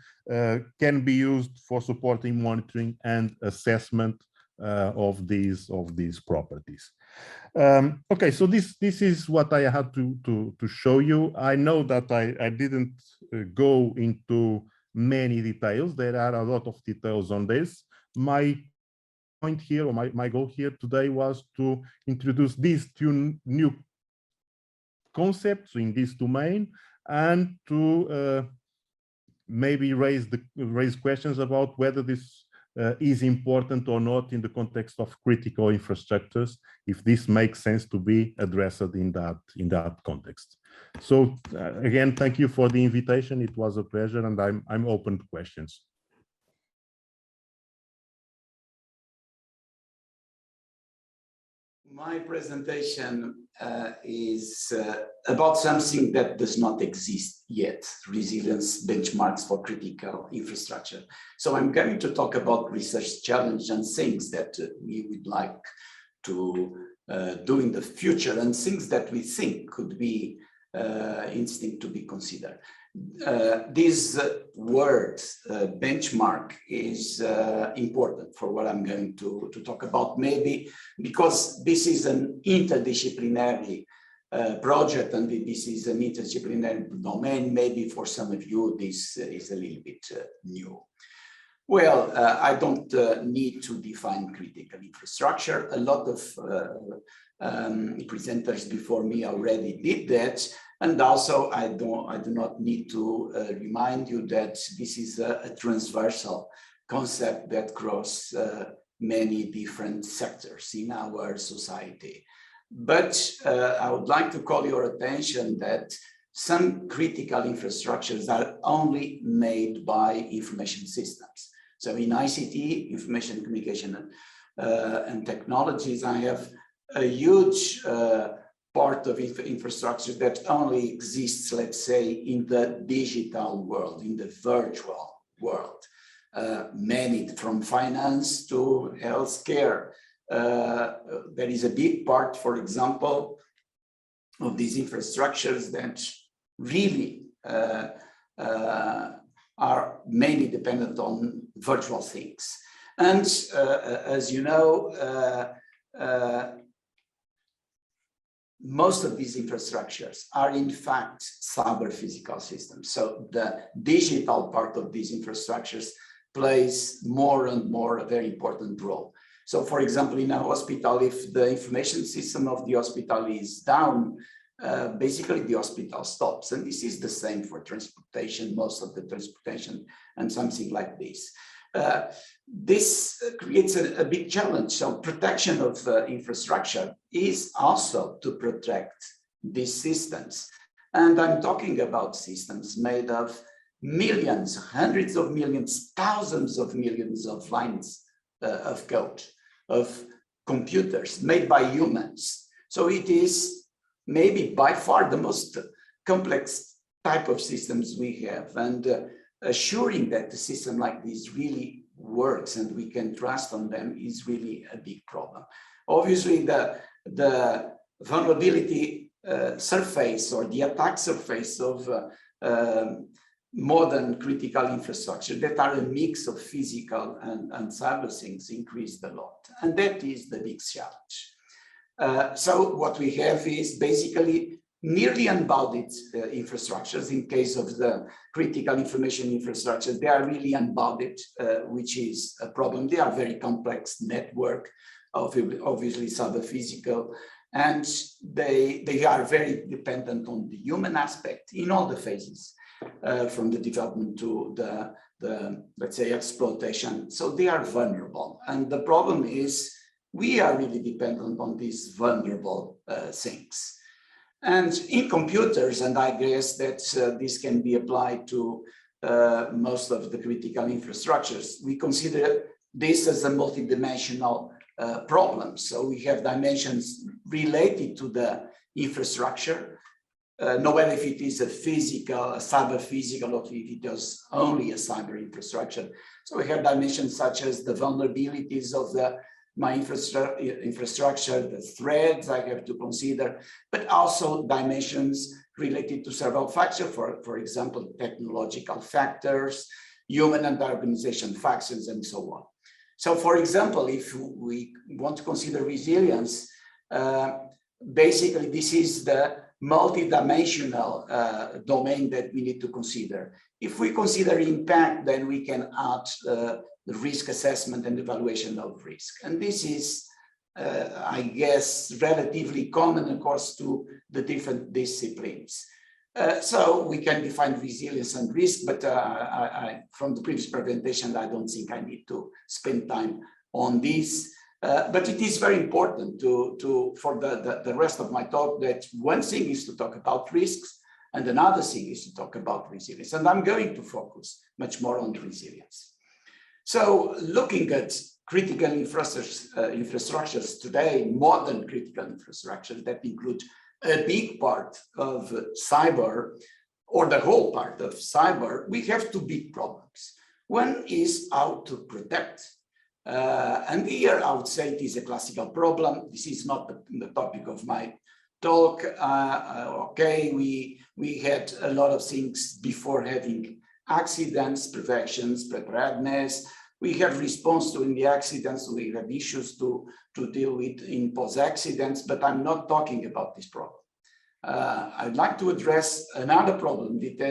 can be used for supporting monitoring and assessment of these properties. Okay, so this is what I had to show you. I know that I didn't go into many details. There are a lot of details on this. My point here, or my goal here today was to introduce these two new concepts in this domain and to maybe raise questions about whether this is important or not in the context of critical infrastructures, if this makes sense to be addressed in that context. So again, thank you for the invitation. It was a pleasure, and I'm open to questions. My presentation is about something that does not exist yet, resilience benchmarks for critical infrastructure. So I'm going to talk about research challenge and things that we would like to do in the future, and things that we think could be interesting to be considered. This word benchmark is important for what I'm going to talk about, maybe because this is an interdisciplinary project, and this is an interdisciplinary domain. Maybe for some of you this is a little bit new. Well, I don't need to define critical infrastructure. A lot of presenters before me already did that. And also, I do not need to remind you that this is a transversal concept that crosses many different sectors in our society. But I would like to call your attention that some critical infrastructures are only made by information systems. So in ICT, information communication and technologies, I have a huge part of infrastructure that only exists, let's say, in the digital world, in the virtual world. Many, from finance to healthcare. There is a big part, for example, of these infrastructures that really are mainly dependent on virtual things. And as you know, most of these infrastructures are in fact cyber physical systems. So the digital part of these infrastructures plays more and more a very important role. So for example, in a hospital, if the information system of the hospital is down, basically the hospital stops. And this is the same for transportation, most of the transportation and something like this. This creates a big challenge. So protection of infrastructure is also to protect these systems. And I'm talking about systems made of millions, hundreds of millions, thousands of millions of lines of code, of computers made by humans. So it is maybe by far the most complex type of systems we have. And assuring that the system like this really works and we can trust on them is really a big problem. Obviously, the vulnerability surface or the attack surface of modern critical infrastructure that are a mix of physical and cyber things increased a lot. And that is the big challenge. So what we have is basically nearly unbounded infrastructures. In case of the critical information infrastructures, they are really unbounded, which is a problem. They are very complex network, obviously cyber physical, and they are very dependent on the human aspect in all the phases, from the development to the let's say exploitation. So they are vulnerable, and the problem is we are really dependent on these vulnerable things. And in computers, and I guess that this can be applied to most of the critical infrastructures, we consider this as a multidimensional problem. So we have dimensions related to the infrastructure, no matter if it is a physical, a cyber physical, or if it is only a cyber infrastructure. So we have dimensions such as the vulnerabilities of my infrastructure, the threats I have to consider, but also dimensions related to several factors, for example, technological factors, human and organization factors, and so on. So for example, if we want to consider resilience, basically this is the multi-dimensional domain that we need to consider. If we consider impact, then we can add the risk assessment and evaluation of risk. And this is, I guess, relatively common across to the different disciplines. So we can define resilience and risk, but from the previous presentation, I don't think I need to spend time on this. But it is very important for the rest of my talk that one thing is to talk about risks and another thing is to talk about resilience. And I'm going to focus much more on resilience. So looking at critical infrastructures today, modern critical infrastructures that include a big part of cyber or the whole part of cyber, we have two big problems. One is how to protect. And here I would say it is a classical problem. This is not the topic of my talk. Okay, we had a lot of things before having accidents, preventions, preparedness. We have response to in the accidents. We have issues to deal with in post-accidents, but I'm not talking about this problem. I'd like to address another problem that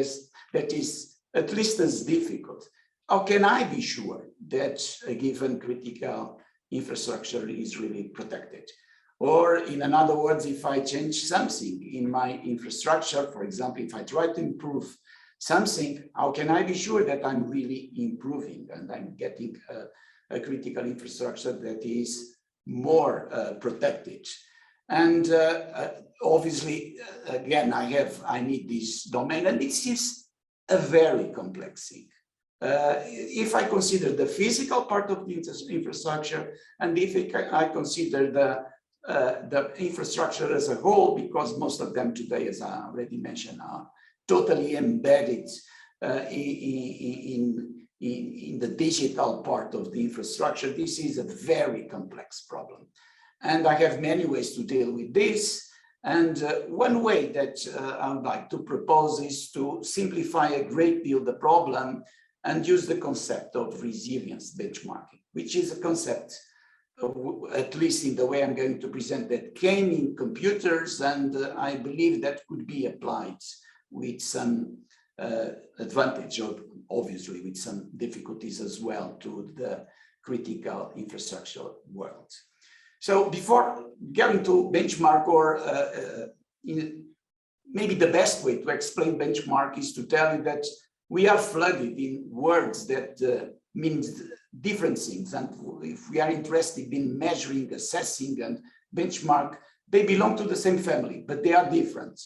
is at least as difficult. How can I be sure that a given critical infrastructure is really protected? Or in other words, if I change something in my infrastructure, for example, if I try to improve something, how can I be sure that I'm really improving and I'm getting a critical infrastructure that is more protected? And obviously, again, I need this domain, and this is a very complex thing. If I consider the physical part of the infrastructure, and if I consider the infrastructure as a whole, because most of them today, as I already mentioned, are totally embedded in the digital part of the infrastructure, this is a very complex problem. And I have many ways to deal with this. And one way that I would like to propose is to simplify a great deal the problem and use the concept of resilience benchmarking, which is a concept, at least in the way I'm going to present, that came in computers, and I believe that could be applied with some advantage, or obviously with some difficulties as well, to the critical infrastructure world. So before getting to benchmark, or maybe the best way to explain benchmark is to tell you that we are flooded in words that means different things. And if we are interested in measuring, assessing, and benchmark, they belong to the same family, but they are different.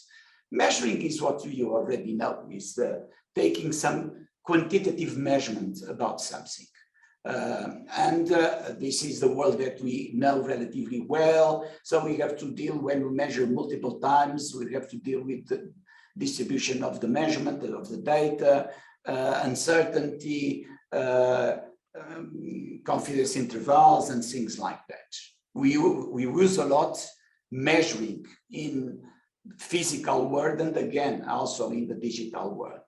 Measuring is what you already know, is taking some quantitative measurement about something. This is the world that we know relatively well. So we have to deal, when we measure multiple times, we have to deal with the distribution of the measurement of the data, uncertainty, confidence intervals, and things like that. We use a lot measuring in physical world, and again, also in the digital world.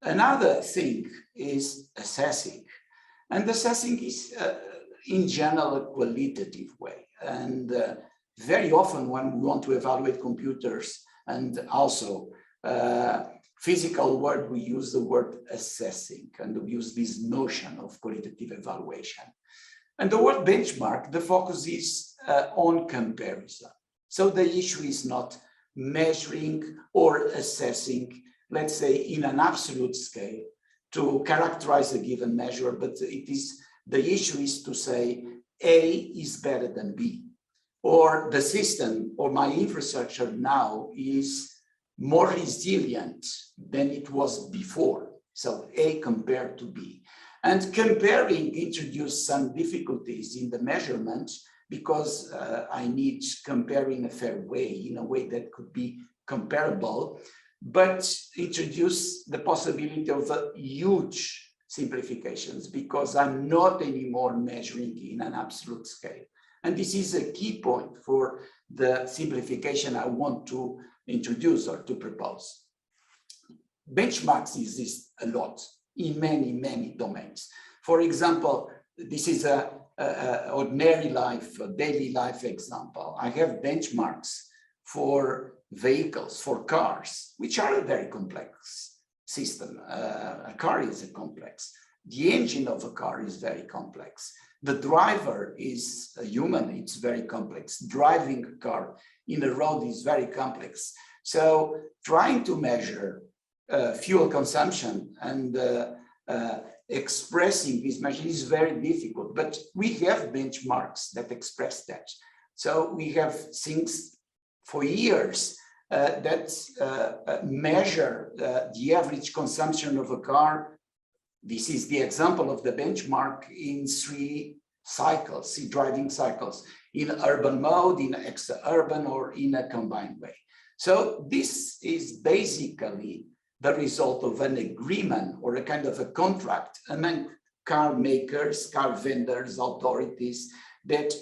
Another thing is assessing. And assessing is, in general, a qualitative way. And very often when we want to evaluate computers and also physical world, we use the word assessing, and we use this notion of qualitative evaluation. And the word benchmark, the focus is on comparison. So the issue is not measuring or assessing, let's say, in an absolute scale, to characterize a given measure, but the issue is to say A is better than B, or the system or my infrastructure now is more resilient than it was before. So A compared to B. And comparing introduced some difficulties in the measurement, because I need comparing a fair way, in a way that could be comparable, but introduce the possibility of huge simplifications, because I'm not anymore measuring in an absolute scale. And this is a key point for the simplification I want to introduce or to propose. Benchmarks exist a lot in many, many domains. For example, this is a ordinary life, a daily life example. I have benchmarks for vehicles, for cars, which are a very complex system. A car is a complex. The engine of a car is very complex. The driver is a human, it's very complex. Driving a car in a road is very complex. So trying to measure fuel consumption and expressing this measure is very difficult, but we have benchmarks that express that. So we have things for years that measure the average consumption of a car. This is the example of the benchmark in 3 cycles, 3 driving cycles, in urban mode, in extra-urban, or in a combined way. So this is basically the result of an agreement or a kind of a contract among car makers, car vendors, authorities that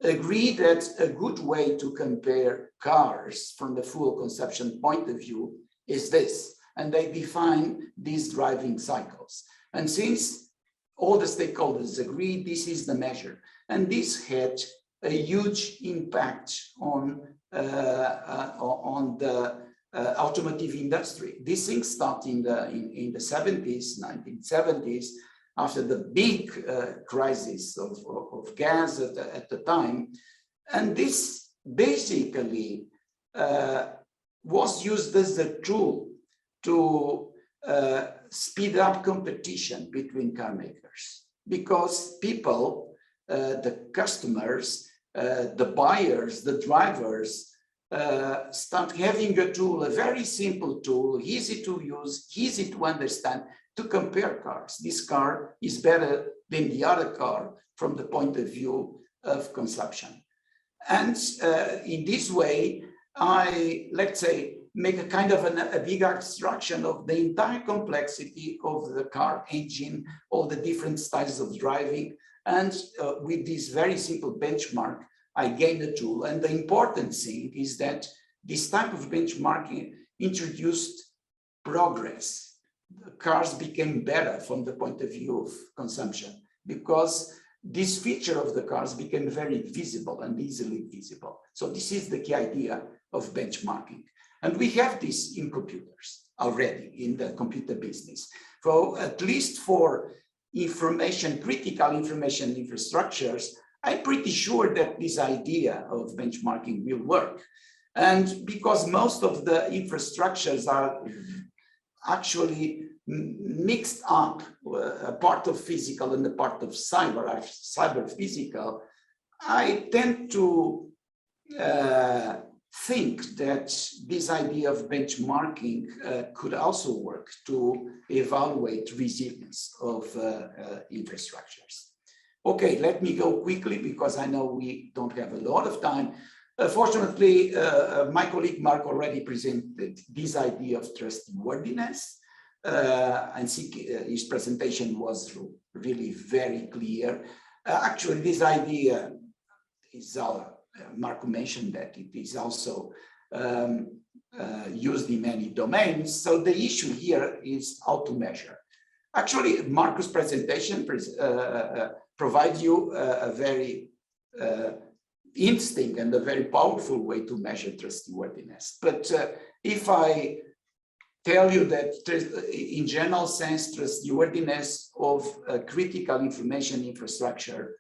agree that a good way to compare cars from the fuel consumption point of view is this, and they define these driving cycles. And since all the stakeholders agree, this is the measure. And this had a huge impact on the automotive industry. These things started in the 70s, 1970s, after the big crisis of gas at the time. And this basically was used as a tool to speed up competition between car makers, because people, the customers, the buyers, the drivers, start having a tool, a very simple tool, easy to use, easy to understand, to compare cars. This car is better than the other car from the point of view of consumption. And in this way, let's say, make a kind of a big abstraction of the entire complexity of the car engine, all the different styles of driving. And with this very simple benchmark, I gained a tool. And the important thing is that this type of benchmarking introduced progress. The cars became better from the point of view of consumption, because this feature of the cars became very visible and easily visible. So this is the key idea of benchmarking. And we have this in computers already, in the computer business. So at least for critical information infrastructures, I'm pretty sure that this idea of benchmarking will work. And because most of the infrastructures are actually mixed up, a part of physical and a part of cyber physical, I tend to think that this idea of benchmarking could also work to evaluate resilience of infrastructures. Okay, let me go quickly because I know we don't have a lot of time. Fortunately, my colleague Mark already presented this idea of trustworthiness. And his presentation was really very clear. Actually, this idea is Marco mentioned that it is also used in many domains. So the issue here is how to measure. Actually, Marco's presentation provides you a very interesting and a very powerful way to measure trustworthiness. But if I tell you that in general sense, trustworthiness of critical information infrastructure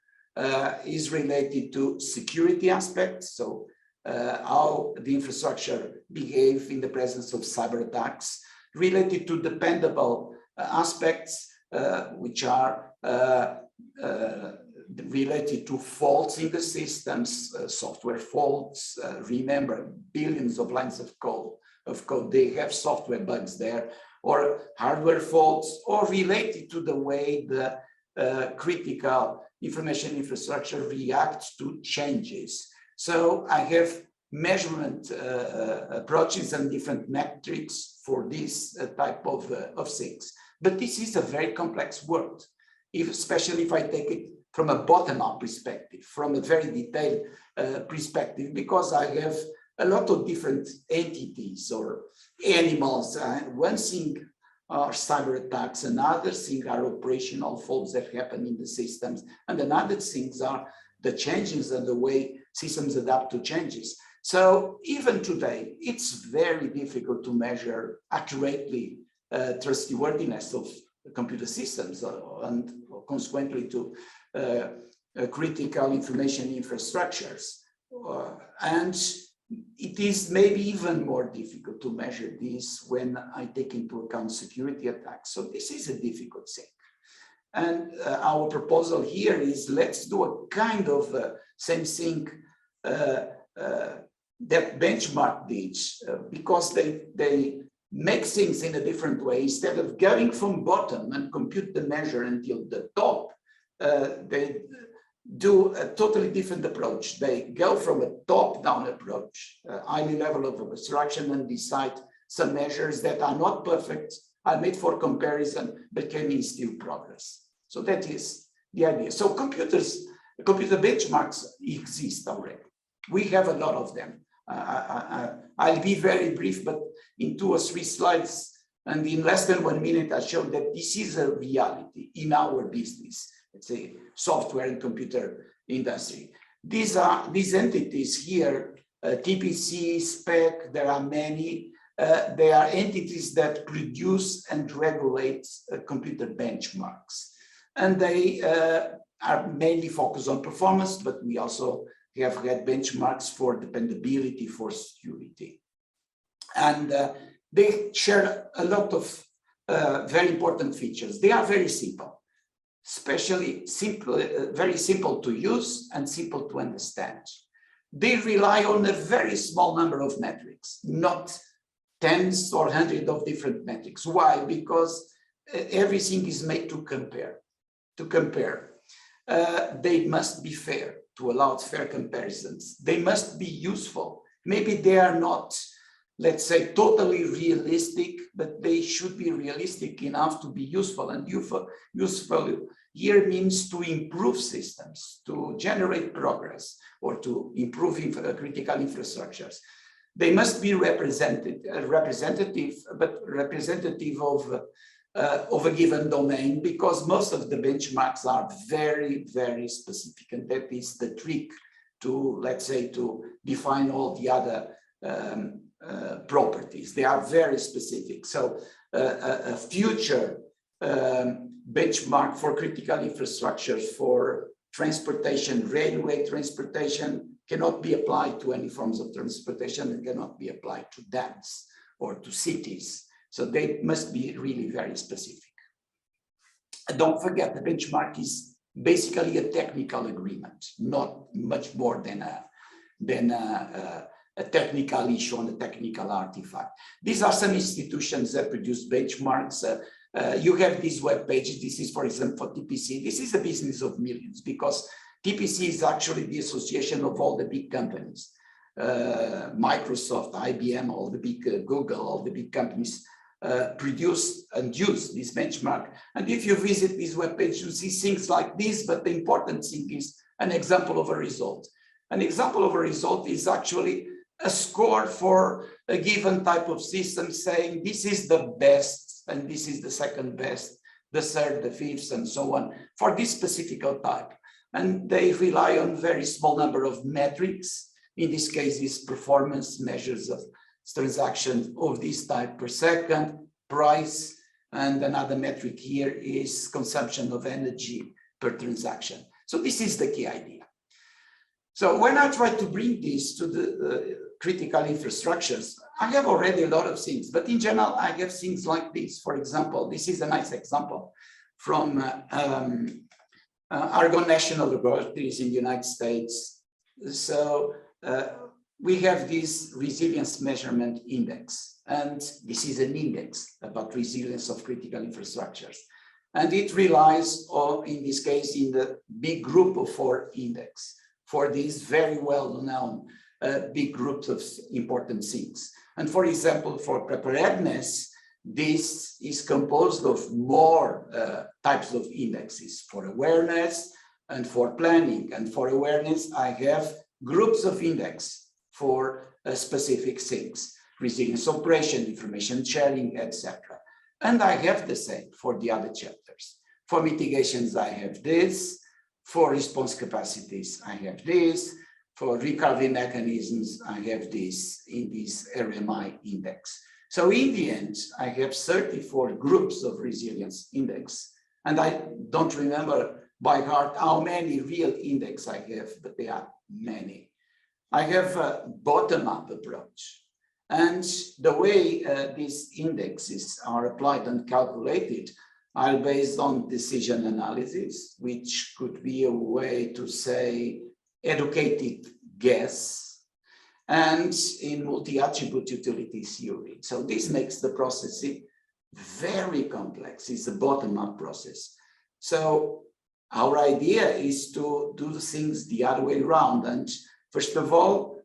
is related to security aspects. So how the infrastructure behaves in the presence of cyber attacks, related to dependable aspects, which are related to faults in the systems, software faults. Remember, billions of lines of code, they have software bugs there, or hardware faults, or related to the way the critical information infrastructure reacts to changes. So I have measurement approaches and different metrics for this type of things. But this is a very complex world, especially if I take it from a bottom-up perspective, from a very detailed perspective, because I have a lot of different entities or animals. One thing are cyber attacks, another thing are operational faults that happen in the systems, and another things are the changes and the way systems adapt to changes. So even today, it's very difficult to measure accurately trustworthiness of computer systems and consequently to critical information infrastructures. And it is maybe even more difficult to measure this when I take into account security attacks. So this is a difficult thing. And our proposal here is let's do a kind of same thing that benchmark did, because they make things in a different way. Instead of going from bottom and compute the measure until the top, they do a totally different approach. They go from a top-down approach, highly level of abstraction, and decide some measures that are not perfect, are made for comparison, but can instill progress. So that is the idea. So computer benchmarks exist already. We have a lot of them. I'll be very brief, but in 2 or 3 slides and in less than 1 minute, I showed that this is a reality in our business. Let's say software and computer industry. These entities here, TPC, SPEC, there are many. They are entities that produce and regulate computer benchmarks. And they are mainly focused on performance, but we also have had benchmarks for dependability, for security. And they share a lot of very important features. They are very simple, especially simple, very simple to use and simple to understand. They rely on a very small number of metrics, not tens or hundreds of different metrics. Why? Because everything is made to compare. They must be fair, to allow fair comparisons. They must be useful. Maybe they are not, let's say, totally realistic, but they should be realistic enough to be useful. And useful here means to improve systems, to generate progress, or to improve critical infrastructures. They must be representative of a given domain, because most of the benchmarks are very, very specific. And that is the trick to, let's say, to define all the other properties. They are very specific. So a future benchmark for critical infrastructures for transportation, railway transportation, cannot be applied to any forms of transportation and cannot be applied to dams or to cities. So they must be really very specific. And don't forget, the benchmark is basically a technical agreement, not much more than a technical issue and a technical artifact. These are some institutions that produce benchmarks. You have this web page. This is, for example, for TPC. This is a business of millions, because TPC is actually the association of all the big companies. Microsoft, IBM, all the big Google, all the big companies produce and use this benchmark. And if you visit this webpage, you see things like this, but the important thing is an example of a result. An example of a result is actually a score for a given type of system, saying this is the best, and this is the second best, the third, the fifth, and so on, for this specific type. And they rely on very small number of metrics. In this case, is performance measures of transactions of this type per second, price, and another metric here is consumption of energy per transaction. So this is the key idea. So when I try to bring this to the critical infrastructures, I have already a lot of things, but in general, I have things like this. For example, this is a nice example from Argonne National Laboratories in the United States. So we have this resilience measurement index, and this is an index about resilience of critical infrastructures. And it relies on, in this case, in the big group of 4 index for these very well-known big groups of important things. And for example, for preparedness, this is composed of more types of indexes. For awareness and for planning. And for awareness, I have groups of index for specific things, resilience operation, information sharing, etc. And I have the same for the other chapters. For mitigations, I have this. For response capacities, I have this. For recovery mechanisms, I have this in this RMI index. So in the end, I have 34 groups of resilience index, and I don't remember by heart how many real index I have, but there are many. I have a bottom-up approach. And the way these indexes are applied and calculated are based on decision analysis, which could be a way to say educated guess, and in multi-attribute utility theory. So this makes the processing very complex. It's a bottom-up process. So our idea is to do the things the other way around. And first of all,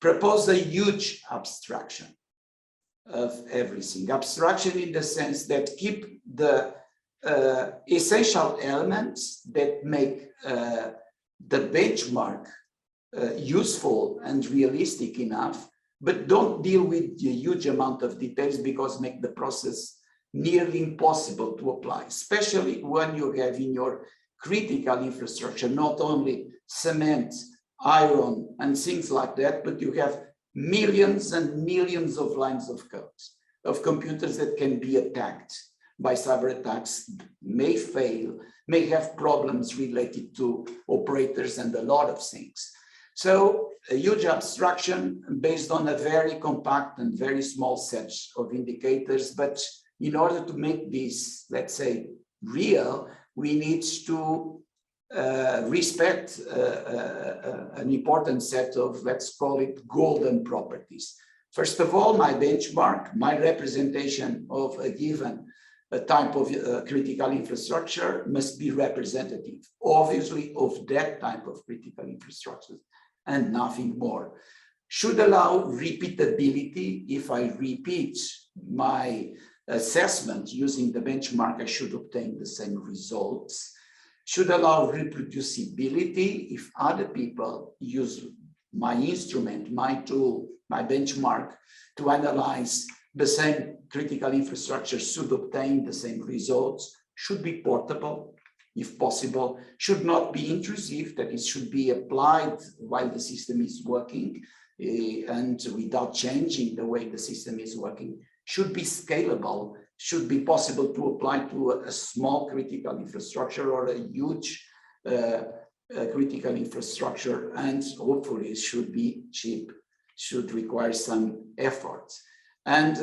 propose a huge abstraction of everything. Abstraction in the sense that keep the essential elements that make the benchmark useful and realistic enough, but don't deal with the huge amount of details because make the process nearly impossible to apply, especially when you have in your critical infrastructure not only cement, iron, and things like that, but you have millions and millions of lines of code, of computers that can be attacked by cyber attacks, may fail, may have problems related to operators and a lot of things. So a huge abstraction based on a very compact and very small set of indicators, but in order to make this, let's say, real, we need to respect an important set of, let's call it, golden properties. First of all, my benchmark, my representation of a given type of critical infrastructure must be representative, obviously, of that type of critical infrastructure and nothing more. Should allow repeatability. If I repeat my assessment using the benchmark, I should obtain the same results. Should allow reproducibility. If other people use my instrument, my tool, my benchmark to analyze the same critical infrastructure, should obtain the same results. Should be portable, if possible. Should not be intrusive, that it should be applied while the system is working and without changing the way the system is working. Should be scalable, should be possible to apply to a small critical infrastructure or a huge critical infrastructure, and hopefully it should be cheap, should require some effort. And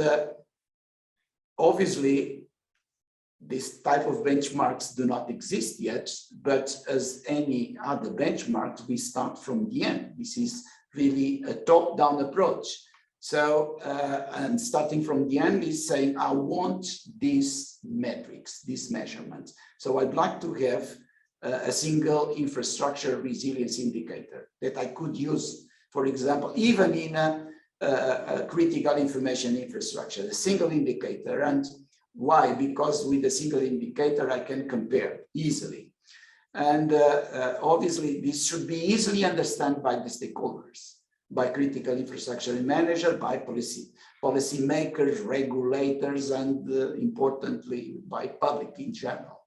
obviously, this type of benchmarks do not exist yet, but as any other benchmarks, we start from the end. This is really a top-down approach. So, and starting from the end is saying, I want these metrics, these measurements. So I'd like to have a single infrastructure resilience indicator that I could use, for example, even in a critical information infrastructure, a single indicator. And why? Because with a single indicator, I can compare easily. And obviously, this should be easily understood by the stakeholders, by critical infrastructure manager, by policy makers, regulators, and importantly, by public in general.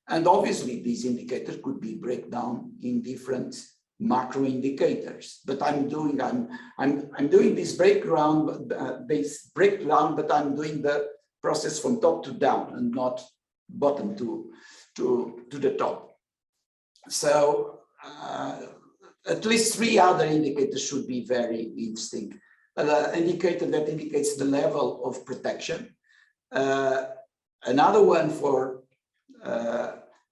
And obviously, this indicator could be breakdown in different macro indicators. But I'm doing this breakdown, but I'm doing the process from top to down and not bottom to the top. So at least 3 other indicators should be very interesting. An indicator that indicates the level of protection. Another one for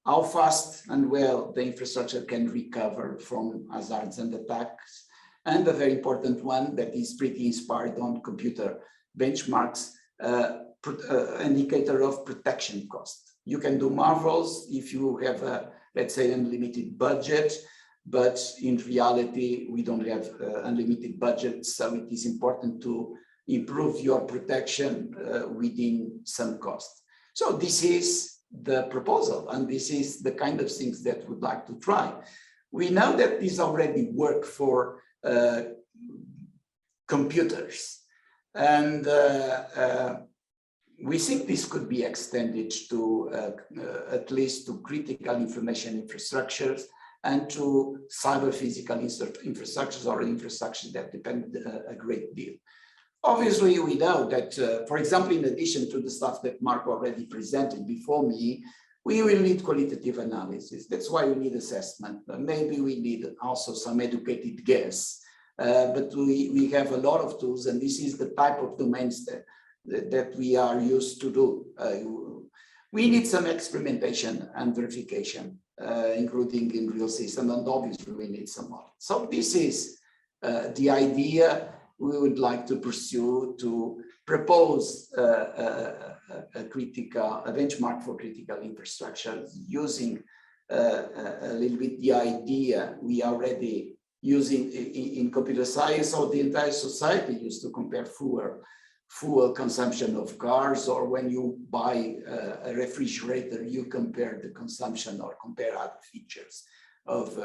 how fast and well the infrastructure can recover from hazards and attacks. And a very important one that is pretty inspired on computer benchmarks, indicator of protection cost. You can do marvels if you have a, let's say, unlimited budget, but in reality, we don't have unlimited budget. So it is important to improve your protection within some cost. So this is the proposal, and this is the kind of things that we'd like to try. We know that this already work for computers, and we think this could be extended to at least to critical information infrastructures and to cyber physical infrastructures or infrastructures that depend a great deal. Obviously, we know that, for example, in addition to the stuff that Mark already presented before me, we will need qualitative analysis. That's why we need assessment. Maybe we need also some educated guess, but we have a lot of tools, and this is the type of domains that we are used to do. We need some experimentation and verification, including in real system, and obviously we need some models. So this is the idea we would like to pursue, to propose a benchmark for critical infrastructure using a little bit the idea we are already using in computer science, or the entire society used to compare fuel consumption of cars, or when you buy a refrigerator, you compare the consumption or compare other features of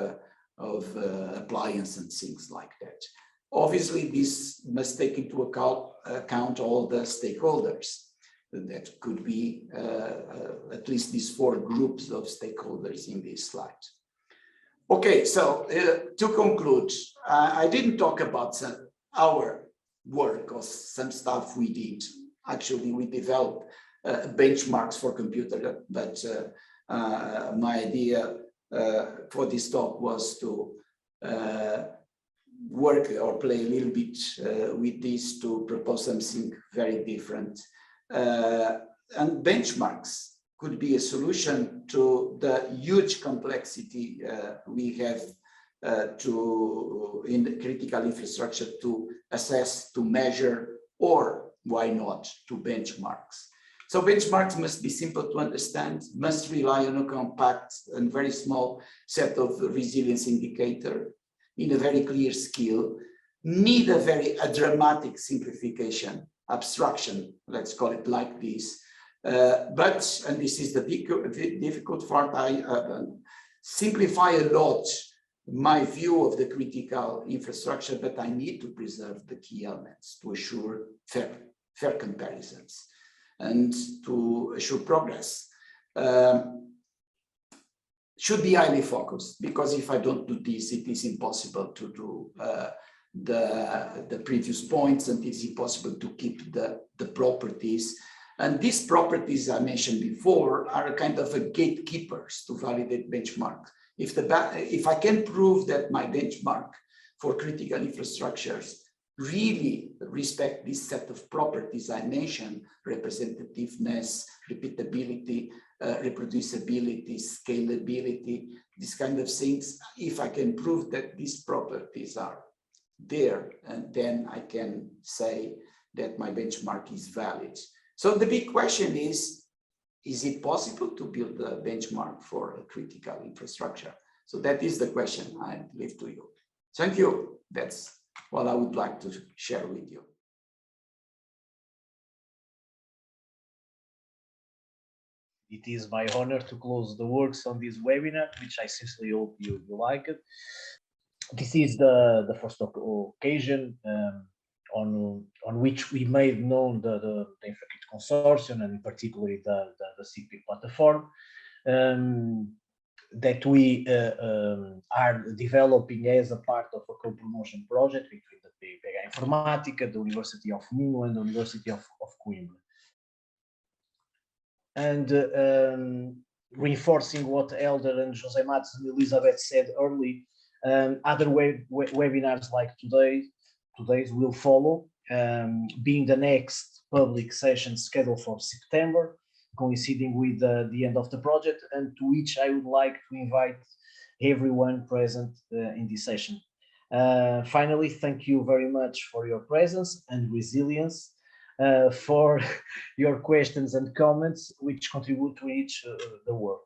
appliance and things like that. Obviously, this must take into account all the stakeholders. That could be at least these 4 groups of stakeholders in this slide. Okay, so to conclude, I didn't talk about our work or some stuff we did. Actually, we developed benchmarks for computer, but my idea for this talk was to work or play a little bit with this to propose something very different. And benchmarks could be a solution to the huge complexity we have in the critical infrastructure to assess, to measure, or why not to benchmarks. So benchmarks must be simple to understand, must rely on a compact and very small set of resilience indicator in a very clear skill, need a dramatic simplification, abstraction, let's call it like this. But, and this is the difficult part, I simplify a lot my view of the critical infrastructure, but I need to preserve the key elements to assure fair comparisons and to assure progress. Should be highly focused, because if I don't do this, it is impossible to do the previous points, and it's impossible to keep the properties. And these properties I mentioned before are a kind of a gatekeepers to validate benchmarks. If I can prove that my benchmark for critical infrastructures really respect this set of properties I mentioned, representativeness, repeatability, reproducibility, scalability, these kind of things, if I can prove that these properties are there, and then I can say that my benchmark is valid. So the big question is it possible to build a benchmark for a critical infrastructure? So that is the question I leave to you. Thank you. That's what I would like to share with you. It is my honor to close the works on this webinar, which I sincerely hope you like it. This is the first occasion on which we made known the InfraCrit consortium, and in particular the SIGPIC platform that we are developing as a part of a co-promotion project between the PEGA Informática, the University of Minho, and the University of Coimbra. And reinforcing what Elder and Jose Matos and Elizabeth said earlier, other webinars like today's will follow, being the next public session scheduled for September, coinciding with the end of the project, and to which I would like to invite everyone present in this session. Finally, thank you very much for your presence and resilience, for your questions and comments, which contribute to each the work.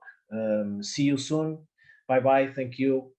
See you soon. Bye-bye. Thank you.